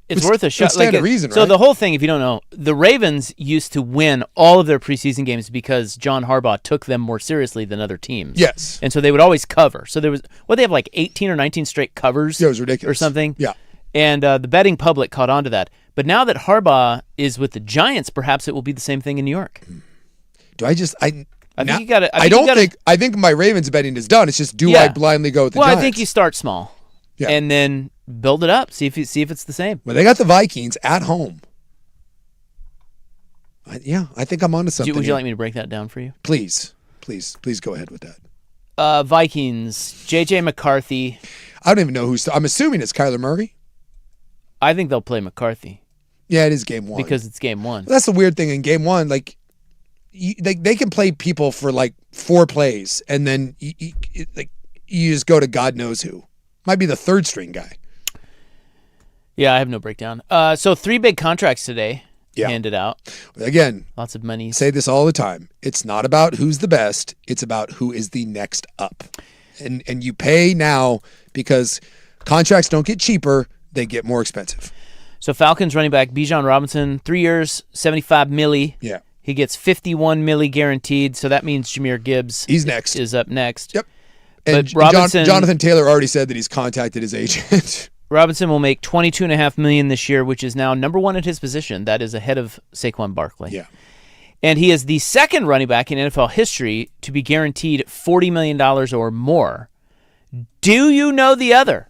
it's Would- worth a would shot. stand to reason, So right? the whole thing, if you don't know, the Ravens used to win all of their preseason games because John Harbaugh took them more seriously than other teams. Yes. And so they would always cover. So there was, they have like 18 or 19 straight covers? Yeah, it was ridiculous. Or something? Yeah. And the betting public caught on to that. But now that Harbaugh is with the Giants, perhaps it will be the same thing in New York. Do I just I think you gotta- I think my Ravens betting is done. It's just do Yeah. I blindly go with the Well, Giants? I think you start small. Yeah. And then build it up. See if it's the same. Well, they got the Vikings at home. I think I'm onto something. Would you here. like me to break that down for you? Please go ahead with that. Vikings, J.J. McCarthy. I don't even know who's. I'm assuming it's Kyler Murray. I think they'll play McCarthy Yeah, it is game one. because it's game one. That's the weird thing in game one. Like, they can play people for like 4 plays, and then you just go to God knows who. Might be the third string guy. Yeah, I have no breakdown. So 3 big contracts today handed out. Again, Lots of money. say this all the time. It's not about who's the best. It's about who is the next up. And you pay now because contracts don't get cheaper. They get more expensive. So Falcons running back Bijan Robinson, 3 years, $75 million. Yeah. He gets $51 million guaranteed. So that means Jahmyr Gibbs He's next. is up next. Yep. And But Robinson- Jonathan Taylor already said that he's contacted his agent. Robinson will make $22.5 million this year, which is now number 1 at his position. That is ahead of Saquon Barkley. Yeah. And he is the second running back in NFL history to be guaranteed $40 million or more. Do you know the other?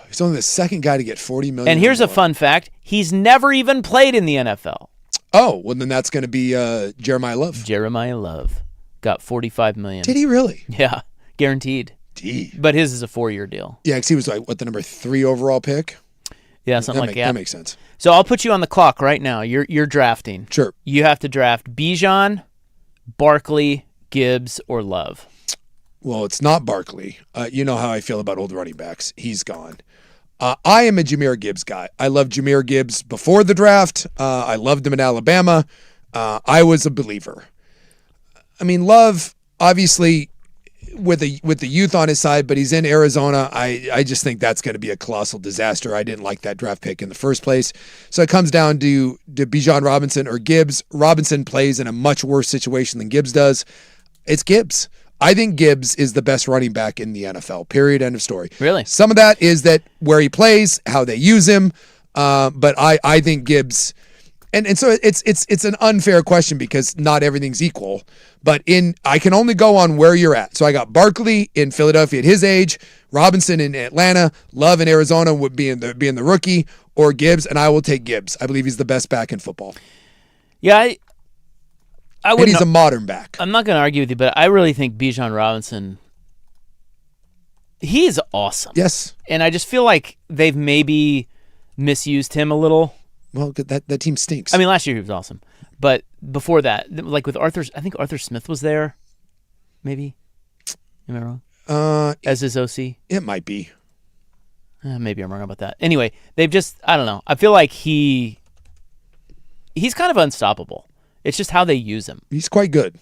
He's only the second guy to get $40 million. And here's or a more. fun fact. He's never even played in the NFL. Oh, well, then that's going to be Jeremiah Love. Jeremiah Love got $45 million. Did he really? Yeah, guaranteed. Gee. But his is a 4-year deal. Yeah, because he was like, the number 3 overall pick? Yeah, something like that. That makes sense. So I'll put you on the clock right now. You're drafting. Sure. You have to draft Bijan, Barkley, Gibbs, or Love. Well, it's not Barkley. You know how I feel about old running backs. He's gone. I am a Jahmyr Gibbs guy. I loved Jahmyr Gibbs before the draft. I loved him in Alabama. I was a believer. I mean, Love, obviously, with the youth on his side, but he's in Arizona. I just think that's going to be a colossal disaster. I didn't like that draft pick in the first place. So it comes down to Bijan Robinson or Gibbs. Robinson plays in a much worse situation than Gibbs does. It's Gibbs. I think Gibbs is the best running back in the NFL, period, end of story. Really? Some of that is that where he plays, how they use him, but I think Gibbs, and so it's an unfair question because not everything's equal, but I can only go on where you're at. So I got Barkley in Philadelphia at his age, Robinson in Atlanta, Love in Arizona would be in the rookie, or Gibbs, and I will take Gibbs. I believe he's the best back in football. Yeah, I And wouldn't. he's a modern back. I'm not going to argue with you, but I really think Bijan Robinson, he is awesome. Yes. And I just feel like they've maybe misused him a little. Well, that team stinks. I mean, last year he was awesome. But before that, like with Arthur, I think Arthur Smith was there, maybe. Am I wrong? As his OC? It might be. Maybe I'm wrong about that. Anyway, they've just, I don't know. I feel like he's kind of unstoppable. It's just how they use him. He's quite good.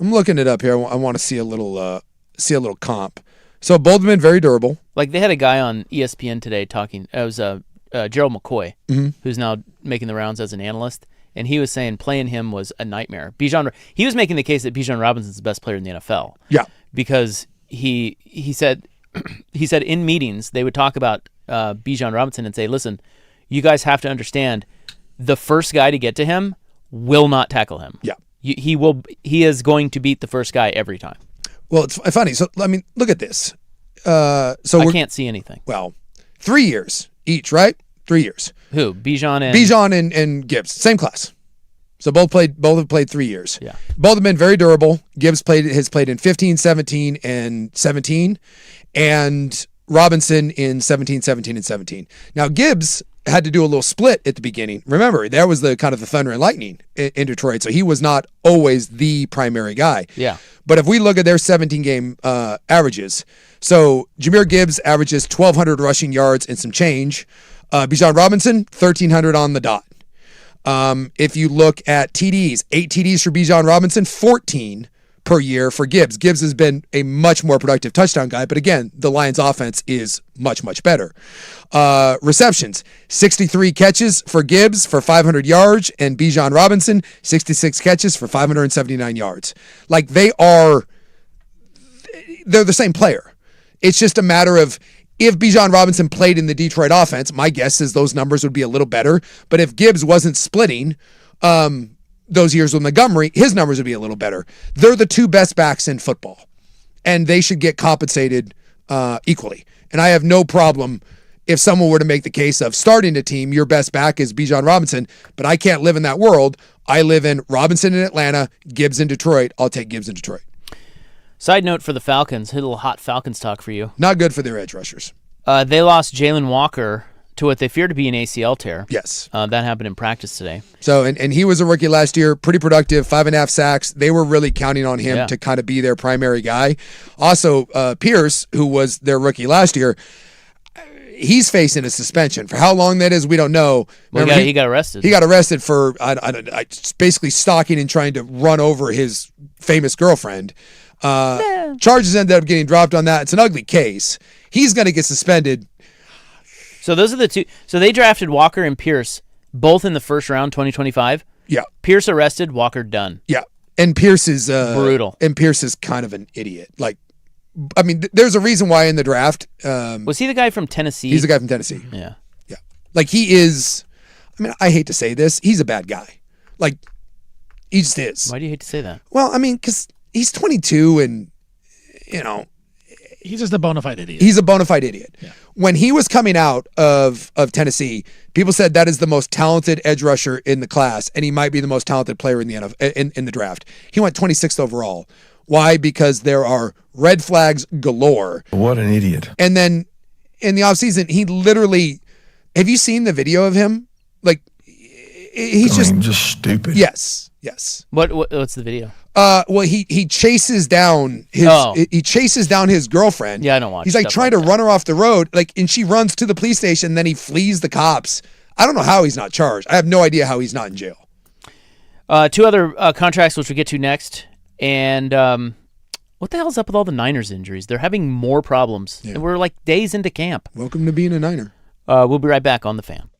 I'm looking it up here. I want to see a little comp. So both have been very durable. Like they had a guy on ESPN today talking. It was Gerald McCoy, who's now making the rounds as an analyst, and he was saying playing him was a nightmare. He was making the case that Bijan Robinson's the best player in the NFL. Yeah, because he said in meetings they would talk about Bijan Robinson and say, listen, you guys have to understand, the first guy to get to him will not tackle him. Yeah. He is going to beat the first guy every time. Well, it's funny. So, I mean, look at this. I can't see anything. Well, 3 years each, right? 3 years. Who? Bijan and Gibbs, same class. So both have played 3 years. Yeah. Both have been very durable. Gibbs has played in 15, 17, and 17. And Robinson in 17, 17, and 17. Now, Gibbs had to do a little split at the beginning. Remember, that was the kind of the thunder and lightning in Detroit, so he was not always the primary guy. Yeah. But if we look at their 17-game averages, so Jahmyr Gibbs averages 1,200 rushing yards and some change. Bijan Robinson, 1,300 on the dot. If you look at TDs, 8 TDs for Bijan Robinson, 14 per year for Gibbs. Gibbs has been a much more productive touchdown guy, but again, the Lions offense is much, much better. Receptions, 63 catches for Gibbs for 500 yards, and Bijan Robinson, 66 catches for 579 yards. Like, they're the same player. It's just a matter of, if Bijan Robinson played in the Detroit offense, my guess is those numbers would be a little better. But if Gibbs wasn't splitting those years with Montgomery, his numbers would be a little better. They're the two best backs in football, and they should get compensated equally. And I have no problem if someone were to make the case of starting a team, your best back is Bijan Robinson, but I can't live in that world. I live in Robinson in Atlanta, Gibbs in Detroit. I'll take Gibbs in Detroit. Side note for the Falcons, hit a little hot Falcons talk for you. Not good for their edge rushers. They lost Jalen Walker to what they fear to be an ACL tear. Yes. That happened in practice today. So, and he was a rookie last year, pretty productive, 5.5 sacks. They were really counting on him to kind of be their primary guy. Also, Pierce, who was their rookie last year, he's facing a suspension. For how long that is, we don't know. Well, he got arrested. He got arrested for basically stalking and trying to run over his famous girlfriend. Charges ended up getting dropped on that. It's an ugly case. He's going to get suspended. So those are the two. So they drafted Walker and Pierce both in the first round, 2025. Yeah. Pierce arrested, Walker done. Yeah. And Pierce is brutal. And Pierce is kind of an idiot. Like, I mean, there's a reason why in the draft. Was he the guy from Tennessee? He's the guy from Tennessee. Yeah. Yeah. Like, he is, I mean, I hate to say this. He's a bad guy. Like, he just is. Why do you hate to say that? Well, I mean, because he's 22 and, you know. He's just a bona fide idiot. He's a bona fide idiot. Yeah. When he was coming out of Tennessee, people said that is the most talented edge rusher in the class, and he might be the most talented player in the NFL, in the draft. He went 26th overall. Why? Because there are red flags galore. What an idiot. And then in the offseason, he literally, have you seen the video of him? Like, he's just stupid. Yes. What's the video? Well, he chases down his girlfriend. Yeah, I don't watch. He's like trying to run her off the road, like, and she runs to the police station. Then he flees the cops. I don't know how he's not charged. I have no idea how he's not in jail. Two other contracts, which we'll get to next. And what the hell's up with all the Niners injuries? They're having more problems. Yeah. And we're like days into camp. Welcome to being a Niner. We'll be right back on The Fan.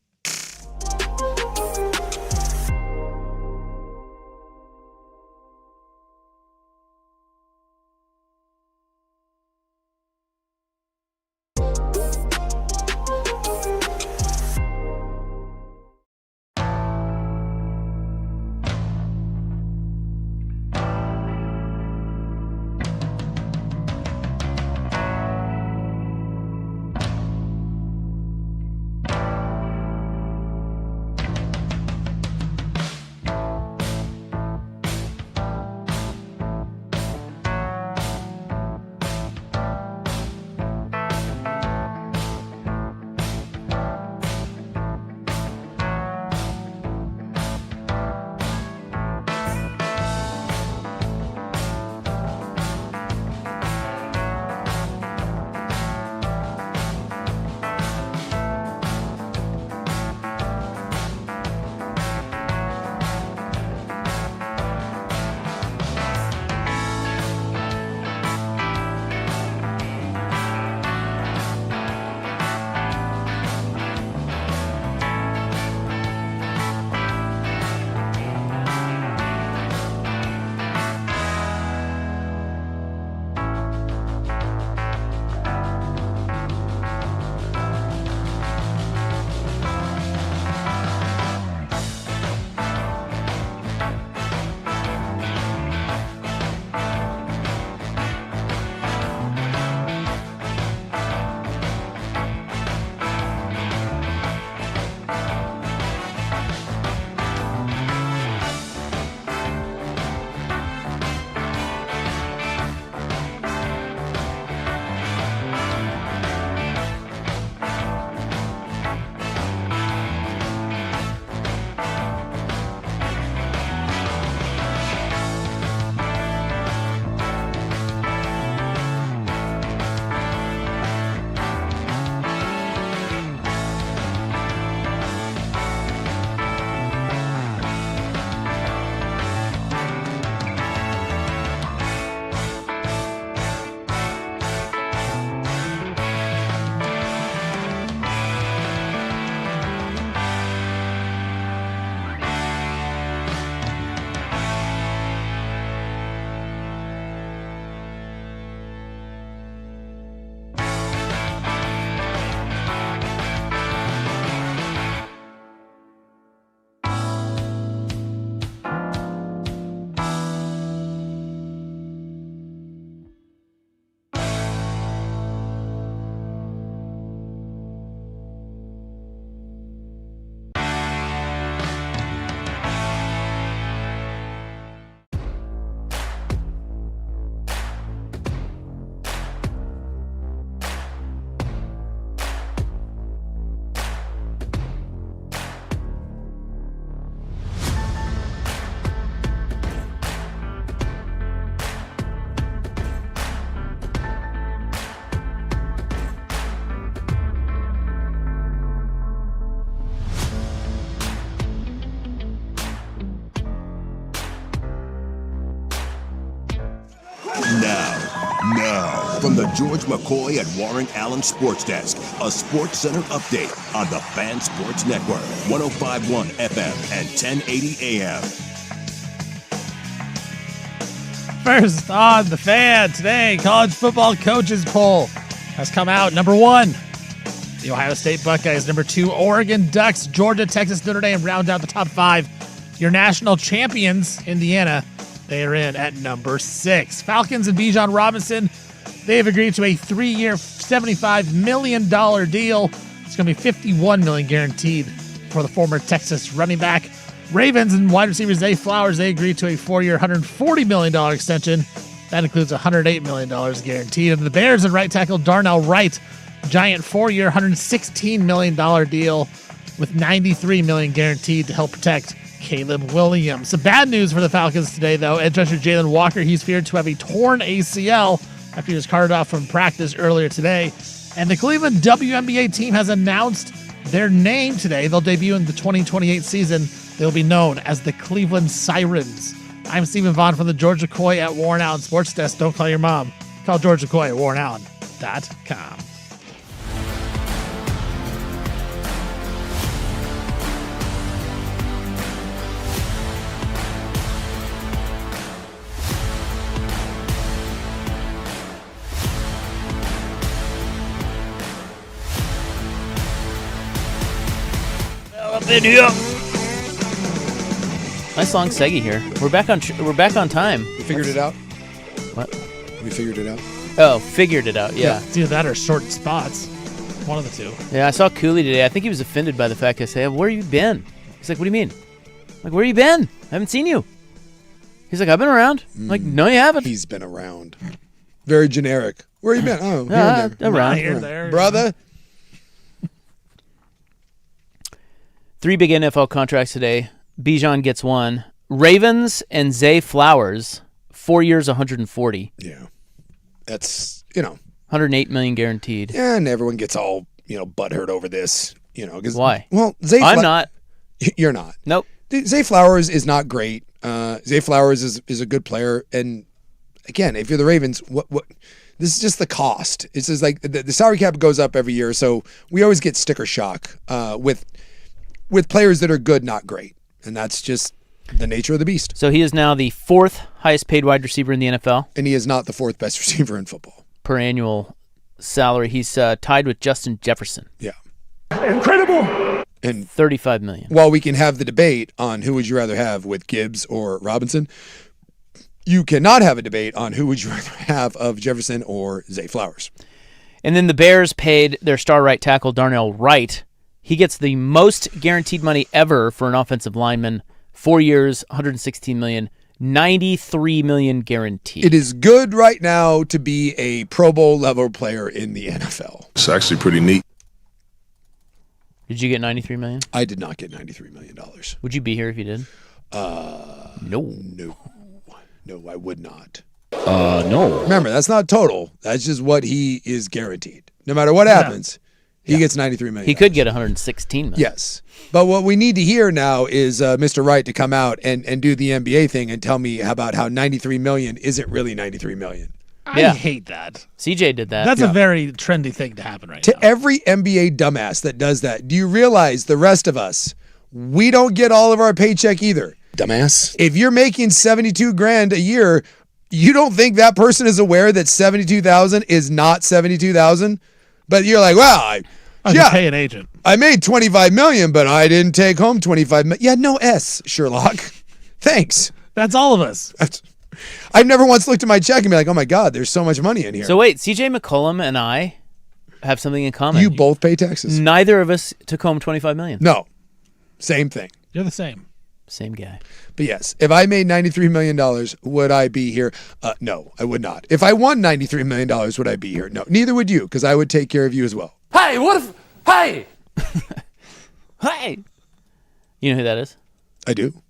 From the George McCoy and Warren Allen Sports Desk, a Sports Center update on the Fan Sports Network, 105.1 FM and 1080 AM. First on the Fan today, college football coaches poll has come out. Number 1, the Ohio State Buckeyes. Number 2, Oregon Ducks. Georgia, Texas, Notre Dame round out the top 5. Your national champions, Indiana, they are in at number 6. Falcons and Bijan Robinson, they have agreed to a 3-year, $75 million deal. It's going to be $51 million guaranteed for the former Texas running back. Ravens and wide receiver Zay Flowers, they agreed to a 4-year, $140 million extension. That includes $108 million guaranteed. And the Bears and right tackle Darnell Wright, giant 4-year, $116 million deal with $93 million guaranteed to help protect Caleb Williams. Some bad news for the Falcons today, though. Edge rusher Jalen Walker, he's feared to have a torn ACL after he was carted off from practice earlier today. And the Cleveland WNBA team has announced their name today. They'll debut in the 2028 season. They'll be known as the Cleveland Sirens. I'm Stephen Vaughn from the Georgia Coy at Warren Allen Sports Desk. Don't call your mom. Call Georgia Coy at warrenallen.com. Nice long seggy here. We're back on time. You figured it out? What? We figured it out? Oh, figured it out. Yeah. It's either that or short spots. One of the two. Yeah, I saw Cooley today. I think he was offended by the fact I said, "Where you been?" He's like, "What do you mean?" I'm like, "Where you been? I haven't seen you." He's like, "I've been around." I'm like, "No, you haven't." He's been around. Very generic. Where you been? Oh, here and there. Around. Here and there. Brother. 3 big NFL contracts today. Bijan gets 1. Ravens and Zay Flowers, 4 years, 140. Yeah. That's, $108 million guaranteed. Yeah, and everyone gets all, butthurt over this, 'cause, Why? Well, I'm not. You're not. Nope. Zay Flowers is not great. Zay Flowers is a good player. And again, if you're the Ravens, what this is just the cost. It's just like the salary cap goes up every year. So we always get sticker shock with players that are good, not great. And that's just the nature of the beast. So he is now the 4th highest paid wide receiver in the NFL. And he is not the 4th best receiver in football. Per annual salary. He's tied with Justin Jefferson. Yeah. Incredible. And $35 million. While we can have the debate on who would you rather have with Gibbs or Robinson, you cannot have a debate on who would you rather have of Jefferson or Zay Flowers. And then the Bears paid their star right tackle, Darnell Wright. He gets the most guaranteed money ever for an offensive lineman. 4 years, $116 million, $93 million guaranteed. It is good right now to be a Pro Bowl level player in the NFL. It's actually pretty neat. Did you get $93 million? I did not get $93 million. Would you be here if you did? No. No, I would not. No. Remember, that's not total. That's just what he is guaranteed. No matter what happens. He gets $93 million. He could get $116 million. Yes. But what we need to hear now is Mr. Wright to come out and do the NBA thing and tell me about how $93 million isn't really $93 million. I hate that. CJ did that. That's a very trendy thing to happen right now. To every NBA dumbass that does that, do you realize the rest of us, we don't get all of our paycheck either? Dumbass. If you're making $72,000 a year, you don't think that person is aware that $72,000 is not $72,000? But you're like, well, I pay an agent. I made $25 million, but I didn't take home $25 million. Yeah, no S, Sherlock. Thanks. That's all of us. I've never once looked at my check and be like, oh my God, there's so much money in here. So wait, CJ McCollum and I have something in common. You both pay taxes. Neither of us took home $25 million. No. Same thing. You're the same. Same guy. But yes, if I made $93 million, would I be here? No, I would not. If I won $93 million, would I be here? No, neither would you, because I would take care of you as well. Hey, what if... Hey! Hey! You know who that is? I do.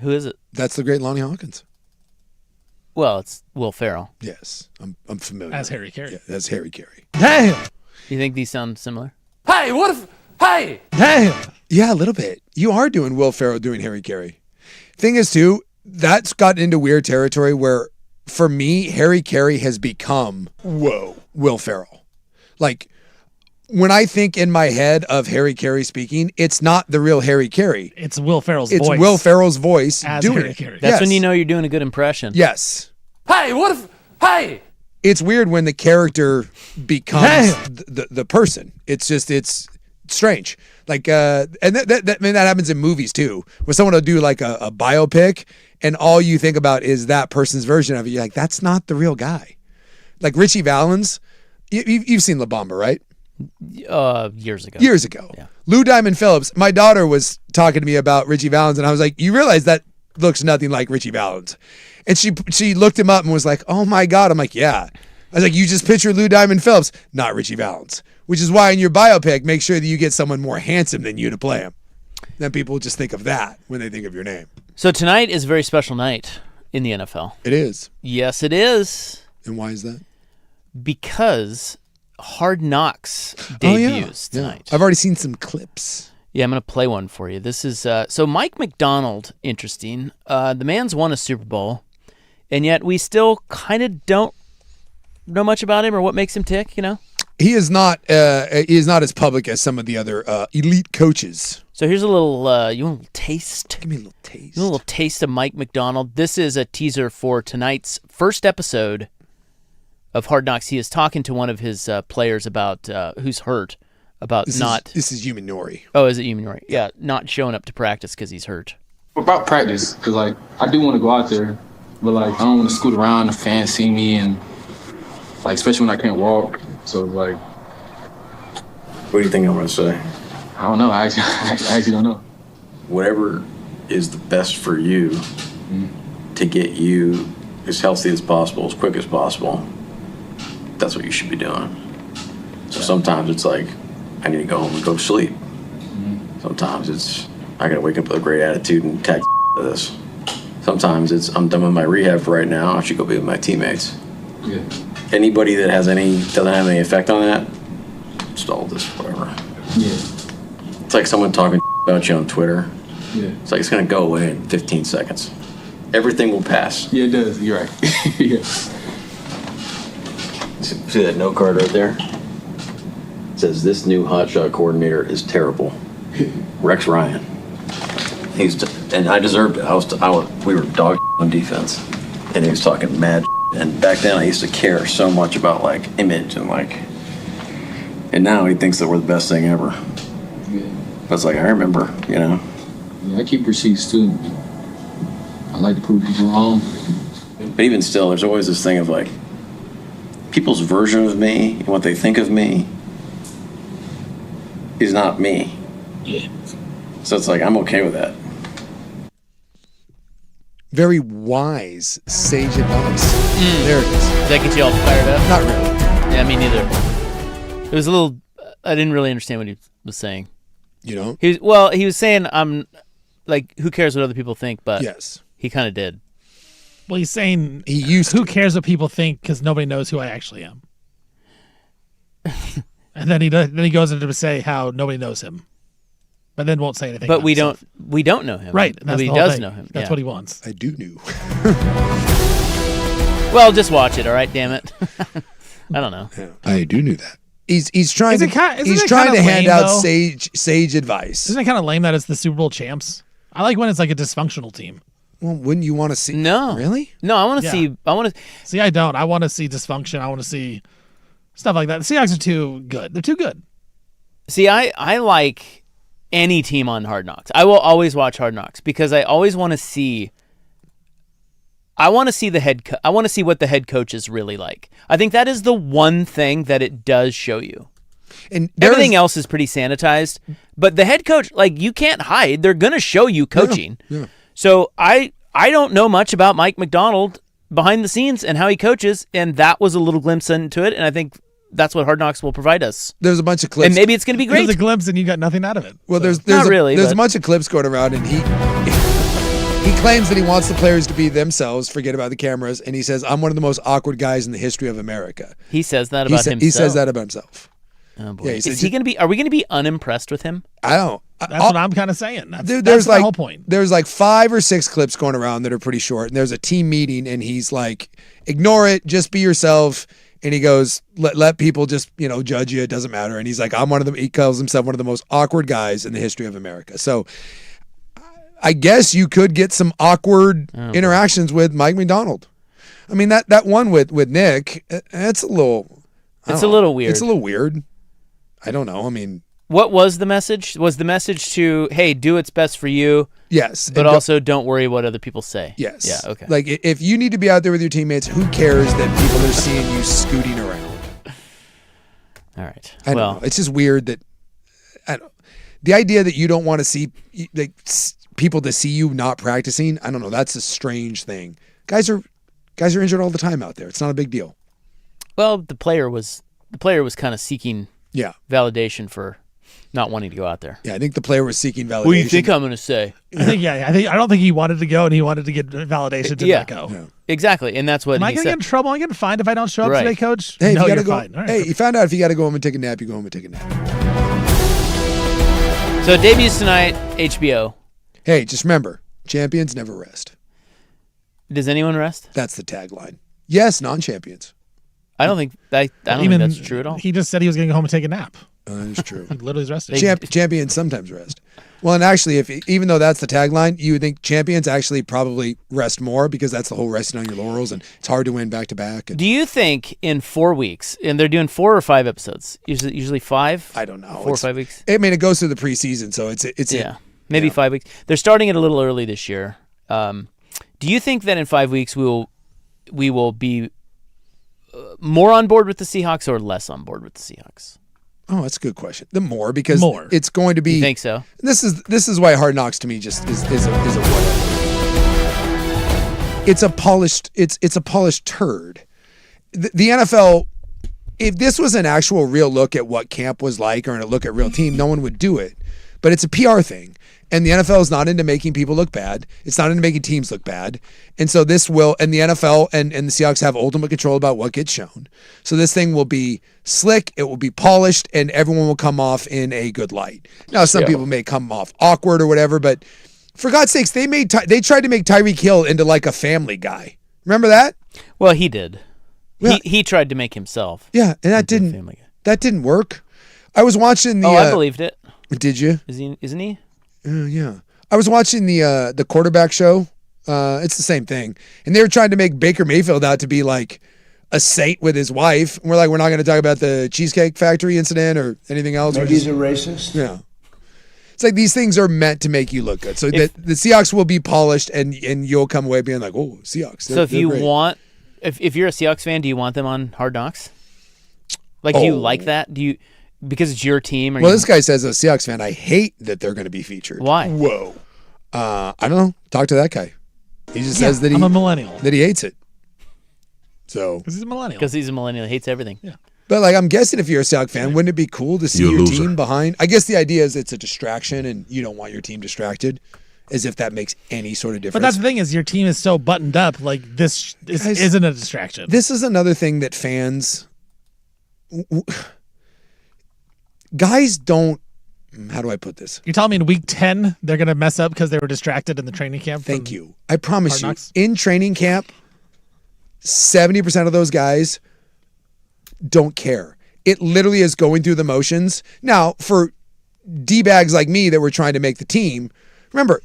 Who is it? That's the great Lonnie Hawkins. Well, it's Will Ferrell. Yes, I'm familiar. As Harry Carey. Yeah, that's Harry Carey. Damn! You think these sound similar? Hey, what if... Hey! Damn! Yeah, a little bit. You are doing Will Ferrell doing Harry Carey. Thing is, too, that's gotten into weird territory where for me, Harry Carey has become Will Ferrell. Like, when I think in my head of Harry Carey speaking, it's not the real Harry Carey. It's Will Ferrell's voice. It's Will Ferrell's voice as doing Harry it. Carey. That's when you know you're doing a good impression. Yes. Hey, what if? Hey. It's weird when the character becomes the person. It's strange. Like, and that happens in movies too, where someone will do like a biopic, and all you think about is that person's version of it. You're like, that's not the real guy. Like Richie Valens, you've seen La Bamba, right? Years ago. Yeah. Lou Diamond Phillips. My daughter was talking to me about Richie Valens, and I was like, you realize that looks nothing like Richie Valens. And she looked him up and was like, oh my God. I'm like, yeah. I was like, you just picture Lou Diamond Phillips, not Richie Valens. Which is why in your biopic, make sure that you get someone more handsome than you to play him. Then people just think of that when they think of your name. So tonight is a very special night in the NFL. It is. Yes, it is. And why is that? Because Hard Knocks debuts tonight. I've already seen some clips. Yeah, I'm going to play one for you. This is so Mike McDonald, interesting. The man's won a Super Bowl, and yet we still kind of don't know much about him or what makes him tick, you know? He is not as public as some of the other elite coaches. So here's a little you want a little taste? Give me a little taste. You want a little taste of Mike McDonald. This is a teaser for tonight's first episode of Hard Knocks. He is talking to one of his players about who's hurt, about this is Human Nori. Oh, is it Human Nori? Yeah, not showing up to practice because he's hurt. About practice, because like I do want to go out there, but like I don't want to scoot around. The fans see me, and like especially when I can't walk. So like, what do you think I'm gonna say? I don't know. I actually don't know. Whatever is the best for you to get you as healthy as possible, as quick as possible. That's what you should be doing. So sometimes it's like, I need to go home and go to sleep. Sometimes it's, I gotta wake up with a great attitude and tag to this. Sometimes it's, I'm done with my rehab for right now, I should go be with my teammates. Yeah. Anybody that doesn't have any effect on that, install this, whatever. Yeah. It's like someone talking about you on Twitter. Yeah. It's like it's gonna go away in 15 seconds. Everything will pass. Yeah, it does. You're right. Yeah. See that note card right there? It says this new hotshot coordinator is terrible. Rex Ryan. And I deserved it. We were dog on defense, and he was talking mad. And back then, I used to care so much about like image and now he thinks that we're the best thing ever. Yeah. But it's like I remember, you know. Yeah, I keep receipts too. I like to prove people wrong. But even still, there's always this thing of like people's version of me and what they think of me is not me. Yeah. So it's like I'm okay with that. Very wise, sage advice. There it is. Does that get you all fired up? Not really. Yeah, me neither. It was a little. I didn't really understand what he was saying. You know? He was saying, I'm like, who cares what other people think? But yes, he kind of did. Well, he's saying, who cares what people think because nobody knows who I actually am. And then he goes into to say how nobody knows him, but then won't say anything. But about we himself. don't know him. Right? Nobody does know him. That's what he wants. I do know. Well, just watch it. All right, damn it. I don't know. Yeah, I do know that. He's trying Isn't he's it trying kinda to hand lame, out though? sage advice. Isn't it kind of lame that it's the Super Bowl champs? I like when it's like a dysfunctional team. Well, wouldn't you want to see? No, really? No, I want to see. I want to see. I don't. I want to see dysfunction. I want to see stuff like that. The Seahawks are too good. They're too good. See, I like any team on Hard Knocks. I will always watch Hard Knocks because I always want to see. I want to see I want to see what the head coach is really like. I think that is the one thing that it does show you. And everything else is pretty sanitized, but the head coach, like, you can't hide. They're going to show you coaching. Yeah. So I don't know much about Mike McDonald behind the scenes and how he coaches, and that was a little glimpse into it, and I think that's what Hard Knocks will provide us. There's a bunch of clips. And maybe it's going to be great. There's a glimpse and you got nothing out of it. Well, so. there's a bunch of clips going around, and he claims that he wants the players to be themselves, forget about the cameras, and he says, I'm one of the most awkward guys in the history of America. He says that about himself. He says that about himself. Oh boy. Yeah, Is he going to be? Are we going to be unimpressed with him? I don't. That's what I'm kind of saying. Dude, That's the whole point. There's like 5 or 6 clips going around that are pretty short, and there's a team meeting, and he's like, "Ignore it, just be yourself." And he goes, "Let people just judge you. It doesn't matter." And he's like, "I'm one of them." He calls himself one of the most awkward guys in the history of America. So, I guess you could get some awkward interactions with Mike McDonald. I mean that one with Nick, it's a little. It's a little weird. It's a little weird. I don't know. I mean. What was the message? Was the message to, hey, do what's best for you? Yes. But also don't worry what other people say. Yes. Yeah, okay. Like, if you need to be out there with your teammates, who cares that people are seeing you scooting around? All right. I don't know. It's just weird that, the idea that you don't want to see people to see you not practicing, I don't know. That's a strange thing. Guys are injured all the time out there. It's not a big deal. Well, the player was kind of seeking validation for not wanting to go out there. Yeah, I think the player was seeking validation. What do you think I'm going to say? I don't think he wanted to go, and he wanted to get validation to not go. Yeah. Exactly, and that's what Am I going to get in trouble? Am I going to get fined if I don't show up today, Coach? Hey, no, you you're go, fine. Right. Hey, you found out if you got to go home and take a nap, you go home and take a nap. So it debuts tonight, HBO. Hey, just remember, champions never rest. Does anyone rest? That's the tagline. Yes, non-champions. I don't think think that's true at all. He just said he was going to go home and take a nap. That is true. He literally is resting. Champions sometimes rest. Well, and actually, even though that's the tagline, you would think champions actually probably rest more because that's the whole resting on your laurels, and it's hard to win back to back. Do you think in 4 weeks, and they're doing 4 or 5 episodes, usually 5? I don't know. 4 or 5 weeks. I mean, it goes through the preseason, so it's maybe 5 weeks. They're starting it a little early this year. Do you think that in 5 weeks we will be more on board with the Seahawks or less on board with the Seahawks? Oh, that's a good question. Because it's going to be. You think so? This is why Hard Knocks to me just is a whatever. It's a polished turd. The NFL, if this was an actual real look at what camp was like or a look at real team, no one would do it. But it's a PR thing. And the NFL is not into making people look bad. It's not into making teams look bad. And so this will, and the NFL and the Seahawks have ultimate control about what gets shown. So this thing will be slick, it will be polished, and everyone will come off in a good light. Now, some people may come off awkward or whatever, but for God's sakes, they tried to make Tyreek Hill into like a family guy. Remember that? Well, he did. Well, he tried to make himself. Yeah, and that didn't work. I was watching the. I believed it. Did you? Isn't he? Yeah. I was watching the quarterback show. It's the same thing. And they were trying to make Baker Mayfield out to be like a saint with his wife. And we're like, we're not going to talk about the Cheesecake Factory incident or anything else. Maybe he's a racist. Yeah. It's like these things are meant to make you look good. So the Seahawks will be polished and you'll come away being like, oh, Seahawks. So if you want, if you're a Seahawks fan, do you want them on Hard Knocks? Like, do you like that? Do you... Because it's your team? Well, this guy says, as a Seahawks fan, I hate that they're going to be featured. Why? Whoa. I don't know. Talk to that guy. He just says that I'm a millennial. That he hates it. So. Because he's a millennial. Because he's a millennial. He hates everything. Yeah. But like, I'm guessing if you're a Seahawks fan, wouldn't it be cool to see your team behind? I guess the idea is it's a distraction and you don't want your team distracted, as if that makes any sort of difference. But that's the thing is your team is so buttoned up. Like this isn't a distraction. This is another thing that fans... Guys don't. How do I put this? You're telling me in week 10 they're going to mess up because they were distracted in the training camp? Thank you. I promise you. In training camp, 70% of those guys don't care. It literally is going through the motions. Now, for D-bags like me that were trying to make the team, remember,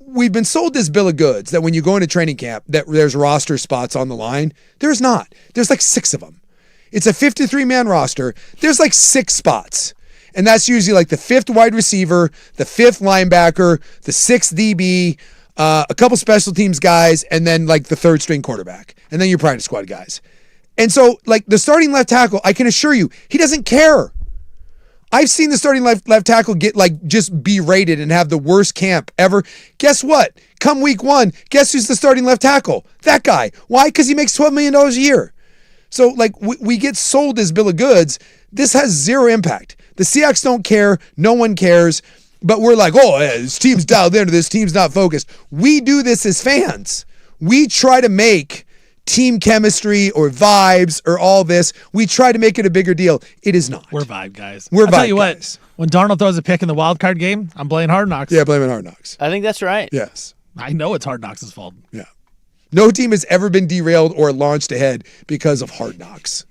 we've been sold this bill of goods that when you go into training camp, that there's roster spots on the line. There's not. There's like 6 of them. It's a 53-man roster. There's like 6 spots. And that's usually like the 5th wide receiver, the 5th linebacker, the 6th DB, a couple special teams guys, and then like the 3rd string quarterback. And then your practice squad guys. And so like the starting left tackle, I can assure you, he doesn't care. I've seen the starting left tackle get like just berated and have the worst camp ever. Guess what? Come week 1, guess who's the starting left tackle? That guy. Why? Because he makes $12 million a year. So like we get sold this bill of goods. This has zero impact. The Seahawks don't care. No one cares. But we're like, oh, this team's dialed into this. Team's not focused. We do this as fans. We try to make team chemistry or vibes or all this. We try to make it a bigger deal. It is not. We're vibe guys. We're I'll tell vibe you guys. what, when Darnold throws a pick in the wild card game, I'm blaming Hard Knocks. Yeah, blaming Hard Knocks. I think that's right. Yes. I know it's Hard Knocks' fault. Yeah. No team has ever been derailed or launched ahead because of Hard Knocks.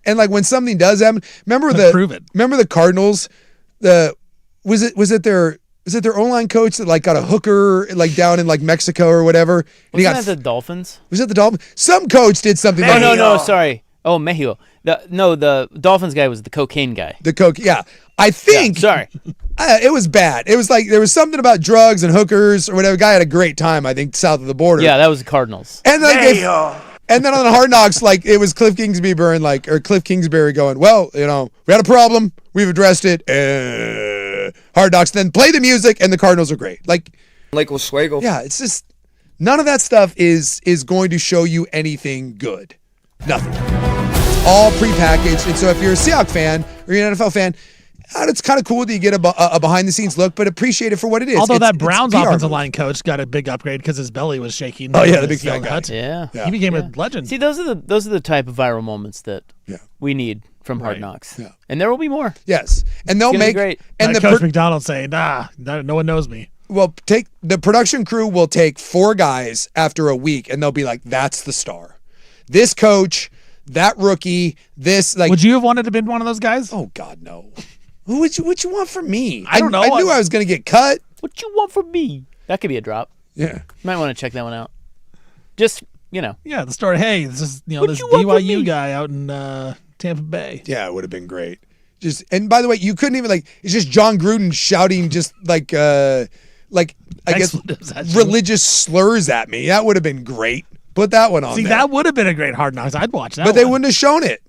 And like when something does happen, remember the Cardinals, was it their O-line coach that like got a hooker like down in like Mexico or whatever? And Wasn't that the Dolphins? Was it the Dolphins? Some coach did something. Oh, no, sorry. Oh, Mexico. The Dolphins guy was the cocaine guy. The coke, yeah. I think. Yeah, sorry. It was bad. It was like there was something about drugs and hookers or whatever. Guy had a great time, I think, south of the border. Yeah, that was the Cardinals. And then on the Hard Knocks, like it was Cliff Kingsbury going, well, we had a problem. We've addressed it. Hard Knocks. Then play the music, and the Cardinals are great. Like Oswego. Yeah, it's just none of that stuff is going to show you anything good. Nothing. It's all prepackaged. And so if you're a Seahawks fan or you're an NFL fan, it's kind of cool that you get a behind-the-scenes look, but appreciate it for what it is. Although that Browns offensive line coach got a big upgrade because his belly was shaking. Oh yeah, the big fat guy. Yeah. He became a legend. See, those are the type of viral moments that we need from Hard Knocks. Yeah. And there will be more. Yes. And they'll make great. And the Coach McDonald saying, no one knows me. Well, the production crew will take 4 guys after a week, and they'll be like, "That's the star. This coach, that rookie, this like." Would you have wanted to be one of those guys? Oh God, no. What you want from me? I don't know. I knew I was going to get cut. What you want from me? That could be a drop. Yeah. Might want to check that one out. Just, Yeah, the story. Hey, this is What this you want from BYU me? guy out in Tampa Bay. Yeah, it would have been great. And by the way, you couldn't even it's just John Gruden shouting just I guess religious slurs at me. That would have been great. Put that one on. See, there. that would have been a great Hard Knocks. I'd watch that. But they wouldn't have shown it.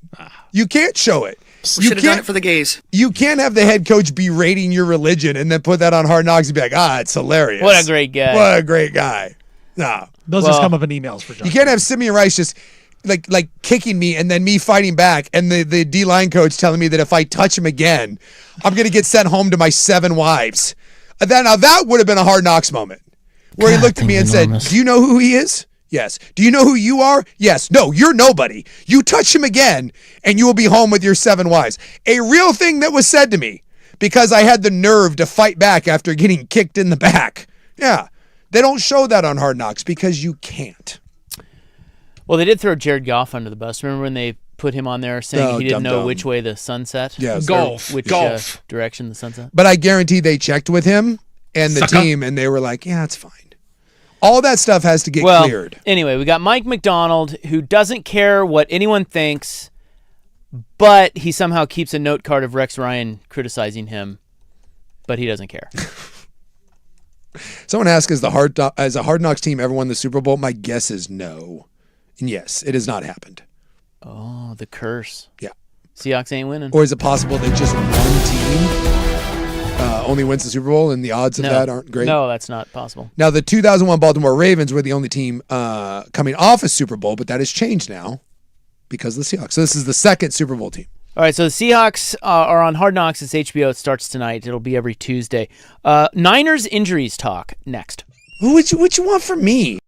You can't show it. We should have done it for the gays. You can't have the head coach berating your religion and then put that on Hard Knocks and be like, it's hilarious. What a great guy. What a great guy. No. Those just come up in emails for John. You can't have Simeon Rice just like kicking me and then me fighting back and the D-line coach telling me that if I touch him again, I'm going to get sent home to my 7 wives. Now that would have been a Hard Knocks moment where he looked at me and said, do you know who he is? Yes. Do you know who you are? Yes. No, you're nobody. You touch him again, and you will be home with your 7 wives. A real thing that was said to me because I had the nerve to fight back after getting kicked in the back. Yeah. They don't show that on Hard Knocks because you can't. Well, they did throw Jared Goff under the bus. Remember when they put him on there saying he didn't know which way the sun set? Yes. Which direction the sun set? But I guarantee they checked with him and the team, and they were like, yeah, it's fine. All that stuff has to get cleared. Anyway, we got Mike McDonald, who doesn't care what anyone thinks, but he somehow keeps a note card of Rex Ryan criticizing him, but he doesn't care. Someone asked, has a Hard Knocks team ever won the Super Bowl? My guess is no. And yes, it has not happened. Oh, the curse. Yeah. Seahawks ain't winning. Or is it possible that just one team only wins the Super Bowl and the odds of that aren't great? No, that's not possible. Now, the 2001 Baltimore Ravens were the only team coming off a Super Bowl, but that has changed now because of the Seahawks. So this is the second Super Bowl team. All right, so the Seahawks are on Hard Knocks. It's HBO. It starts tonight. It'll be every Tuesday. Niners injuries talk next. What you want from me?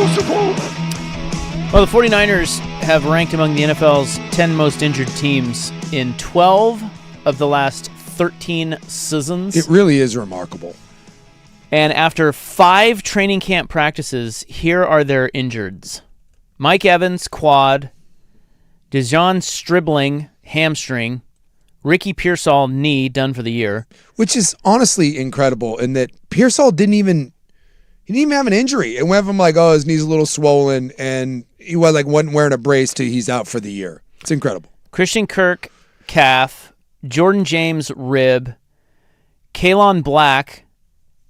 Crucible. Well, the 49ers have ranked among the NFL's 10 most injured teams in 12 of the last 13 seasons. It really is remarkable. And after 5 training camp practices, here are their injureds. Mike Evans, quad. Dejon Stribling, hamstring. Ricky Pearsall, knee, done for the year. Which is honestly incredible in that Pearsall didn't even have an injury. It went from like, oh, his knee's a little swollen, and he wasn't wearing a brace to he's out for the year. It's incredible. Christian Kirk, calf. Jordan James, rib. Kalon Black,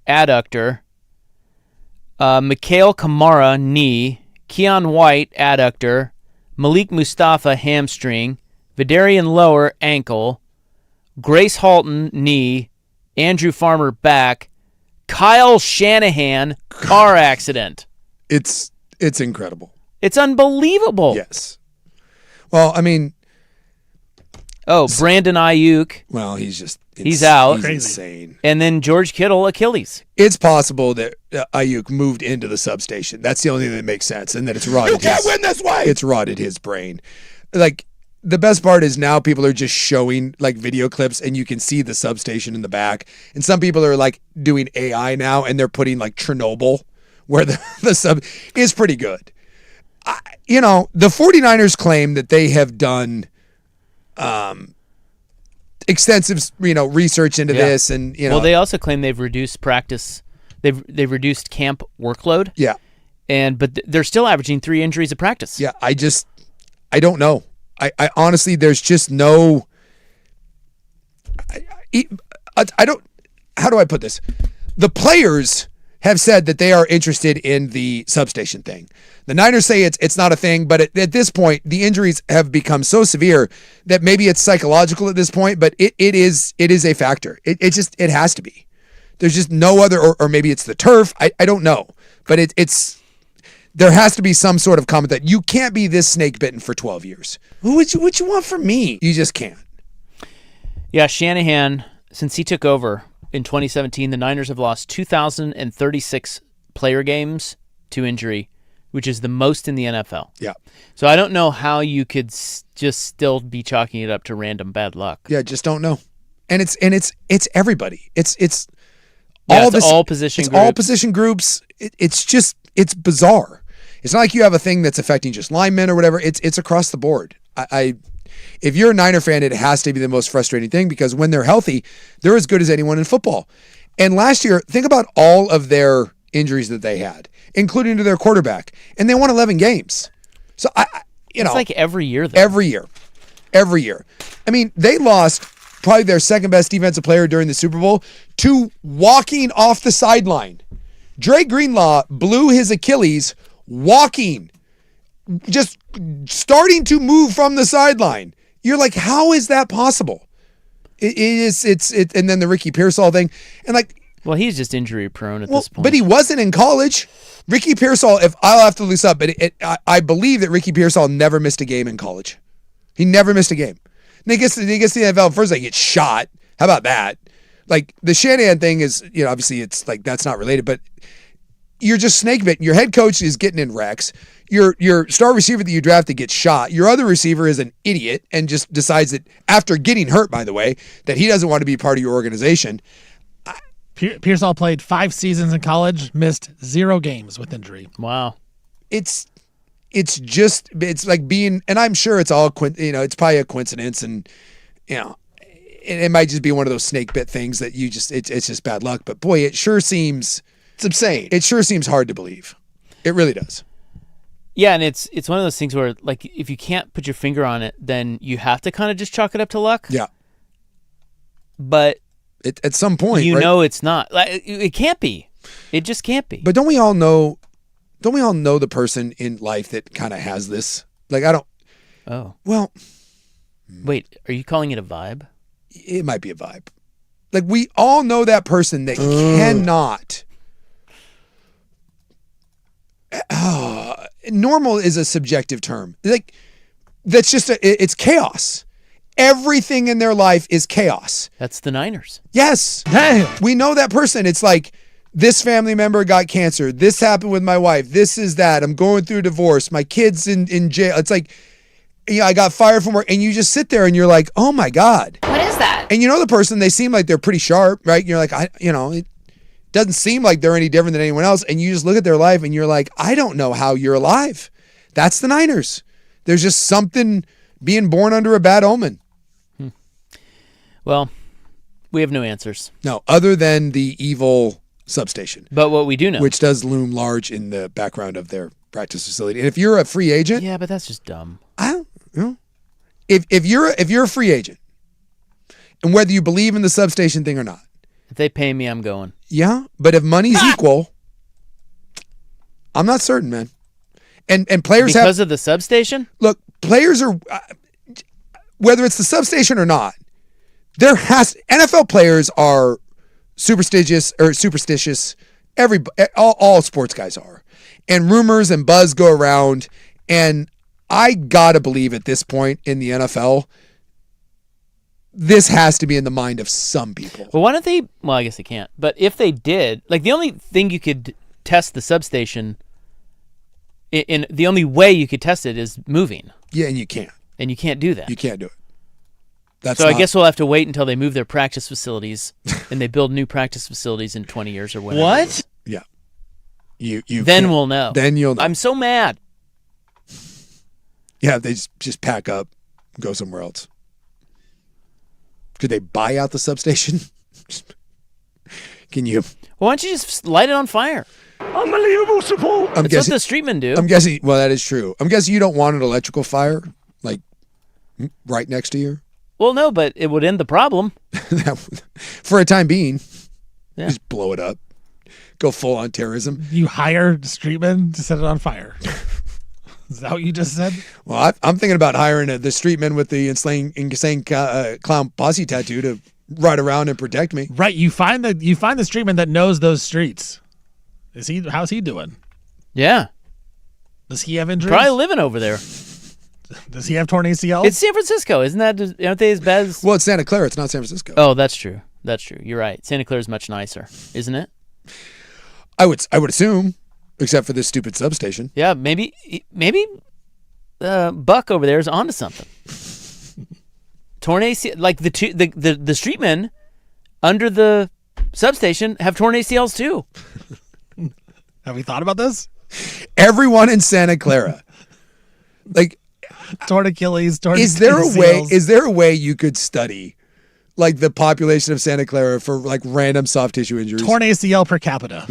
adductor. Mikhail Kamara, knee. Keon White, adductor. Malik Mustafa, hamstring. Vidarian Lower, ankle. Grace Halton, knee. Andrew Farmer, back. Kyle Shanahan, car accident. It's incredible. It's unbelievable. Yes. Well, I mean. Oh, Brandon Ayuk. Well, he's out. He's insane. And then George Kittle, Achilles. It's possible that Ayuk moved into the substation. That's the only thing that makes sense, and that it's rotted. You can't win this way. It's rotted his brain. Like, the best part is now people are just showing like video clips, and you can see the substation in the back. And some people are like doing AI now, and they're putting like Chernobyl where the sub is pretty good. The 49ers claim that they have done extensive, research into this, and Well, they also claim they've reduced practice. They've reduced camp workload. Yeah. But they're still averaging 3 injuries a practice. Yeah, I don't know. I honestly, there's just no. I don't. How do I put this? The players have said that they are interested in the substation thing. The Niners say it's not a thing, but at this point, the injuries have become so severe that maybe it's psychological at this point, but it is a factor. It has to be. There's just no other, or maybe it's the turf. I don't know, but it's. There has to be some sort of comment that you can't be this snake bitten for 12 years. What you want from me? You just can't. Yeah, Shanahan, since he took over in 2017, the Niners have lost 2,036 player games to injury, which is the most in the NFL. Yeah. So I don't know how you could just still be chalking it up to random bad luck. Yeah, just don't know. And it's everybody. It's all position groups. All position groups. It's bizarre. It's not like you have a thing that's affecting just linemen or whatever. It's across the board. If you're a Niner fan, it has to be the most frustrating thing because when they're healthy, they're as good as anyone in football. And last year, think about all of their injuries that they had, including to their quarterback, and they won 11 games. So it's like every year, though. Every year. I mean, they lost probably their second best defensive player during the Super Bowl to walking off the sideline. Dre Greenlaw blew his Achilles walking, just starting to move from the sideline. You're like, how is that possible? It is. And then the Ricky Pearsall thing, and like, well, he's just injury prone at this point. But he wasn't in college. Ricky Pearsall, if I'll have to look this up, but I believe that Ricky Pearsall never missed a game in college. He never missed a game. And he gets to the NFL first, like, gets shot. How about that? Like, the Shanahan thing is, obviously it's like that's not related, but you're just snake bitten. Your head coach is getting in wrecks. Your star receiver that you drafted gets shot. Your other receiver is an idiot and just decides that after getting hurt, by the way, that he doesn't want to be part of your organization. Pearsall played 5 seasons in college, missed 0 games with injury. Wow. It's like being, and I'm sure it's all, it's probably a coincidence, and it might just be one of those snake bit things that it's just bad luck. But boy, it sure seems. It's insane. It sure seems hard to believe. It really does. Yeah, and it's one of those things where, like, if you can't put your finger on it, then you have to kind of just chalk it up to luck. Yeah. But at some point, it's not. Like, it can't be. It just can't be. But don't we all know the person in life that kind of has this? Like, I don't. Oh. Well. Wait, are you calling it a vibe? It might be a vibe. Like, we all know that person that cannot. Normal is a subjective term. Like, that's just it's chaos. Everything in their life is chaos. That's the Niners. Yes. Hey. We know that person. It's like this family member got cancer. This happened with my wife. This is that. I'm going through a divorce. My kid's in jail. It's like, I got fired from work. And you just sit there and you're like, oh my God. What is that? And you know the person, they seem like they're pretty sharp, right? You're like, it doesn't seem like they're any different than anyone else. And you just look at their life and you're like, I don't know how you're alive. That's the Niners. There's just something being born under a bad omen. Well, we have no answers. No, other than the evil substation. But what we do know, which does loom large in the background of their practice facility. And if you're a free agent, yeah, but that's just dumb. I don't know. If you're a free agent, and whether you believe in the substation thing or not, if they pay me, I'm going. Yeah, but if money's equal, I'm not certain, man. And players because of the substation. Look, players are whether it's the substation or not. NFL players are superstitious. All sports guys are, and rumors and buzz go around. And I gotta believe at this point in the NFL, this has to be in the mind of some people. Well, why don't they? Well, I guess they can't. But if they did, like the only thing you could test the substation, in the only way you could test it is moving. Yeah, and you can't. And you can't do that. You can't do it. I guess we'll have to wait until they move their practice facilities and they build new practice facilities in 20 years or whatever. What? Yeah. You then we'll know. Then you'll know. I'm so mad. Yeah, they just pack up, go somewhere else. Could they buy out the substation? Can you? Well, why don't you just light it on fire? Unbelievable support. That's what the streetmen do. I'm guessing. Well, that is true. I'm guessing you don't want an electrical fire like right next to you. Well, no, but it would end the problem. For a time being. Yeah. Just blow it up. Go full on terrorism. You hire streetmen to set it on fire. Is that what you just said? Well, I'm thinking about hiring the streetman with the insane clown posse tattoo to ride around and protect me. Right. You find the streetman that knows those streets. How's he doing? Yeah. Does he have injuries? Probably living over there. Does he have torn ACL? It's San Francisco, isn't that? Aren't they as bad as? Well, it's Santa Clara. It's not San Francisco. Oh, that's true. That's true. You're right. Santa Clara is much nicer, isn't it? I would assume, except for this stupid substation. Yeah, maybe Buck over there is onto something. Torn ACL, like the streetmen under the substation have torn ACLs too. Have we thought about this? Everyone in Santa Clara, like. Torn Achilles, torn Is there a ACLs. way? Is there a way you could study, like the population of Santa Clara for like random soft tissue injuries? Torn ACL per capita.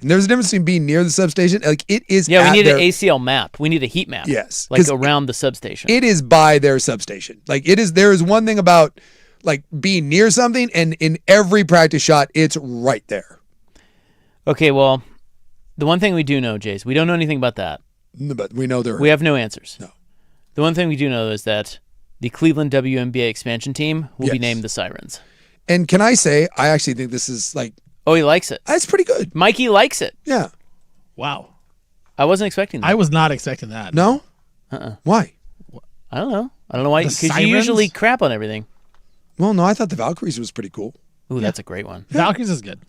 And there's a difference between being near the substation. Like it is. Yeah, we need an ACL map. We need a heat map. Yes, like around the substation. It is by their substation. Like it is. There is one thing about like being near something, and in every practice shot, it's right there. Okay, well. The one thing we do know, Jace, we don't know anything about that. No, but we know we have no answers. No. The one thing we do know is that the Cleveland WNBA expansion team will be named the Sirens. And can I say, I actually think this is like... Oh, he likes it. That's pretty good. Mikey likes it. Yeah. Wow. I wasn't expecting that. I was not expecting that. No? Why? I don't know. I don't know why. Because you usually crap on everything. Well, no, I thought the Valkyries was pretty cool. Ooh, that's a great one. Valkyries is good.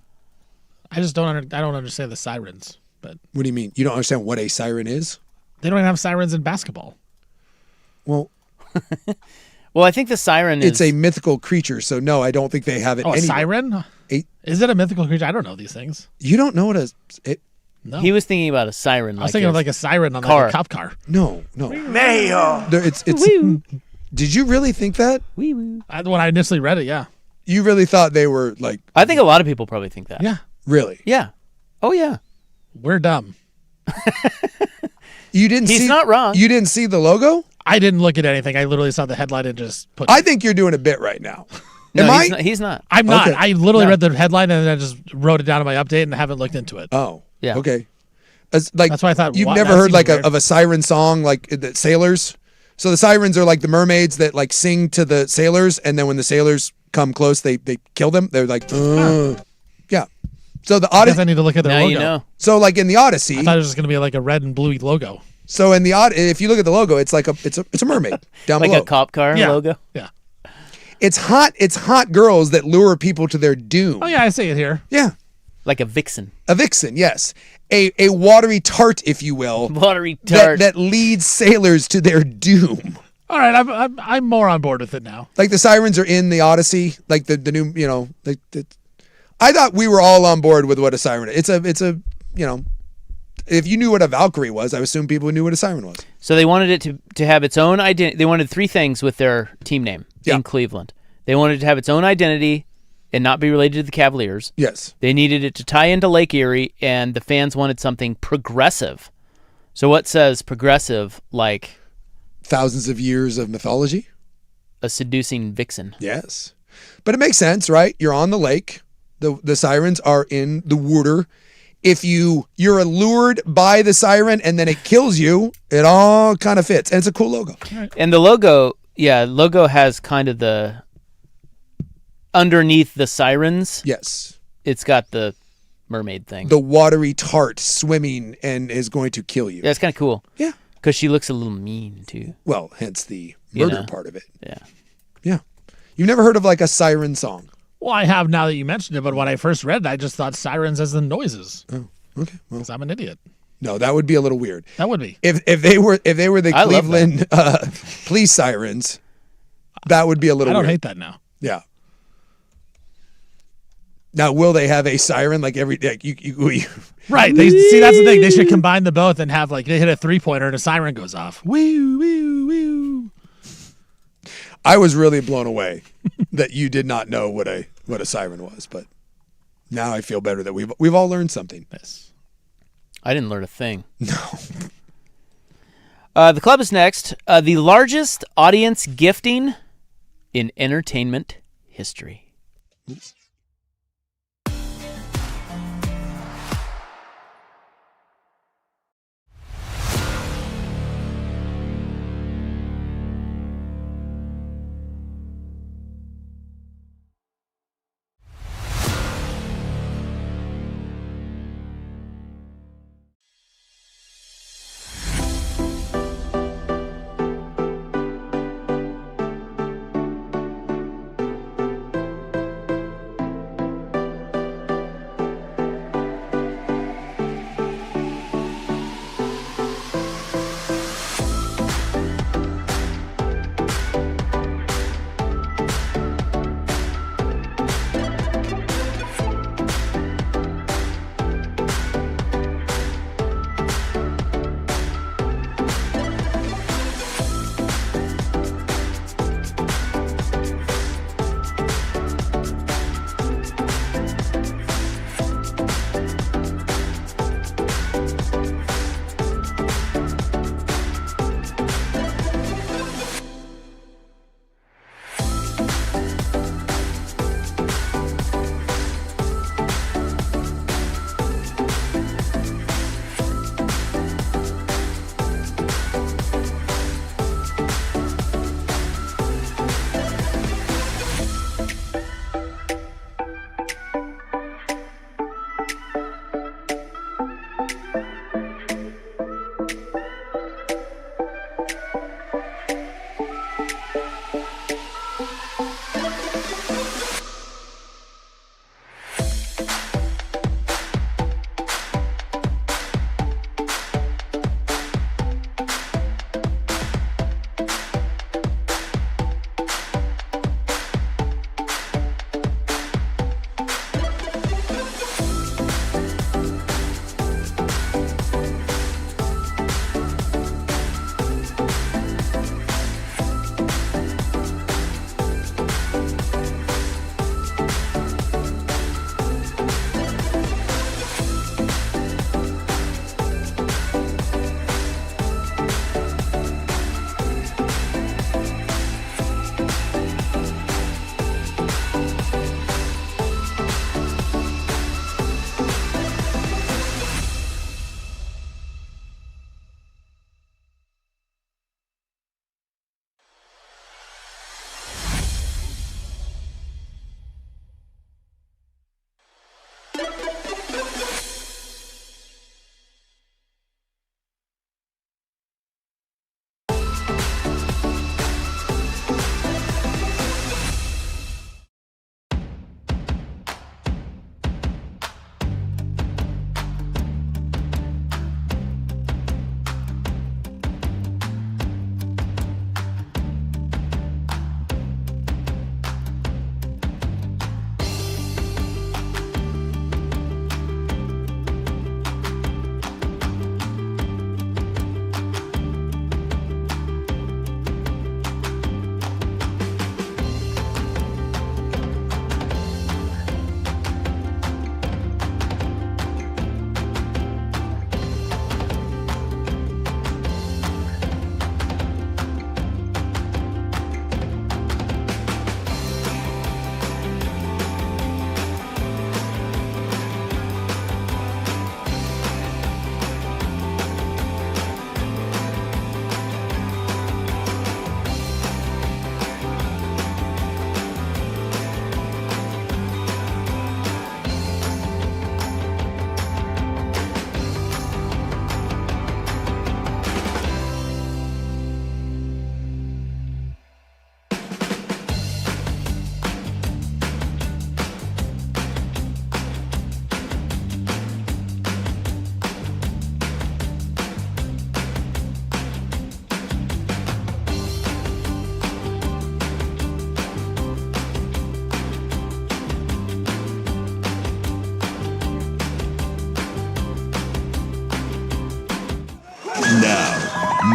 I just don't understand the sirens. But what do you mean? You don't understand what a siren is? They don't even have sirens in basketball. Well, I think the siren is... It's a mythical creature, so no, I don't think they have it. Oh, a siren? Is it a mythical creature? I don't know these things. You don't know what No. He was thinking about a siren. I was thinking of like a siren on car. like a cop car. No. Mayo. It's. Did you really think that? Wee-woo. When I initially read it, yeah. You really thought they were like... I think a lot of people probably think that. Yeah. Really? Yeah. Oh, yeah. We're dumb. You didn't He's see... not wrong. You didn't see the logo? I didn't look at anything. I literally saw the headline and just put... I think you're doing a bit right now. No, he's not. I'm not. Okay. I literally read the headline and then I just wrote it down in my update and haven't looked into it. Oh. Yeah. Okay. Like, that's why I thought... You've wow, never that heard seems like weird. of a siren song like the sailors? So the sirens are like the mermaids that like sing to the sailors, and then when the sailors come close, they kill them. They're like, yeah. So the I guess Odyssey. I need to look at their Now logo. you know. So like in the Odyssey. I thought it was just going to be like a red and blue logo. So in the if you look at the logo, it's like it's a mermaid down like below. a cop car logo? Yeah. It's hot girls that lure people to their doom. Oh yeah, I see it here. Yeah. Like a vixen. A vixen, yes. A watery tart, if you will. Watery tart. That leads sailors to their doom. All right, I'm more on board with it now. Like the sirens are in the Odyssey, like the new, I thought we were all on board with what a siren is. It's a if you knew what a Valkyrie was, I assume people knew what a siren was. So they wanted it to have its own identity. They wanted three things with their team name in Cleveland. They wanted it to have its own identity and not be related to the Cavaliers. Yes. They needed it to tie into Lake Erie, and the fans wanted something progressive. So what says progressive like? Thousands of years of mythology? A seducing vixen. Yes. But it makes sense, right? You're on the lake. The sirens are in the water. If you're allured by the siren and then it kills you, it all kind of fits. And it's a cool logo. And the logo has kind of the underneath the sirens. Yes. It's got the mermaid thing. The watery tart swimming and is going to kill you. Yeah, it's kind of cool. Yeah. Because she looks a little mean, too. Well, hence the murder part of it. Yeah. Yeah. You've never heard of like a siren song? Well, I have now that you mentioned it, but when I first read it, I just thought sirens as the noises. Oh, okay. Well, because I'm an idiot. No, that would be a little weird. That would be. If they were the Cleveland police sirens, that would be a little weird. I don't hate that now. Yeah. Now, will they have a siren like every you Right. See, that's the thing. They should combine the both and have like they hit a 3-pointer and a siren goes off. Woo, woo, woo. I was really blown away that you did not know what a siren was, but now I feel better that we've all learned something. Yes. I didn't learn a thing. No. The club is next. The largest audience gifting in entertainment history.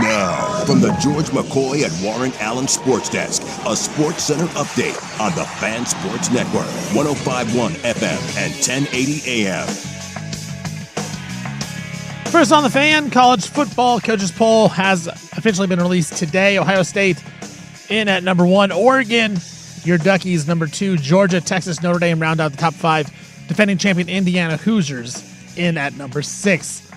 Now, from the George McCoy and Warren Allen Sports Desk, a Sports Center update on the Fan Sports Network, 105.1 FM and 1080 AM. First on the Fan, college football coaches poll has officially been released today. Ohio State in at number 1. Oregon, your Duckies, number 2. Georgia, Texas, Notre Dame round out the top 5. Defending champion Indiana Hoosiers in at number 6.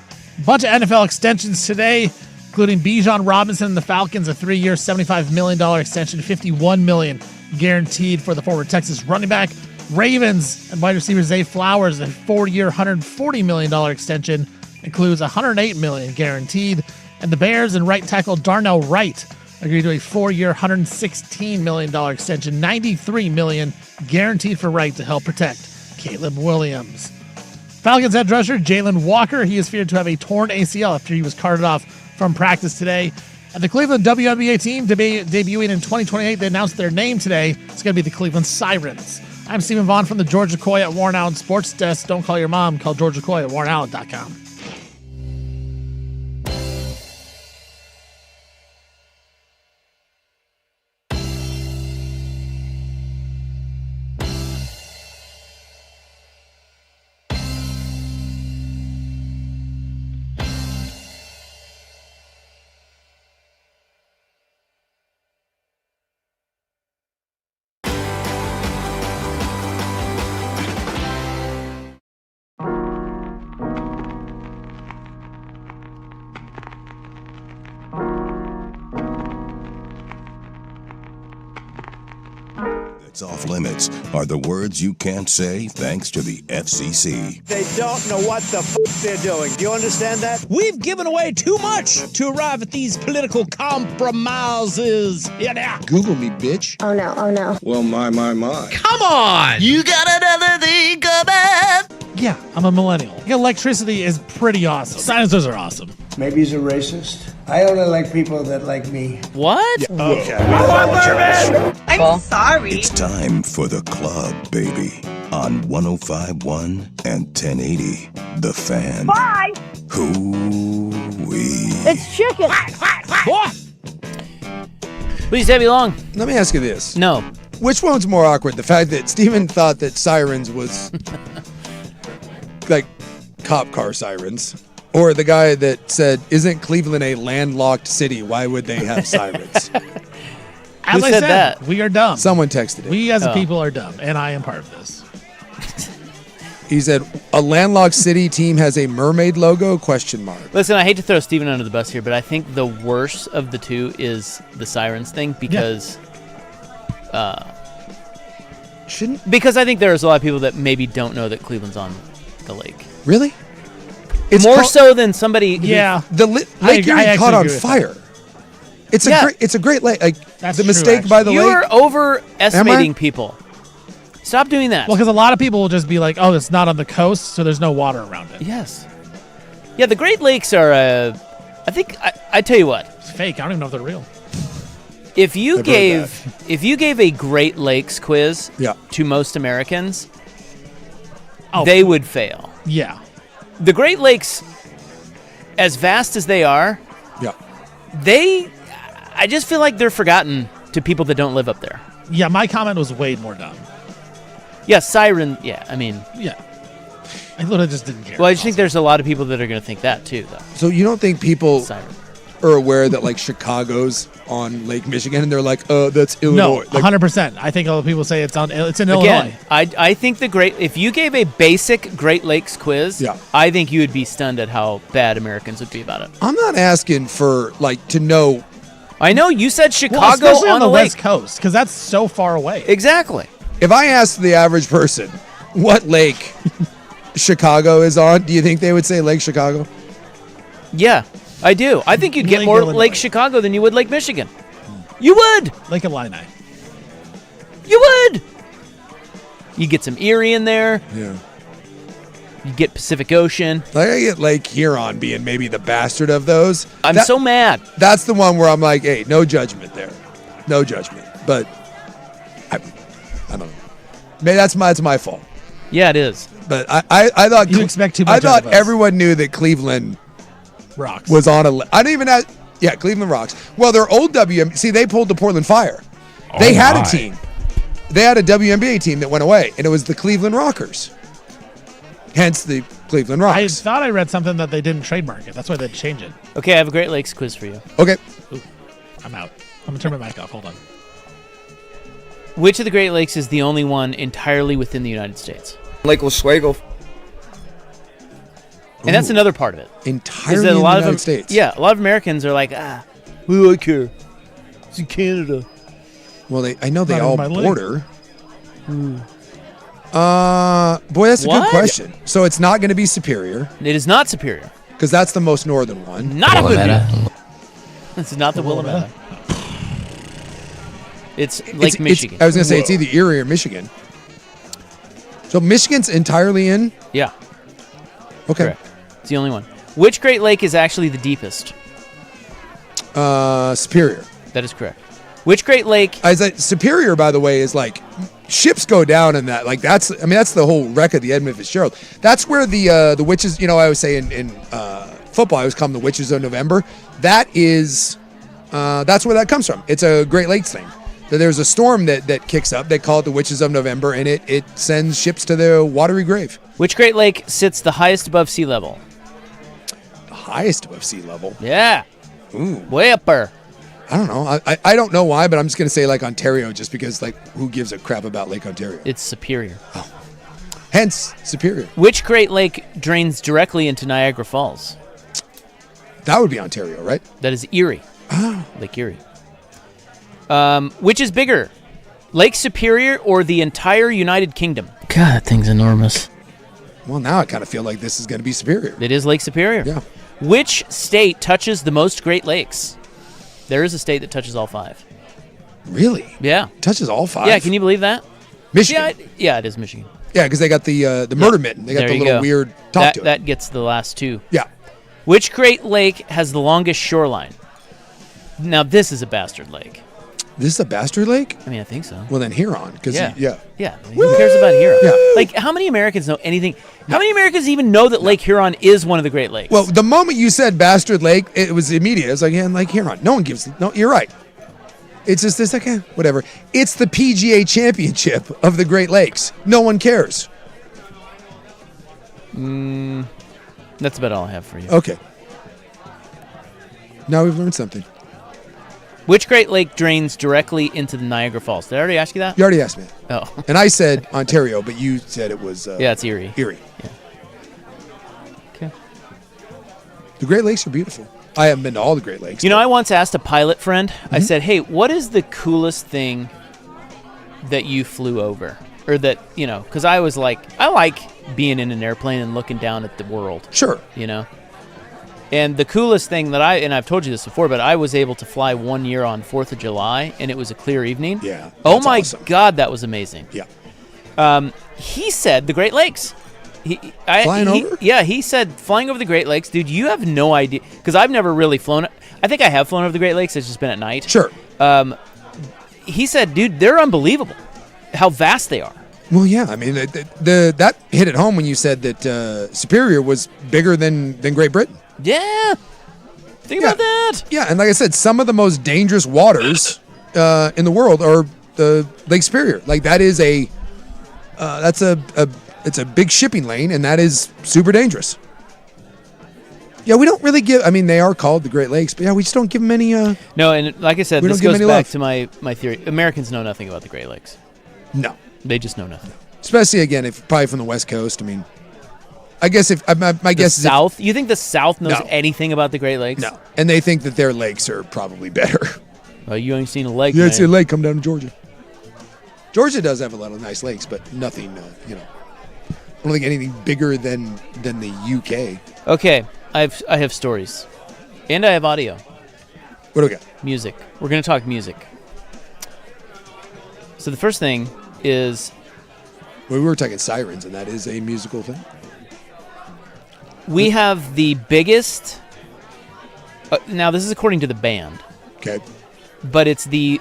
Bunch of NFL extensions today, including Bijan Robinson and the Falcons, a 3-year, $75 million extension, $51 million guaranteed for the former Texas running back. Ravens and wide receiver Zay Flowers, a 4-year, $140 million extension, includes $108 million guaranteed. And the Bears and right tackle Darnell Wright agreed to a 4-year, $116 million extension, $93 million guaranteed for Wright to help protect Caleb Williams. Falcons edge rusher Jalen Walker, he is feared to have a torn ACL after he was carted off from practice today. And the Cleveland WNBA team debuting in 2028, they announced their name today. It's going to be the Cleveland Sirens. I'm Stephen Vaughn from the George McCoy at Warren Allen Sports Desk. Don't call your mom, call George McCoy at warrenallen.com. It's off limits are the words you can't say thanks to the FCC. They don't know what the they're doing. Do you understand that? We've given away too much to arrive at these political compromises. Yeah. Google me, bitch. Oh no, oh no. Well, my. Come on! You got another thing coming! Yeah, I'm a millennial. Electricity is pretty awesome. Silencers are awesome. Maybe he's a racist. I only like people that like me. What? Yeah. Okay. I'm sorry. It's time for the club, baby. On 105.1 and 1080, The Fan. Bye. Hoo-wee. It's chicken. Please, Debbie Long. Let me ask you this. No. Which one's more awkward? The fact that Steven thought that sirens was like cop car sirens, or the guy that said, isn't Cleveland a landlocked city? Why would they have sirens? As Who I said said, that? we are dumb. Someone texted it. We as a people are dumb, and I am part of this. He said, a landlocked city team has a mermaid logo, question mark. Listen, I hate to throw Steven under the bus here, but I think the worst of the two is the sirens thing because because I think there's a lot of people that maybe don't know that Cleveland's on the lake. Really? It's more so than somebody. Yeah. The Lake Erie caught on fire. It's a great lake. Like That's the true, mistake by the lake. You're overestimating people. Stop doing that. Well, because a lot of people will just be like, oh, it's not on the coast, so there's no water around it. Yes. Yeah, the Great Lakes are, I think, I tell you what. It's fake. I don't even know if they're real. If you gave a Great Lakes quiz to most Americans, they would fail. Yeah. The Great Lakes, as vast as they are, I just feel like they're forgotten to people that don't live up there. Yeah, my comment was way more dumb. Yeah, siren. Yeah, I mean. Yeah. I literally just didn't care. Well, I just think there's a lot of people that are going to think that too, though. So you don't think people Siren. are aware that like Chicago's on Lake Michigan and they're like, that's Illinois. No, 100%. I think a lot of people say it's in Illinois. Again, I think if you gave a basic Great Lakes quiz, I think you would be stunned at how bad Americans would be about it. I'm not asking for like to know. I know you said Chicago especially on the lake. West Coast because that's so far away. Exactly. If I asked the average person what lake Chicago is on, do you think they would say Lake Chicago? Yeah, I do. I think you'd get more Illinois. Lake Chicago than you would Lake Michigan. You would. Lake Illini. You would. You get some Erie in there. Yeah. You get Pacific Ocean. Like I get Lake Huron being maybe the bastard of those. I'm so mad. That's the one where I'm like, hey, no judgment there. No judgment. But I don't know. Maybe that's my fault. Yeah, it is. But I thought you expect too much. I thought everyone knew that Cleveland rocks was on a. I don't even. Yeah, Cleveland Rocks. Well, their old see, they pulled the Portland Fire. They had a team. They had a WNBA team that went away, and it was the Cleveland Rockers. Hence the Cleveland Rocks. I thought I read something that they didn't trademark it. That's why they'd change it. Okay, I have a Great Lakes quiz for you. Okay. Ooh, I'm out. I'm going to turn my mic off. Hold on. Which of the Great Lakes is the only one entirely within the United States? Lake Oswego. And that's another part of it. Entirely in the United States. Yeah, a lot of Americans are like, we don't care. It's in Canada. Well, I know they Not all in my border. Boy, that's a good question. So it's not going to be Superior. It is not Superior. Because that's the most northern one. Not a good. This is not the Willamette. It's Lake Michigan. I was going to say it's either Erie or Michigan. So Michigan's entirely in? Yeah. Okay. Correct. It's the only one. Which Great Lake is actually the deepest? Superior. That is correct. Which Great Lake? Superior, by the way, is like ships go down in that. Like that's the whole wreck of the Edmund Fitzgerald. That's where the witches. I always say in football, I always call them the witches of November. That is, that's where that comes from. It's a Great Lakes thing. So there's a storm that kicks up. They call it the witches of November, and it sends ships to the watery grave. Which Great Lake sits the highest above sea level? The highest above sea level? Yeah. Ooh. Way up there. I don't know. I don't know why, but I'm just going to say like Ontario just because like who gives a crap about Lake Ontario? It's Superior. Oh. Hence, Superior. Which Great Lake drains directly into Niagara Falls? That would be Ontario, right? That is Erie. Oh. Lake Erie. Which is bigger, Lake Superior or the entire United Kingdom? God, that thing's enormous. Well, now I kind of feel like this is going to be Superior. It is Lake Superior. Yeah. Which state touches the most Great Lakes? There is a state that touches all 5. Really? Yeah. Touches all 5? Yeah, can you believe that? Michigan. Yeah, it is Michigan. Yeah, because they got the murder mitten. They got the little weird top to it. That gets the last 2. Yeah. Which Great Lake has the longest shoreline? Now, this is a bastard lake. This is a bastard lake? I mean, I think so. Well, then Huron. Yeah. Who cares about Huron? Yeah. Like, how many Americans know anything? How many Americans even know that Lake Huron is one of the Great Lakes? Well, the moment you said bastard lake, it was immediate. It was like, yeah, Lake Huron. No one gives. No, you're right. It's just this, like, whatever. It's the PGA Championship of the Great Lakes. No one cares. That's about all I have for you. Okay. Now we've learned something. Which Great Lake drains directly into the Niagara Falls? Did I already ask you that? You already asked me. Oh. And I said Ontario, but you said it was... yeah, it's Erie. Erie. Yeah. Okay. The Great Lakes are beautiful. I haven't been to all the Great Lakes. I once asked a pilot friend, I said, hey, what is the coolest thing that you flew over? Or that, because I was like, I like being in an airplane and looking down at the world. Sure. And the coolest thing that I've told you this before, but I was able to fly 1 year on 4th of July, and it was a clear evening. Yeah. Oh my awesome. God, that was amazing. Yeah. He said the Great Lakes. Flying over? Yeah, he said flying over the Great Lakes. Dude, you have no idea. Because I've never really flown. I think I have flown over the Great Lakes. It's just been at night. Sure. He said, dude, they're unbelievable. How vast they are. Well, yeah. I mean, that hit it home when you said that Superior was bigger than Great Britain. Yeah. Think about that. Yeah, and like I said, some of the most dangerous waters in the world are Lake Superior. Like that is it's a big shipping lane, and that is super dangerous. Yeah, we don't really give. I mean, they are called the Great Lakes, but yeah, we just don't give them any. No, and like I said, this goes back to my theory. Americans know nothing about the Great Lakes. No, they just know nothing. Especially again, if probably from the West Coast. I mean. I guess my guess is South. You think the South knows anything about the Great Lakes? No, and they think that their lakes are probably better. Well, you ain't seen a lake. Yeah, it's a lake. Come down to Georgia. Georgia does have a lot of nice lakes, but nothing. I don't think anything bigger than the UK. Okay, I have stories, and I have audio. What do we got? Music. We're gonna talk music. So the first thing is. Well, we were talking sirens, and that is a musical thing. We have the biggest... now, this is according to the band. Okay. But it's the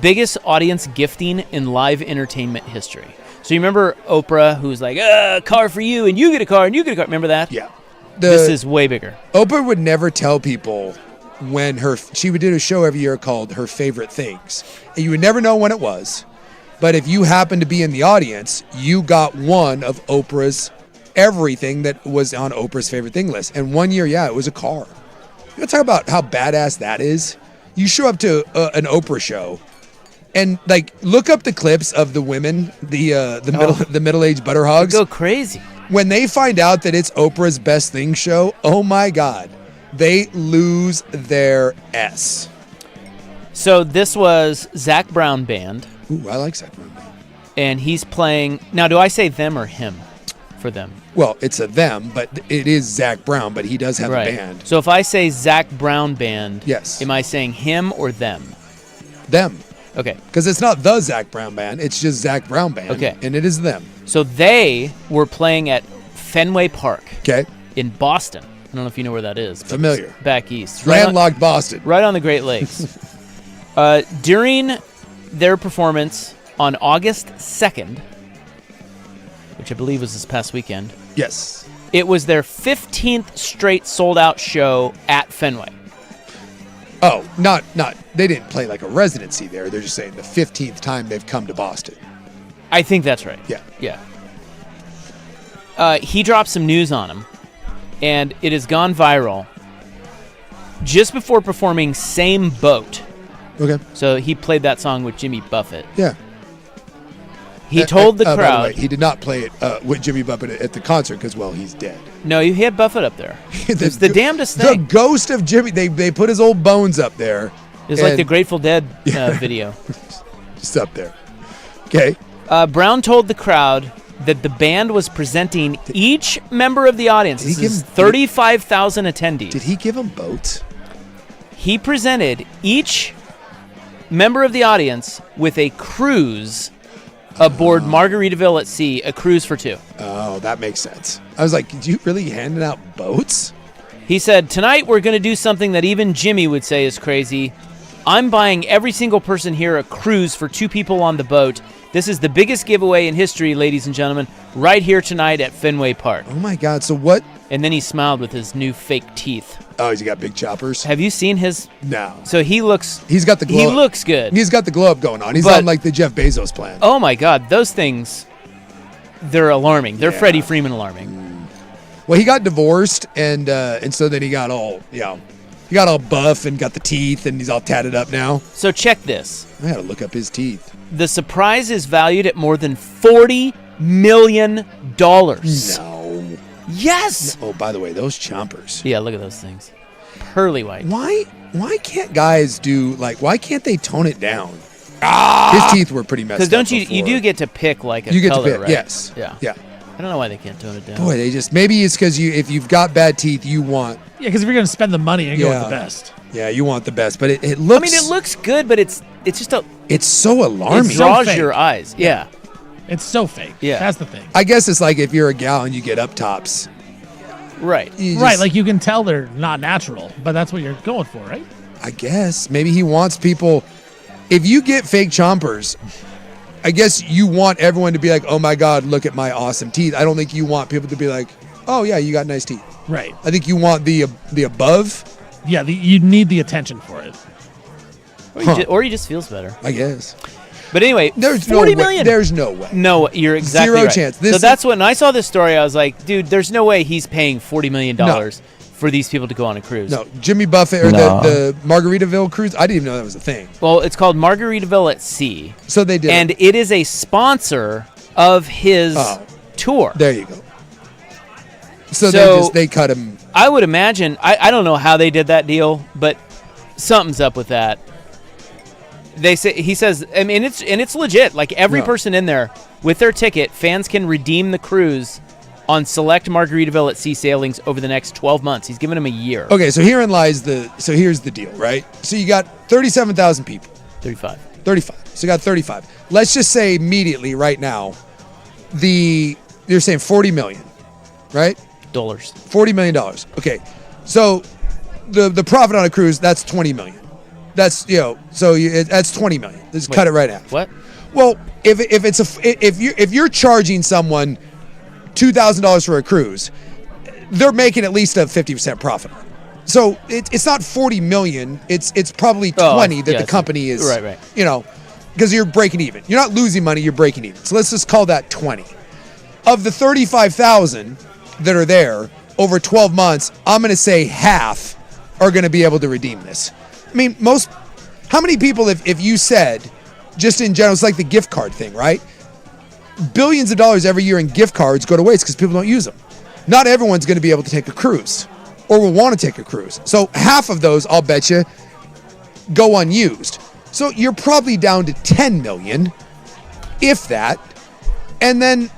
biggest audience gifting in live entertainment history. So you remember Oprah, who's like, car for you, and you get a car, and you get a car. Remember that? Yeah. This is way bigger. Oprah would never tell people when she would do a show every year called Her Favorite Things. And you would never know when it was. But if you happened to be in the audience, you got one of Oprah's everything that was on Oprah's favorite thing list. And one year, it was a car. You talk about how badass that is. You show up to an Oprah show, and like look up the clips of the women, the middle-aged butter hogs. Go crazy when they find out that it's Oprah's best thing show. Oh my God, they lose their S. So this was Zac Brown Band. Ooh, I like Zac Brown Band. And he's playing. Now, do I say them or him for them? Well, it's a them, but it is Zac Brown, but he does have a band. So if I say Zac Brown Band, yes, am I saying him or them? Them. Okay. Because it's not the Zac Brown Band, it's just Zac Brown Band. Okay. And it is them. So they were playing at Fenway Park. Okay. In Boston. I don't know if you know where that is. Familiar. Back east. Landlocked Boston. Right on the Great Lakes. During their performance on August 2nd, which I believe was this past weekend. Yes. It was their 15th straight sold-out show at Fenway. Oh, not. They didn't play like a residency there. They're just saying the 15th time they've come to Boston. I think that's right. Yeah. He dropped some news on him, and it has gone viral. Just before performing Same Boat. Okay. So he played that song with Jimmy Buffett. Yeah. He told the crowd. By the way, he did not play it with Jimmy Buffett at the concert because, well, he's dead. No, you had Buffett up there. It's the damnedest thing. The ghost of Jimmy. They put his old bones up there. It's like the Grateful Dead video. Just up there. Okay. Brown told the crowd that the band was presenting each member of the audience. This is 35,000 attendees. Did he give them boats? He presented each member of the audience with a cruise aboard Margaritaville at Sea, a cruise for two. Oh, that makes sense. I was like, did you really handing out boats? He said, tonight we're going to do something that even Jimmy would say is crazy. I'm buying every single person here a cruise for two people on the boat. This is the biggest giveaway in history, ladies and gentlemen, right here tonight at Fenway Park. Oh my God, so what? And then he smiled with his new fake teeth. Oh, he's got big choppers? Have you seen his? No. So he's got the glow. He looks good. He's got the glow up going on. He's on like the Jeff Bezos plan. Oh my God, those things, they're alarming. They're Freddie Freeman alarming. Well, he got divorced, and so then he got all, he got all buff and got the teeth, and he's all tatted up now. So check this. I gotta look up his teeth. The surprise is valued at more than $40 million. No. Yes. Oh, by the way, those chompers. Yeah, look at those things. Pearly white. Why can't guys why can't they tone it down? His teeth were pretty messed up. Because you do get to pick like a color, you get to pick, right? Yes. Yeah. I don't know why they can't tone it down. Boy, maybe it's because if you've got bad teeth, you want. Yeah, because if you're going to spend the money and go with the best. Yeah, you want the best, but it looks. I mean, it looks good, but it's just It's so alarming. It draws your eyes. Yeah. It's so fake. Yeah. That's the thing. I guess it's like if you're a gal and you get up tops. Right. Right, like you can tell they're not natural, but that's what you're going for, right? I guess. Maybe he wants people. If you get fake chompers, I guess you want everyone to be like, oh my God, look at my awesome teeth. I don't think you want people to be like, oh yeah, you got nice teeth. Right. I think you want the above. Yeah, you need the attention for it. Or he just feels better. I guess. But anyway, there's $40 no million. There's no way. No, you're exactly Zero right. chance. So that's when I saw this story, I was like, dude, there's no way he's paying $40 million for these people to go on a cruise. No, Jimmy Buffett or the Margaritaville cruise. I didn't even know that was a thing. Well, it's called Margaritaville at Sea. So they did. And it is a sponsor of his tour. There you go. So they cut him. I would imagine, I don't know how they did that deal, but something's up with that. He says, I mean, it's legit. Like every person in there with their ticket, fans can redeem the cruise on select Margaritaville at Sea sailings over the next 12 months. He's giving them a year. Okay, so herein lies so here's the deal, right? So you got 37,000 people. 35. So you got 35. Let's just say immediately right now, you're saying 40 million, right? Dollars. $40 million. Okay. So the profit on a cruise, that's 20 million. That's, that's 20 million. Let's cut it right out. What? Well, if you're charging someone $2,000 for a cruise, they're making at least a 50% profit. So it's not 40 million. It's probably 20 that the company is. Right. You know, because you're breaking even. You're not losing money. You're breaking even. So let's just call that 20. Of the 35,000 that are there over 12 months, I'm going to say half are going to be able to redeem this. I mean, how many people, if you said, just in general, it's like the gift card thing, right? Billions of dollars every year in gift cards go to waste because people don't use them. Not everyone's going to be able to take a cruise or will want to take a cruise. So half of those, I'll bet you, go unused. So you're probably down to 10 million, if that. And then,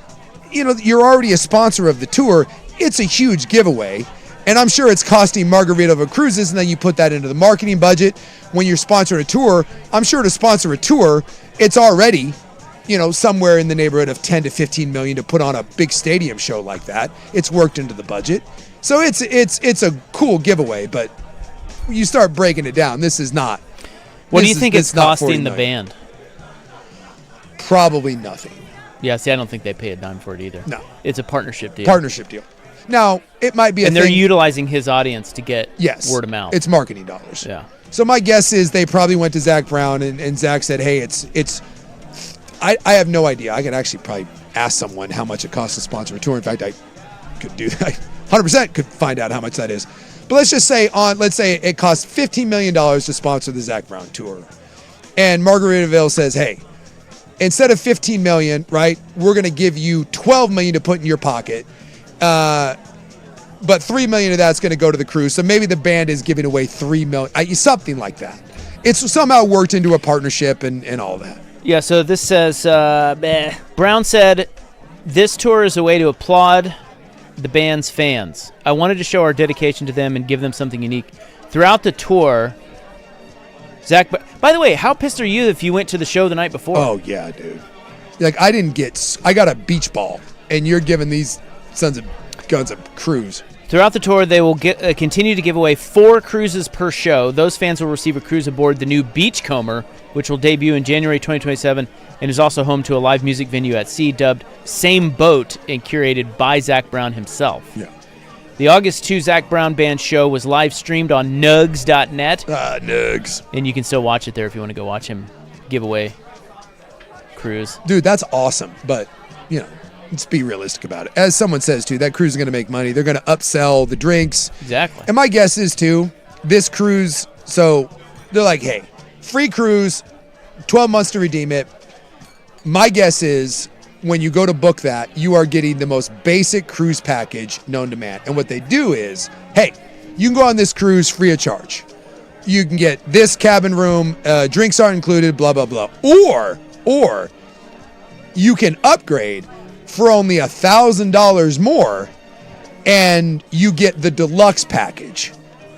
you know, you're already a sponsor of the tour. It's a huge giveaway. And I'm sure it's costing Margaritaville Cruises, and then you put that into the marketing budget. When you're sponsoring a tour, I'm sure to sponsor a tour, it's already, you know, somewhere in the neighborhood of 10 to 15 million to put on a big stadium show like that. It's worked into the budget. So it's a cool giveaway, but you start breaking it down, this is not. What do you think it's costing the band? Probably nothing. Yeah, see, I don't think they pay a dime for it either. No. It's a partnership deal. Now, it might be and they're utilizing his audience to get word of mouth. It's marketing dollars. Yeah. So my guess is they probably went to Zach Brown, and Zach said, hey, I have no idea. I could actually probably ask someone how much it costs to sponsor a tour. In fact, I could do that. 100% could find out how much that is. But let's just say it costs $15 million to sponsor the Zach Brown tour. And Margaritaville says, hey, instead of $15 million, right, we're going to give you $12 million to put in your pocket. But $3 million of that's going to go to the cruise. So maybe the band is giving away $3 million, something like that. It's somehow worked into a partnership and all that. Yeah, so this says, Brown said, this tour is a way to applaud the band's fans. I wanted to show our dedication to them and give them something unique. Throughout the tour, Zach, by the way, how pissed are you if you went to the show the night before? Oh, yeah, dude. Like, I got a beach ball, and you're giving these sons of guns a cruise. Throughout the tour, they will continue to give away 4 cruises per show. Those fans will receive a cruise aboard the new Beachcomber, which will debut in January 2027 and is also home to a live music venue at sea dubbed Same Boat and curated by Zach Brown himself. Yeah. The August 2 Zach Brown Band show was live streamed on nugs.net. Nugs. And you can still watch it there if you want to go watch him give away cruise. Dude, that's awesome. But, you know, let's be realistic about it. As someone says, too, that cruise is going to make money. They're going to upsell the drinks. Exactly. And my guess is, too, this cruise, so they're like, hey, free cruise, 12 months to redeem it. My guess is when you go to book that, you are getting the most basic cruise package known to man. And what they do is, hey, you can go on this cruise free of charge. You can get this cabin room, drinks aren't included, blah, blah, blah. Or you can upgrade for only $1,000 more and you get the deluxe package.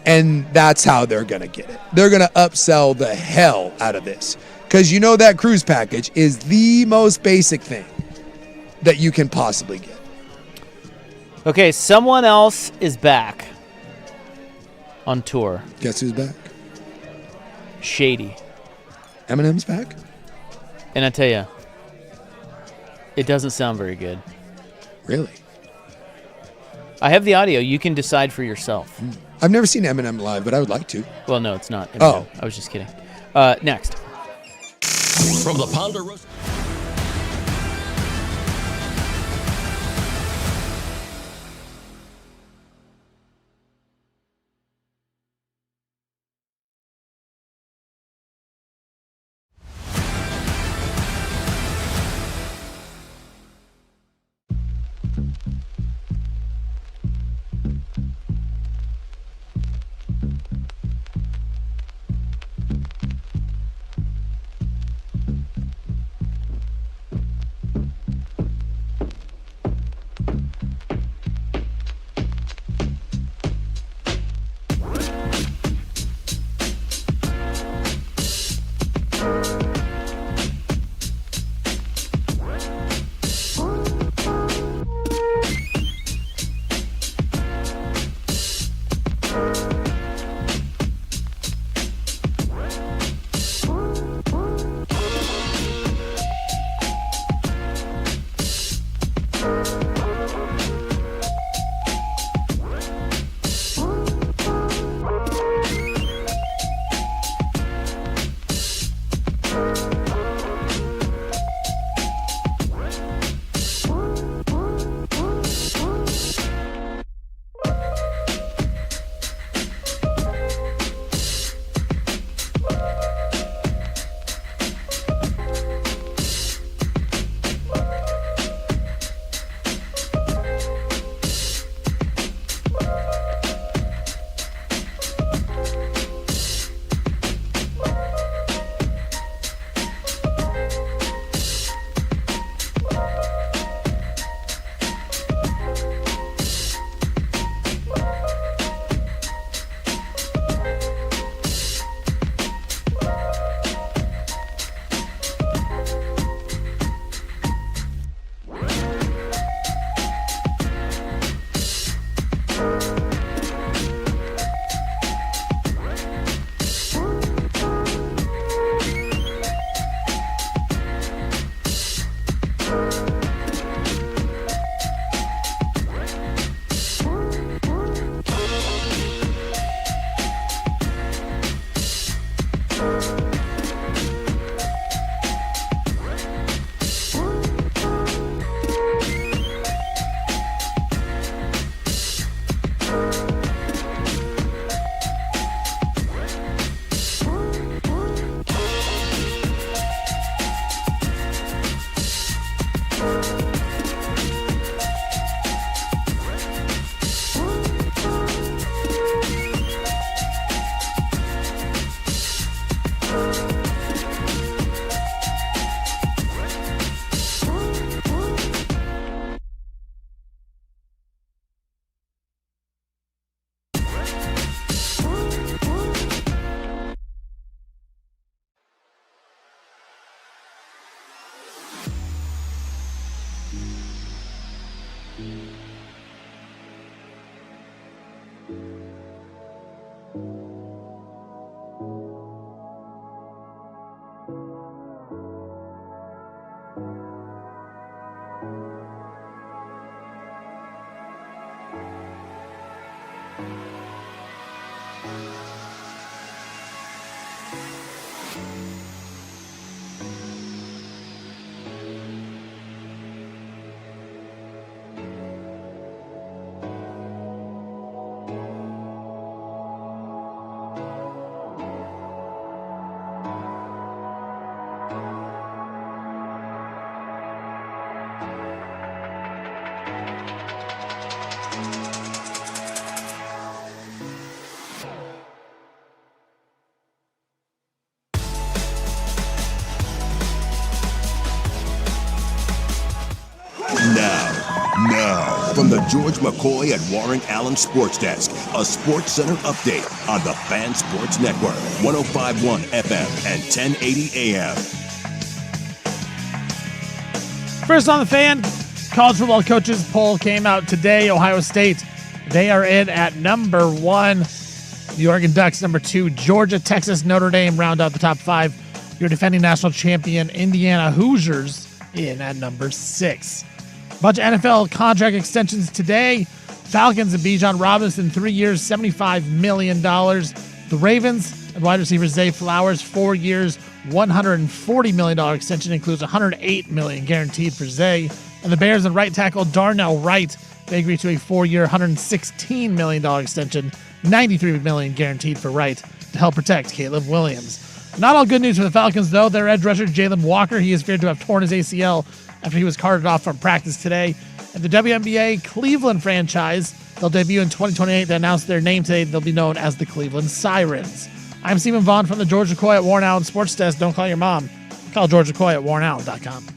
And that's how they're going to get it. They're going to upsell the hell out of this. Because you know that cruise package is the most basic thing that you can possibly get. Okay, someone else is back on tour. Guess who's back? Shady. Eminem's back? And I tell you, it doesn't sound very good. Really? I have the audio. You can decide for yourself. I've never seen Eminem live, but I would like to. Well, no, it's not Eminem. Oh. I was just kidding. Next. From the Ponderosa. Now, from the George McCoy and Warren Allen Sports Desk, a Sports Center update on the Fan Sports Network, 105.1 FM and 1080 AM. First on the Fan, college football coaches poll came out today. Ohio State, they are in at number 1. The Oregon Ducks, number 2. Georgia, Texas, Notre Dame round out the top 5. Your defending national champion, Indiana Hoosiers, in at number 6. Bunch of NFL contract extensions today. Falcons and Bijan Robinson, 3 years, $75 million. The Ravens and wide receiver Zay Flowers, 4 years, $140 million extension, includes $108 million guaranteed for Zay. And the Bears and right tackle Darnell Wright, they agreed to a 4-year, $116 million extension, $93 million guaranteed for Wright to help protect Caleb Williams. Not all good news for the Falcons, though. Their edge rusher, Jalen Walker, he is feared to have torn his ACL after he was carted off from practice today. And the WNBA Cleveland franchise, they'll debut in 2028. They announced their name today. They'll be known as the Cleveland Sirens. I'm Stephen Vaughn from the George McCoy at Warren Allen Sports Desk. Don't call your mom. Call George McCoy at warrenallen.com.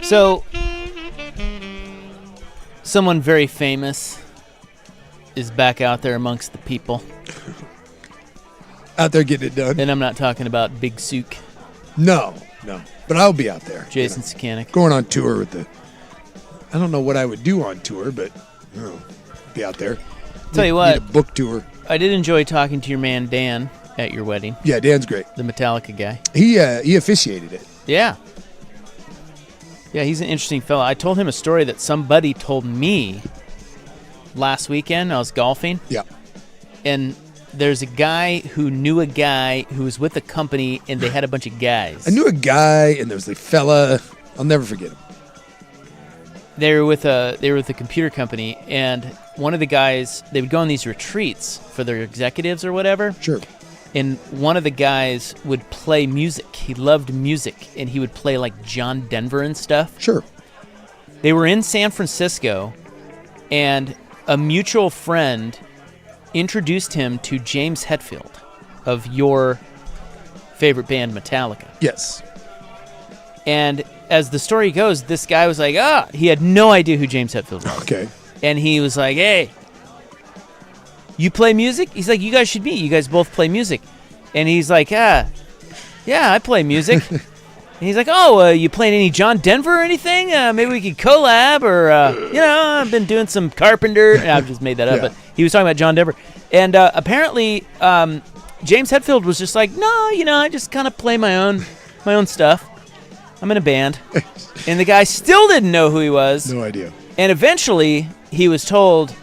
So, someone very famous is back out there amongst the people. Out there getting it done. And I'm not talking about Big Sook. No. But I'll be out there. Jason Sakanik. Going on tour with the... I don't know what I would do on tour, but be out there. Tell you what. Need a book tour. I did enjoy talking to your man Dan at your wedding. Yeah, Dan's great. The Metallica guy. He officiated it. Yeah. Yeah, he's an interesting fellow. I told him a story that somebody told me last weekend. I was golfing. Yeah. And there's a guy who knew a guy who was with a company, and they had a bunch of guys. I knew a guy, and there was a fella. I'll never forget him. They were with a computer company, and one of the guys, they would go on these retreats for their executives or whatever. Sure. And one of the guys would play music. He loved music, and he would play like John Denver and stuff. Sure. They were in San Francisco, and a mutual friend introduced him to James Hetfield of your favorite band, Metallica. Yes. And as the story goes, this guy was like, he had no idea who James Hetfield was. Okay. And he was like, hey, you play music? He's like, you guys should meet. You guys both play music. And he's like, yeah, I play music. And he's like, you playing any John Denver or anything? Maybe we could collab or, I've been doing some Carpenter. I've just made that up, but he was talking about John Denver. And apparently James Hetfield was just like, no, I just kind of play my own stuff. I'm in a band. And the guy still didn't know who he was. No idea. And eventually he was told,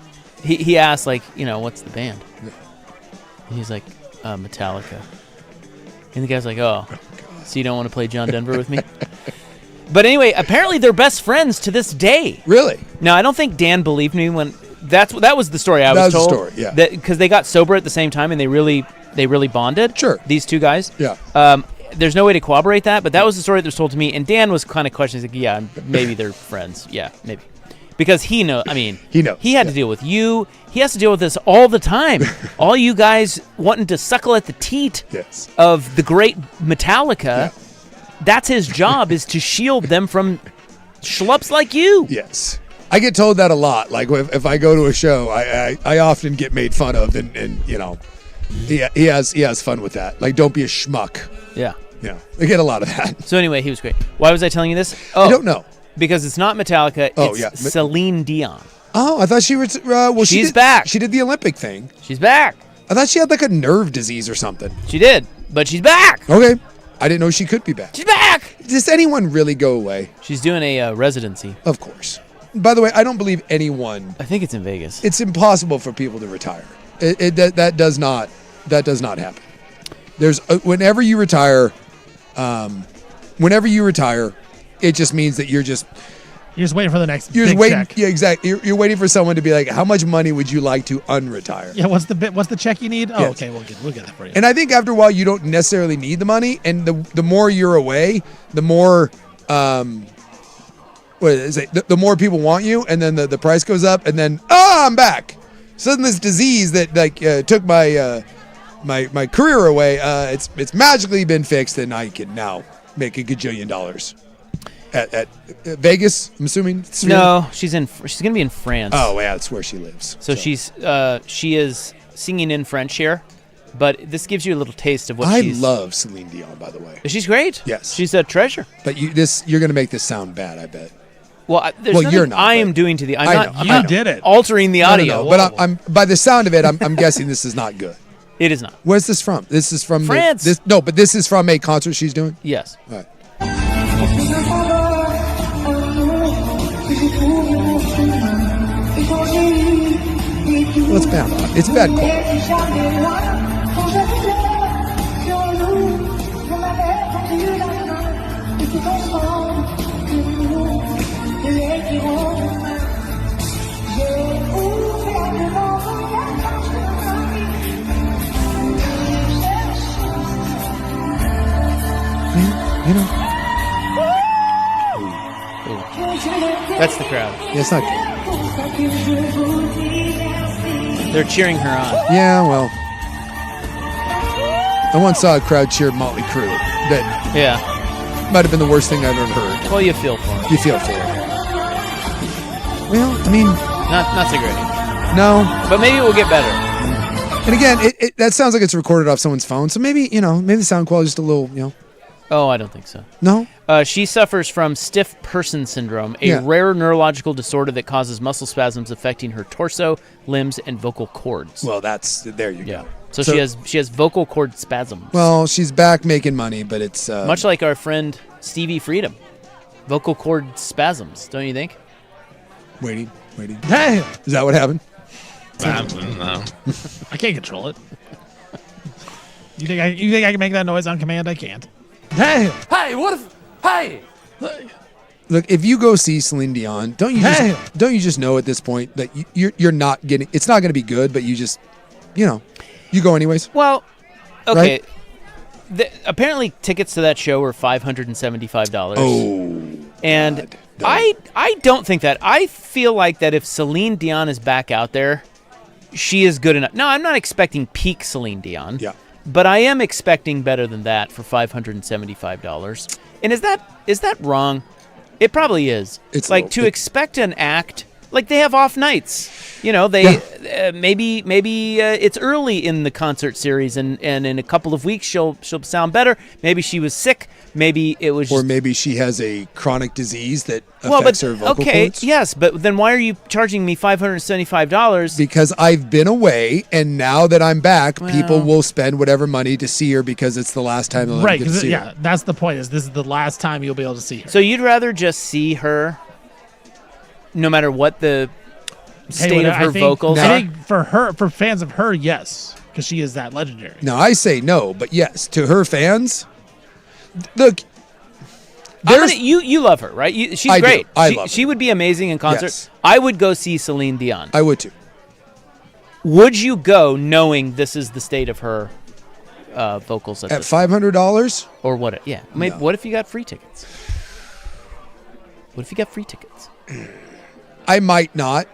he asked, like, what's the band? And he's like, Metallica. And the guy's like, so you don't want to play John Denver with me? But anyway, apparently they're best friends to this day. Really? Now, I don't think Dan believed me when that was the story I was told. That was the story, yeah. Because they got sober at the same time and they really bonded. Sure. These two guys. Yeah. There's no way to corroborate that, but that was the story that was told to me. And Dan was kind of questioning, like, yeah, maybe they're friends. Yeah, maybe. Because he knows. He had to deal with you. He has to deal with this all the time. All you guys wanting to suckle at the teat of the great Metallica. Yeah. That's his job, is to shield them from schlups like you. Yes. I get told that a lot. Like if I go to a show, I often get made fun of, and you know, he has fun with that. Like, don't be a schmuck. Yeah. Yeah, I get a lot of that. So anyway, he was great. Why was I telling you this? I don't know. Because it's not Metallica. Oh, it's yeah. Celine Dion. Oh, I thought she was. She's back. She did the Olympic thing. She's back. I thought she had like a nerve disease or something. She did, but she's back. Okay, I didn't know she could be back. She's back. Does anyone really go away? She's doing a residency. Of course. By the way, I don't believe anyone. I think it's in Vegas. It's impossible for people to retire. That does not happen. There's whenever you retire, it just means that you're just waiting for the next You're big waiting. check. Yeah, exactly. You're waiting for someone to be like, "How much money would you like to unretire?" Yeah, what's the check you need? Oh, Yes. okay, we'll get that for you. And I think after a while, you don't necessarily need the money, and the more you're away, the more what is it? The more people want you, and then the price goes up, and then I'm back. Suddenly, this disease that took my my career away, it's magically been fixed, and I can now make a gajillion dollars. At Vegas, I'm assuming. No, she's gonna be in France. Oh yeah, that's where she lives. So she is singing in French here, but this gives you a little taste of what I she's. love Celine Dion, by the way. She's great. Yes, she's a treasure. But you're gonna make this sound bad, I bet. Well, there's you're not. I am doing to the. I'm You did it. Altering the audio. No, but I'm by the sound of it, I'm guessing this is not good. It is not. Where's this from? This is from France. But this is from a concert she's doing. Yes. All right. Well, it's bad. It's bad quality. You know. That's the crowd. Yeah, it's not good. They're cheering her on. Yeah, well. I once saw a crowd cheer Motley Crue. That might have been the worst thing I've ever heard. Well, you feel for her. You feel for her. Well, I mean, not so great. No, but maybe it will get better. And again, that sounds like it's recorded off someone's phone. So maybe the sound quality is just a little, Oh, I don't think so. No? She suffers from stiff person syndrome, a rare neurological disorder that causes muscle spasms affecting her torso, limbs, and vocal cords. Well, there you go. So she has vocal cord spasms. Well, she's back making money, but it's much like our friend Stevie Freedom. Vocal cord spasms, don't you think? Waiting. Damn. Is that what happened? No. I can't control it. You think I can make that noise on command? I can't. Damn. Hey, what if? Hey. Look, if you go see Celine Dion, don't you just know at this point that you're not getting? It's not going to be good, but you just, you go anyways. Well, okay. Right? Apparently, tickets to that show were $575. Oh. And I don't think that. I feel like that if Celine Dion is back out there, she is good enough. No, I'm not expecting peak Celine Dion. Yeah. But I am expecting better than that for $575. And is that wrong? It probably is. It's like to expect an act like they have off nights. Maybe it's early in the concert series, and in a couple of weeks she'll sound better. Maybe she was sick. Maybe it was or maybe she has a chronic disease that affects her vocal cords. Yes, but then why are you charging me $575? Because I've been away, and now that I'm back, people will spend whatever money to see her because it's the last time they'll get to see her. That's the point. Is this is the last time you'll be able to see her? So you'd rather just see her, no matter what the state of her vocals I think for fans of her, yes, because she is that legendary. No, I say no, but yes, to her fans. Look, you love her, right? She's great. I love her. She would be amazing in concert. Yes. I would go see Celine Dion. I would too. Would you go knowing this is the state of her vocals at $500 or what? Yeah, maybe. What if you got free tickets? What if you got free tickets? I might not.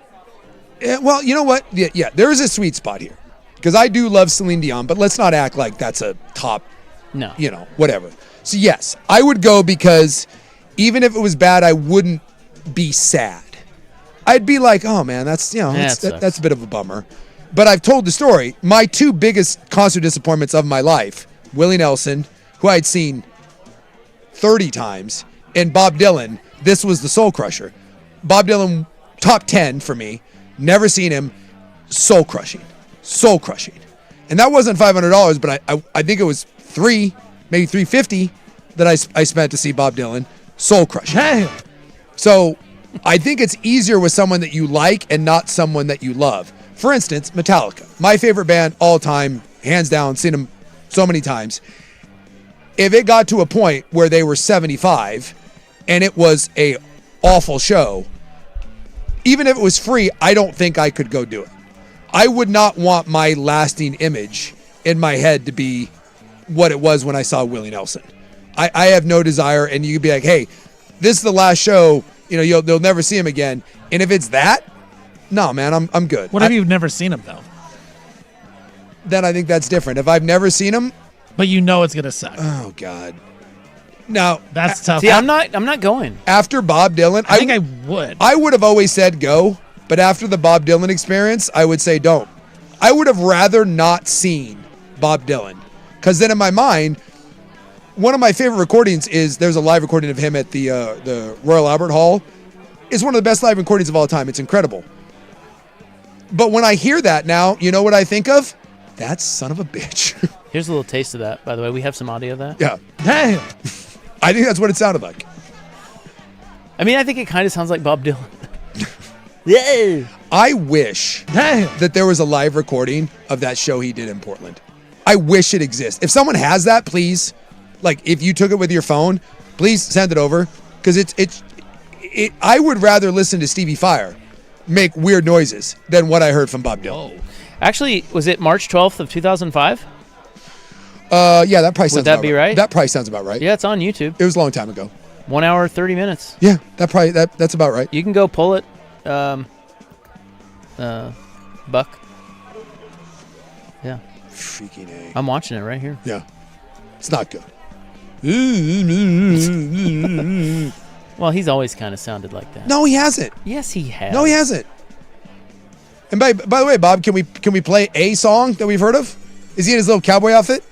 Well, you know what? Yeah, there is a sweet spot here because I do love Celine Dion, but let's not act like that's a top. No, whatever. So yes, I would go because even if it was bad, I wouldn't be sad. I'd be like, oh man, that's that's a bit of a bummer. But I've told the story. My two biggest concert disappointments of my life: Willie Nelson, who I'd seen 30 times, and Bob Dylan. This was the Soul Crusher. Bob Dylan, top 10 for me. Never seen him. Soul crushing. And that wasn't $500, but I think it was maybe $350 that I spent to see Bob Dylan. Soul crushing. Damn. So I think it's easier with someone that you like and not someone that you love. For instance, Metallica, my favorite band all time, hands down, seen them so many times. If it got to a point where they were 75 and it was a awful show, even if it was free, I don't think I could go do it. I would not want my lasting image in my head to be what it was when I saw Willie Nelson. I have no desire, and you could be like, hey, this is the last show, they'll never see him again. And if it's that, no, man, I'm good. What if you've never seen him, though? Then I think that's different. If I've never seen him. But you know it's going to suck. Oh, God. No. That's tough. See, I'm not going. After Bob Dylan. I think I would. I would have always said go, but after the Bob Dylan experience, I would say don't. I would have rather not seen Bob Dylan. Because then in my mind, one of my favorite recordings is there's a live recording of him at the Royal Albert Hall. It's one of the best live recordings of all time. It's incredible. But when I hear that now, you know what I think of? That son of a bitch. Here's a little taste of that, by the way. We have some audio of that. Yeah. Damn. I think that's what it sounded like. I mean, I think it kind of sounds like Bob Dylan. Yeah. I wish that there was a live recording of that show he did in Portland. I wish it exists. If someone has that, please, like if you took it with your phone, please send it over. Because I would rather listen to Stevie Fire make weird noises than what I heard from Bob Dylan. Whoa. Actually, was it March 12th of 2005? Yeah, that probably sounds Would that be right? That probably sounds about right. Yeah, it's on YouTube. It was a long time ago. 1 hour, 30 minutes. Yeah, that's about right. You can go pull it, Buck. Yeah. Freaking A. I'm watching it right here. Yeah. It's not good. Well, he's always kind of sounded like that. No, he hasn't. Yes, he has. No, he hasn't. And by the way, Bob, can we play a song that we've heard of? Is he in his little cowboy outfit?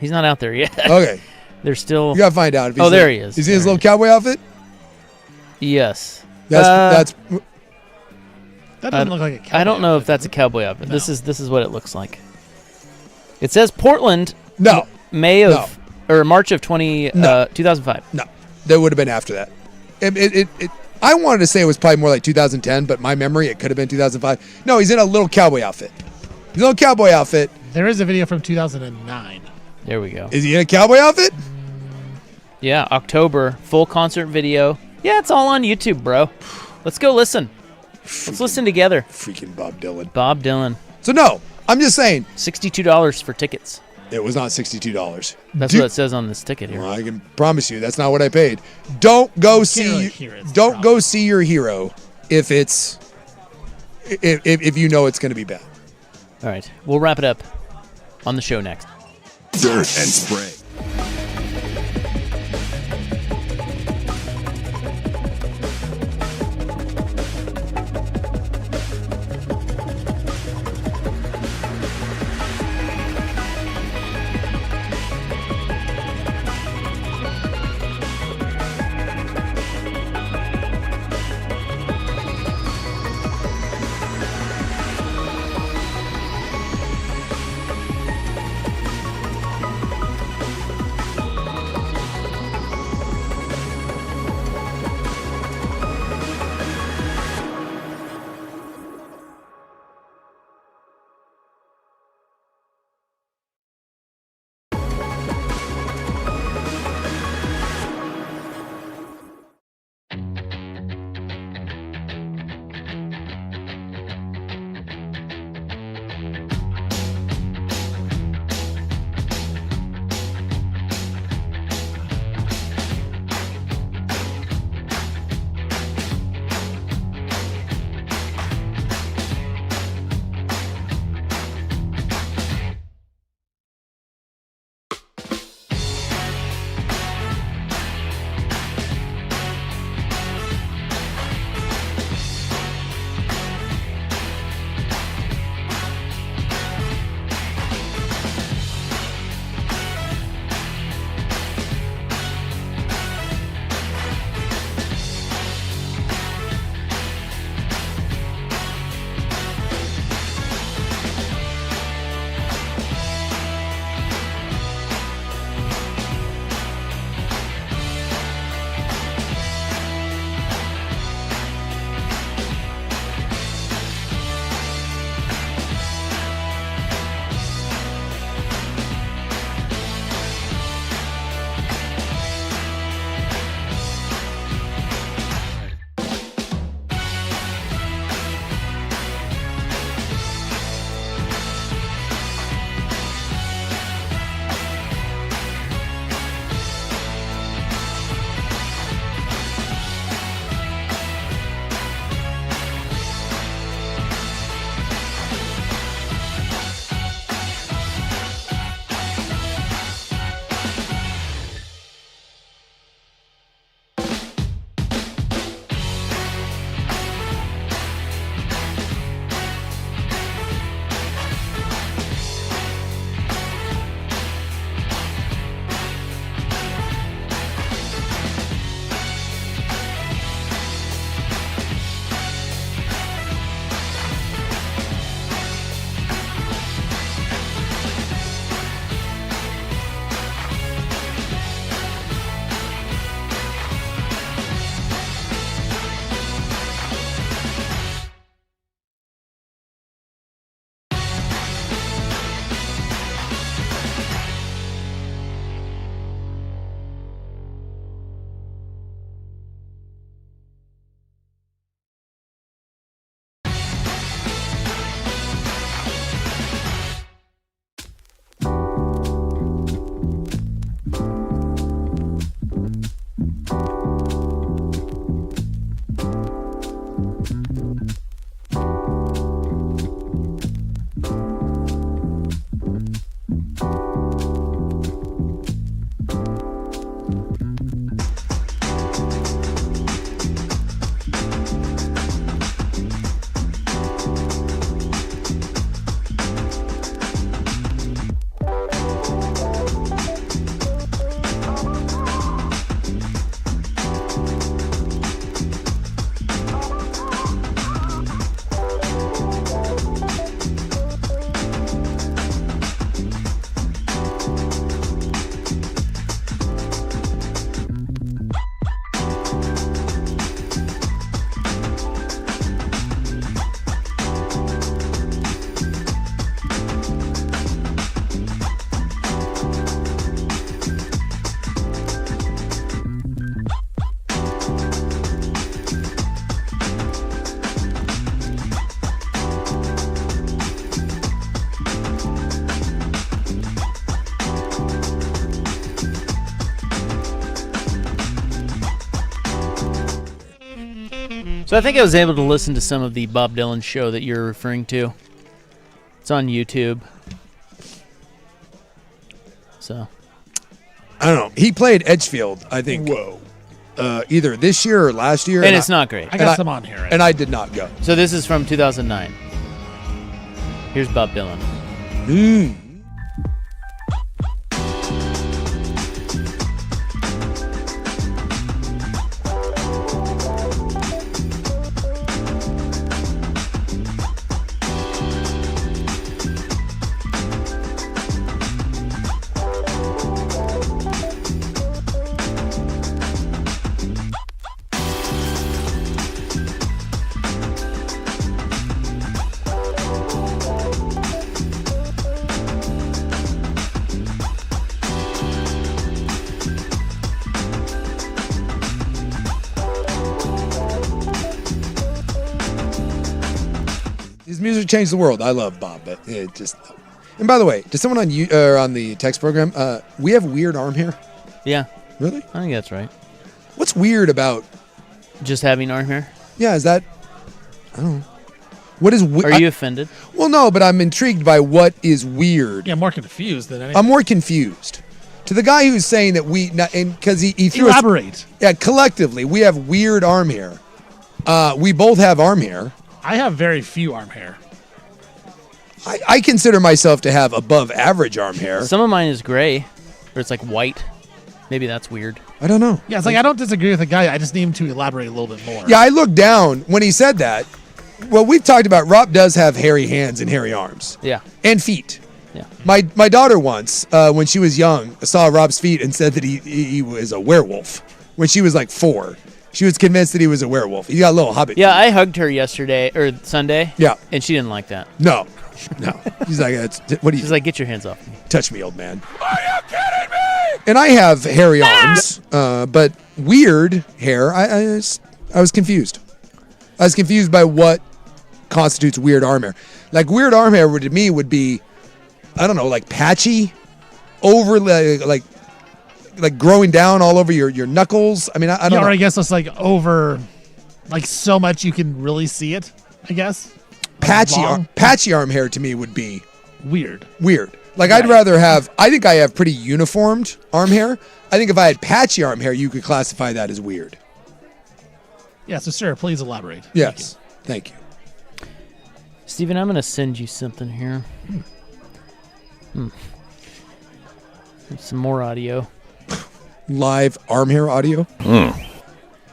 He's not out there yet. Okay. They're still. You gotta find out. If he's there he is. Is he in his little cowboy outfit? Yes. That's. That doesn't look like a cowboy I don't know outfit, if that's a does it? cowboy outfit. No. This is what it looks like. It says Portland. No. March of 2005. No, that would have been after that. I wanted to say it was probably more like 2010, but my memory, it could have been 2005. No, he's in a little cowboy outfit. He's in a little cowboy outfit. There is a video from 2009. There we go. Is he in a cowboy outfit? Yeah, October, full concert video. Yeah, it's all on YouTube, bro. Let's go listen. Let's listen together. Freaking Bob Dylan. Bob Dylan. So no, I'm just saying. $62 for tickets. It was not $62. That's what it says on this ticket here. Well, I can promise you that's not what I paid. Don't go see your hero if you know it's going to be bad. All right, we'll wrap it up on the show next. Dirt and Spray. So I think I was able to listen to some of the Bob Dylan show that you're referring to. It's on YouTube. So I don't know. He played Edgefield, I think. Whoa. Either this year or last year. And it's not great. I got some on here. And I did not go. So this is from 2009. Here's Bob Dylan. His music changed the world. I love Bob, but it just. And by the way, does someone on you on the text program? We have weird arm hair. Yeah. Really? I think that's right. What's weird about just having arm hair? Yeah, is that? I don't know. What is? Are you offended? Well, no, but I'm intrigued by what is weird. Yeah, I'm more confused than anything. I'm more confused. To the guy who's saying that we, and because he threw elaborate. Yeah, collectively we have weird arm hair. We both have arm hair. I have very few arm hair. I consider myself to have above average arm hair. Some of mine is gray, or it's like white. Maybe that's weird. I don't know. Yeah, it's like I don't disagree with the guy. I just need him to elaborate a little bit more. Yeah, I looked down when he said that. Well, we've talked about Rob does have hairy hands and hairy arms. Yeah. And feet. Yeah. My daughter once, when she was young, saw Rob's feet and said that he was a werewolf. When she was like 4. She was convinced that he was a werewolf. He got a little hobbit. Yeah, I hugged her yesterday, or Sunday. Yeah. And she didn't like that. No. She's like, what do you? She's like, get your hands off me. Touch me, old man. Are you kidding me? And I have hairy arms, but weird hair. I was confused. I was confused by what constitutes weird arm hair. Like weird arm hair to me would be, I don't know, like patchy, overly like growing down all over your knuckles. I mean, I don't know. Or I guess it's like over, like so much you can really see it. I guess. Patchy arm hair to me would be weird. Like I'd rather have. I think I have pretty uniformed arm hair. I think if I had patchy arm hair, you could classify that as weird. Yeah. So, sir, please elaborate. Yes. Thank you. Steven, I'm going to send you something here. Some more audio. Live arm hair audio? I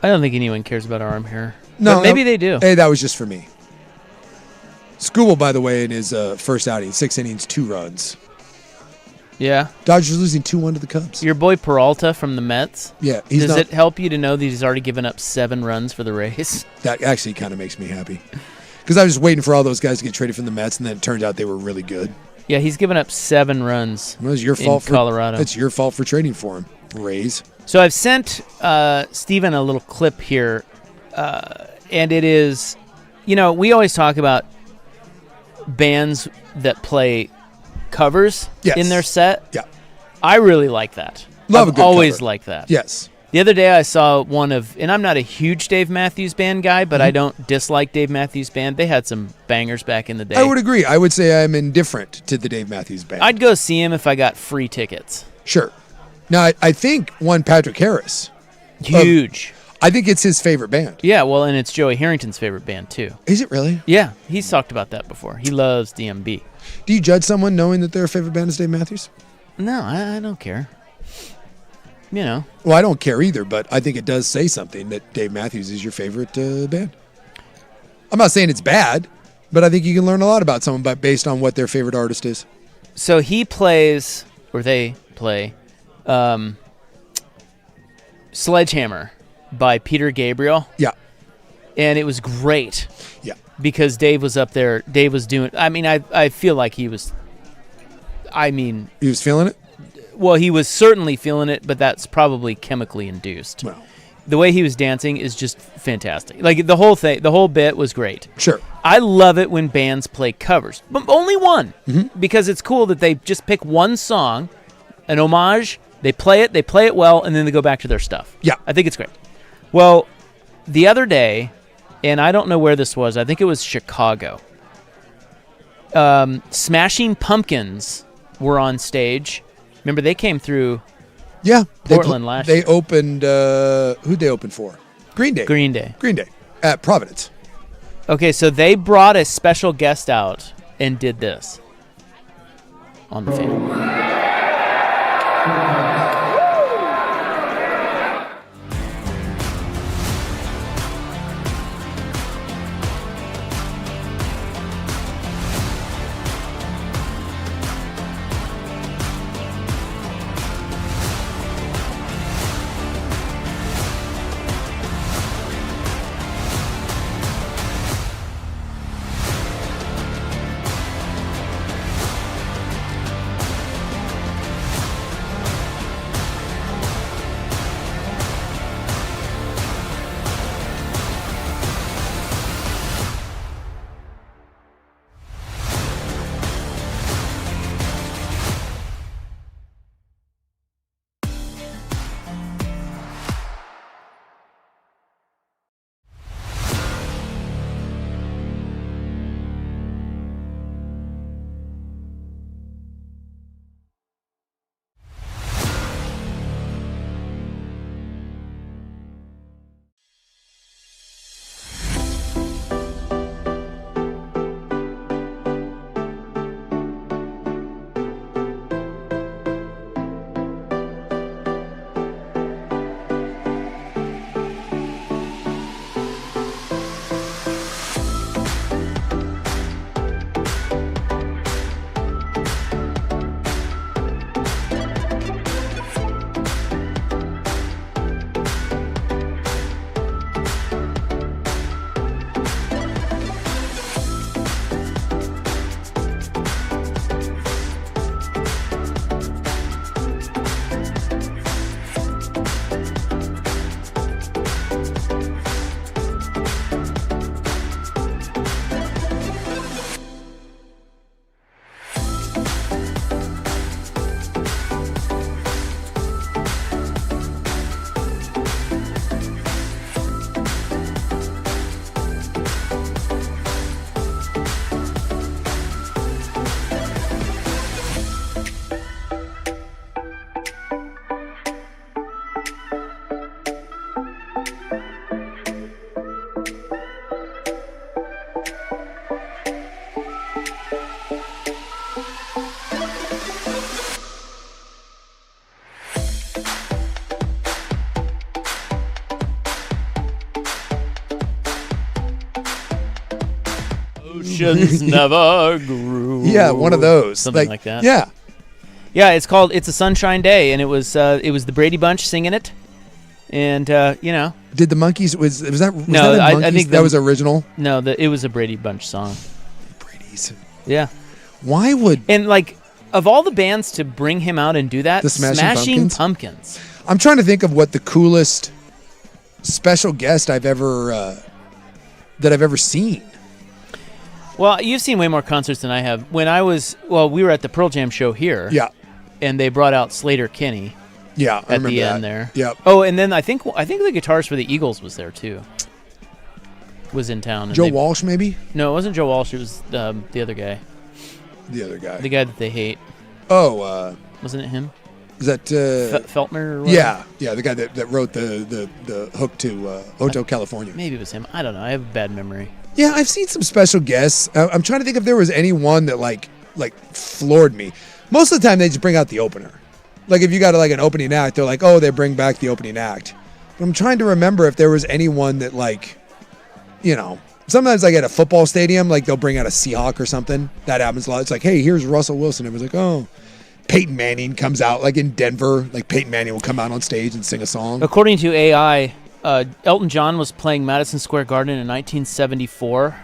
don't think anyone cares about arm hair. No. But maybe they do. Hey, that was just for me. Skubal, by the way, in his first outing, 6 innings, 2 runs. Yeah. Dodgers losing 2-1 to the Cubs. Your boy Peralta from the Mets? Yeah. Does it help you to know that he's already given up 7 runs for the Rays? That actually kind of makes me happy. Because I was just waiting for all those guys to get traded from the Mets, and then it turned out they were really good. Yeah, he's given up 7 runs well, it was your fault in Colorado. It's your fault for trading for him, Rays. So I've sent Steven a little clip here, and it is, we always talk about bands that play covers in their set. Yeah. I really like that. Love a good always cover. like that. Yes. The other day I saw one of, and I'm not a huge Dave Matthews Band guy, but I don't dislike Dave Matthews Band. They had some bangers back in the day. I would agree. I would say I'm indifferent to the Dave Matthews Band. I'd go see him if I got free tickets. Sure. Now, I think one Patrick Harris. Huge. I think it's his favorite band. Yeah, well, and it's Joey Harrington's favorite band, too. Is it really? Yeah, he's talked about that before. He loves DMB. Do you judge someone knowing that their favorite band is Dave Matthews? No, I don't care. Well, I don't care either, but I think it does say something that Dave Matthews is your favorite band. I'm not saying it's bad, but I think you can learn a lot about someone based on what their favorite artist is. So he plays, or they play, Sledgehammer by Peter Gabriel. Yeah. And it was great. Yeah. Because Dave was up there. Dave was doing, I feel like he was, He was feeling it? Well, he was certainly feeling it, but that's probably chemically induced. Well. The way he was dancing is just fantastic. Like the whole thing, the whole bit was great. Sure. I love it when bands play covers, but only one, because it's cool that they just pick one song, an homage, they play it well, and then they go back to their stuff. Yeah. I think it's great. Well, the other day, and I don't know where this was. I think it was Chicago. Smashing Pumpkins were on stage. Remember, they came through Portland last year. They opened, who'd they open for? Green Day. Green Day At Providence. Okay, so they brought a special guest out and did this on the Fan. Oceans never grew. Yeah, one of those. Something like that. Yeah. Yeah, it's called It's a Sunshine Day, and it was the Brady Bunch singing it. And, you know. Did the Monkees, was that no, that I think that was original? No, it was a Brady Bunch song. Brady's. Yeah. Why would. And, like, of all the bands to bring him out and do that, The Smashing Pumpkins. I'm trying to think of what the coolest special guest I've ever seen. Well, you've seen way more concerts than I have. When I was, we were at the Pearl Jam show here. Yeah. And they brought out Slater Kinney. Yeah, I at the remember end that. there. Yep. Oh, and then I think the guitarist for the Eagles was there too. Was in town. And Joe Walsh, maybe? No, it wasn't Joe Walsh. It was the other guy. The other guy. The guy that they hate. Oh. Wasn't it him? Is that Feltner? Or whatever? Yeah, the guy that wrote the hook to Hotel California. Maybe it was him. I don't know. I have a bad memory. Yeah, I've seen some special guests. I'm trying to think if there was anyone that like floored me. Most of the time, they just bring out the opener. Like if you got like an opening act, they're like, oh, they bring back the opening act. But I'm trying to remember if there was anyone that like, you know, sometimes like at a football stadium, like they'll bring out a Seahawk or something. That happens a lot. It's like, hey, here's Russell Wilson. It was like, oh, Peyton Manning comes out like in Denver. Like Peyton Manning will come out on stage and sing a song. According to AI, Elton John was playing Madison Square Garden in 1974,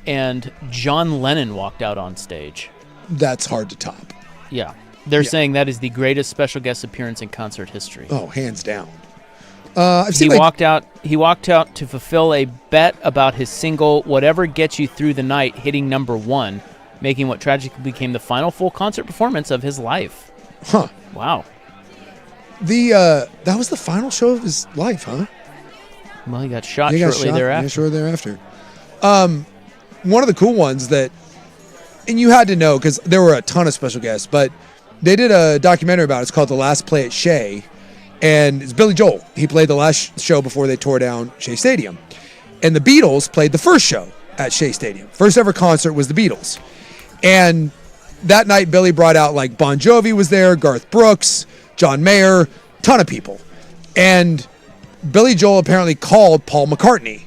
and John Lennon walked out on stage. That's hard to top. Yeah. They're saying that is the greatest special guest appearance in concert history. Oh, hands down. He walked out to fulfill a bet about his single "Whatever Gets You Through the Night" hitting #1, making what tragically became the final full concert performance of his life. Huh. Wow. That was the final show of his life, huh? Well, he got shot shortly thereafter. Yeah, shortly thereafter. One of the cool ones that, and you had to know because there were a ton of special guests, but they did a documentary about it. It's called The Last Play at Shea, and it's Billy Joel. He played the last show before they tore down Shea Stadium. And the Beatles played the first show at Shea Stadium. First ever concert was the Beatles. And that night, Billy brought out like Bon Jovi was there, Garth Brooks, John Mayer, ton of people. And Billy Joel apparently called Paul McCartney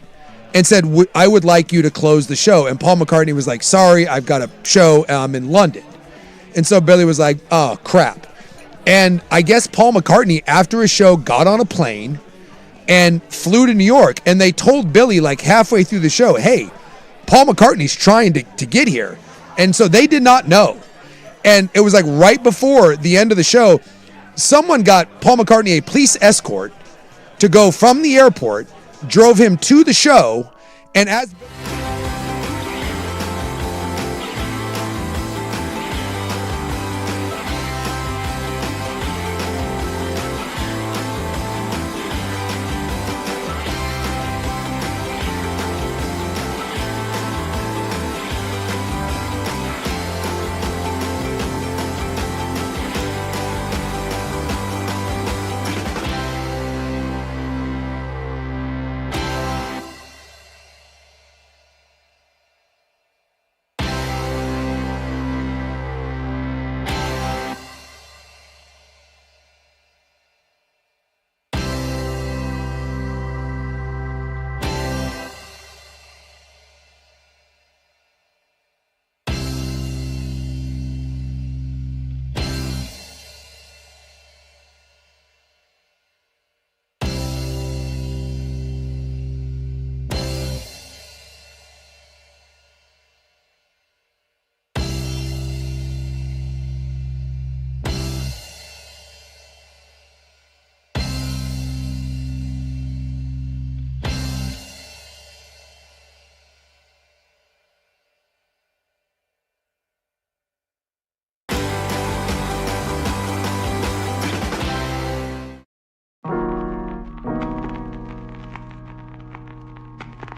and said, I would like you to close the show. And Paul McCartney was like, sorry, I've got a show and I'm in London. And so Billy was like, oh, crap. And I guess Paul McCartney, after his show, got on a plane and flew to New York. And they told Billy like halfway through the show, hey, Paul McCartney's trying to get here. And so they did not know. And it was like right before the end of the show, someone got Paul McCartney a police escort to go from the airport, drove him to the show, and as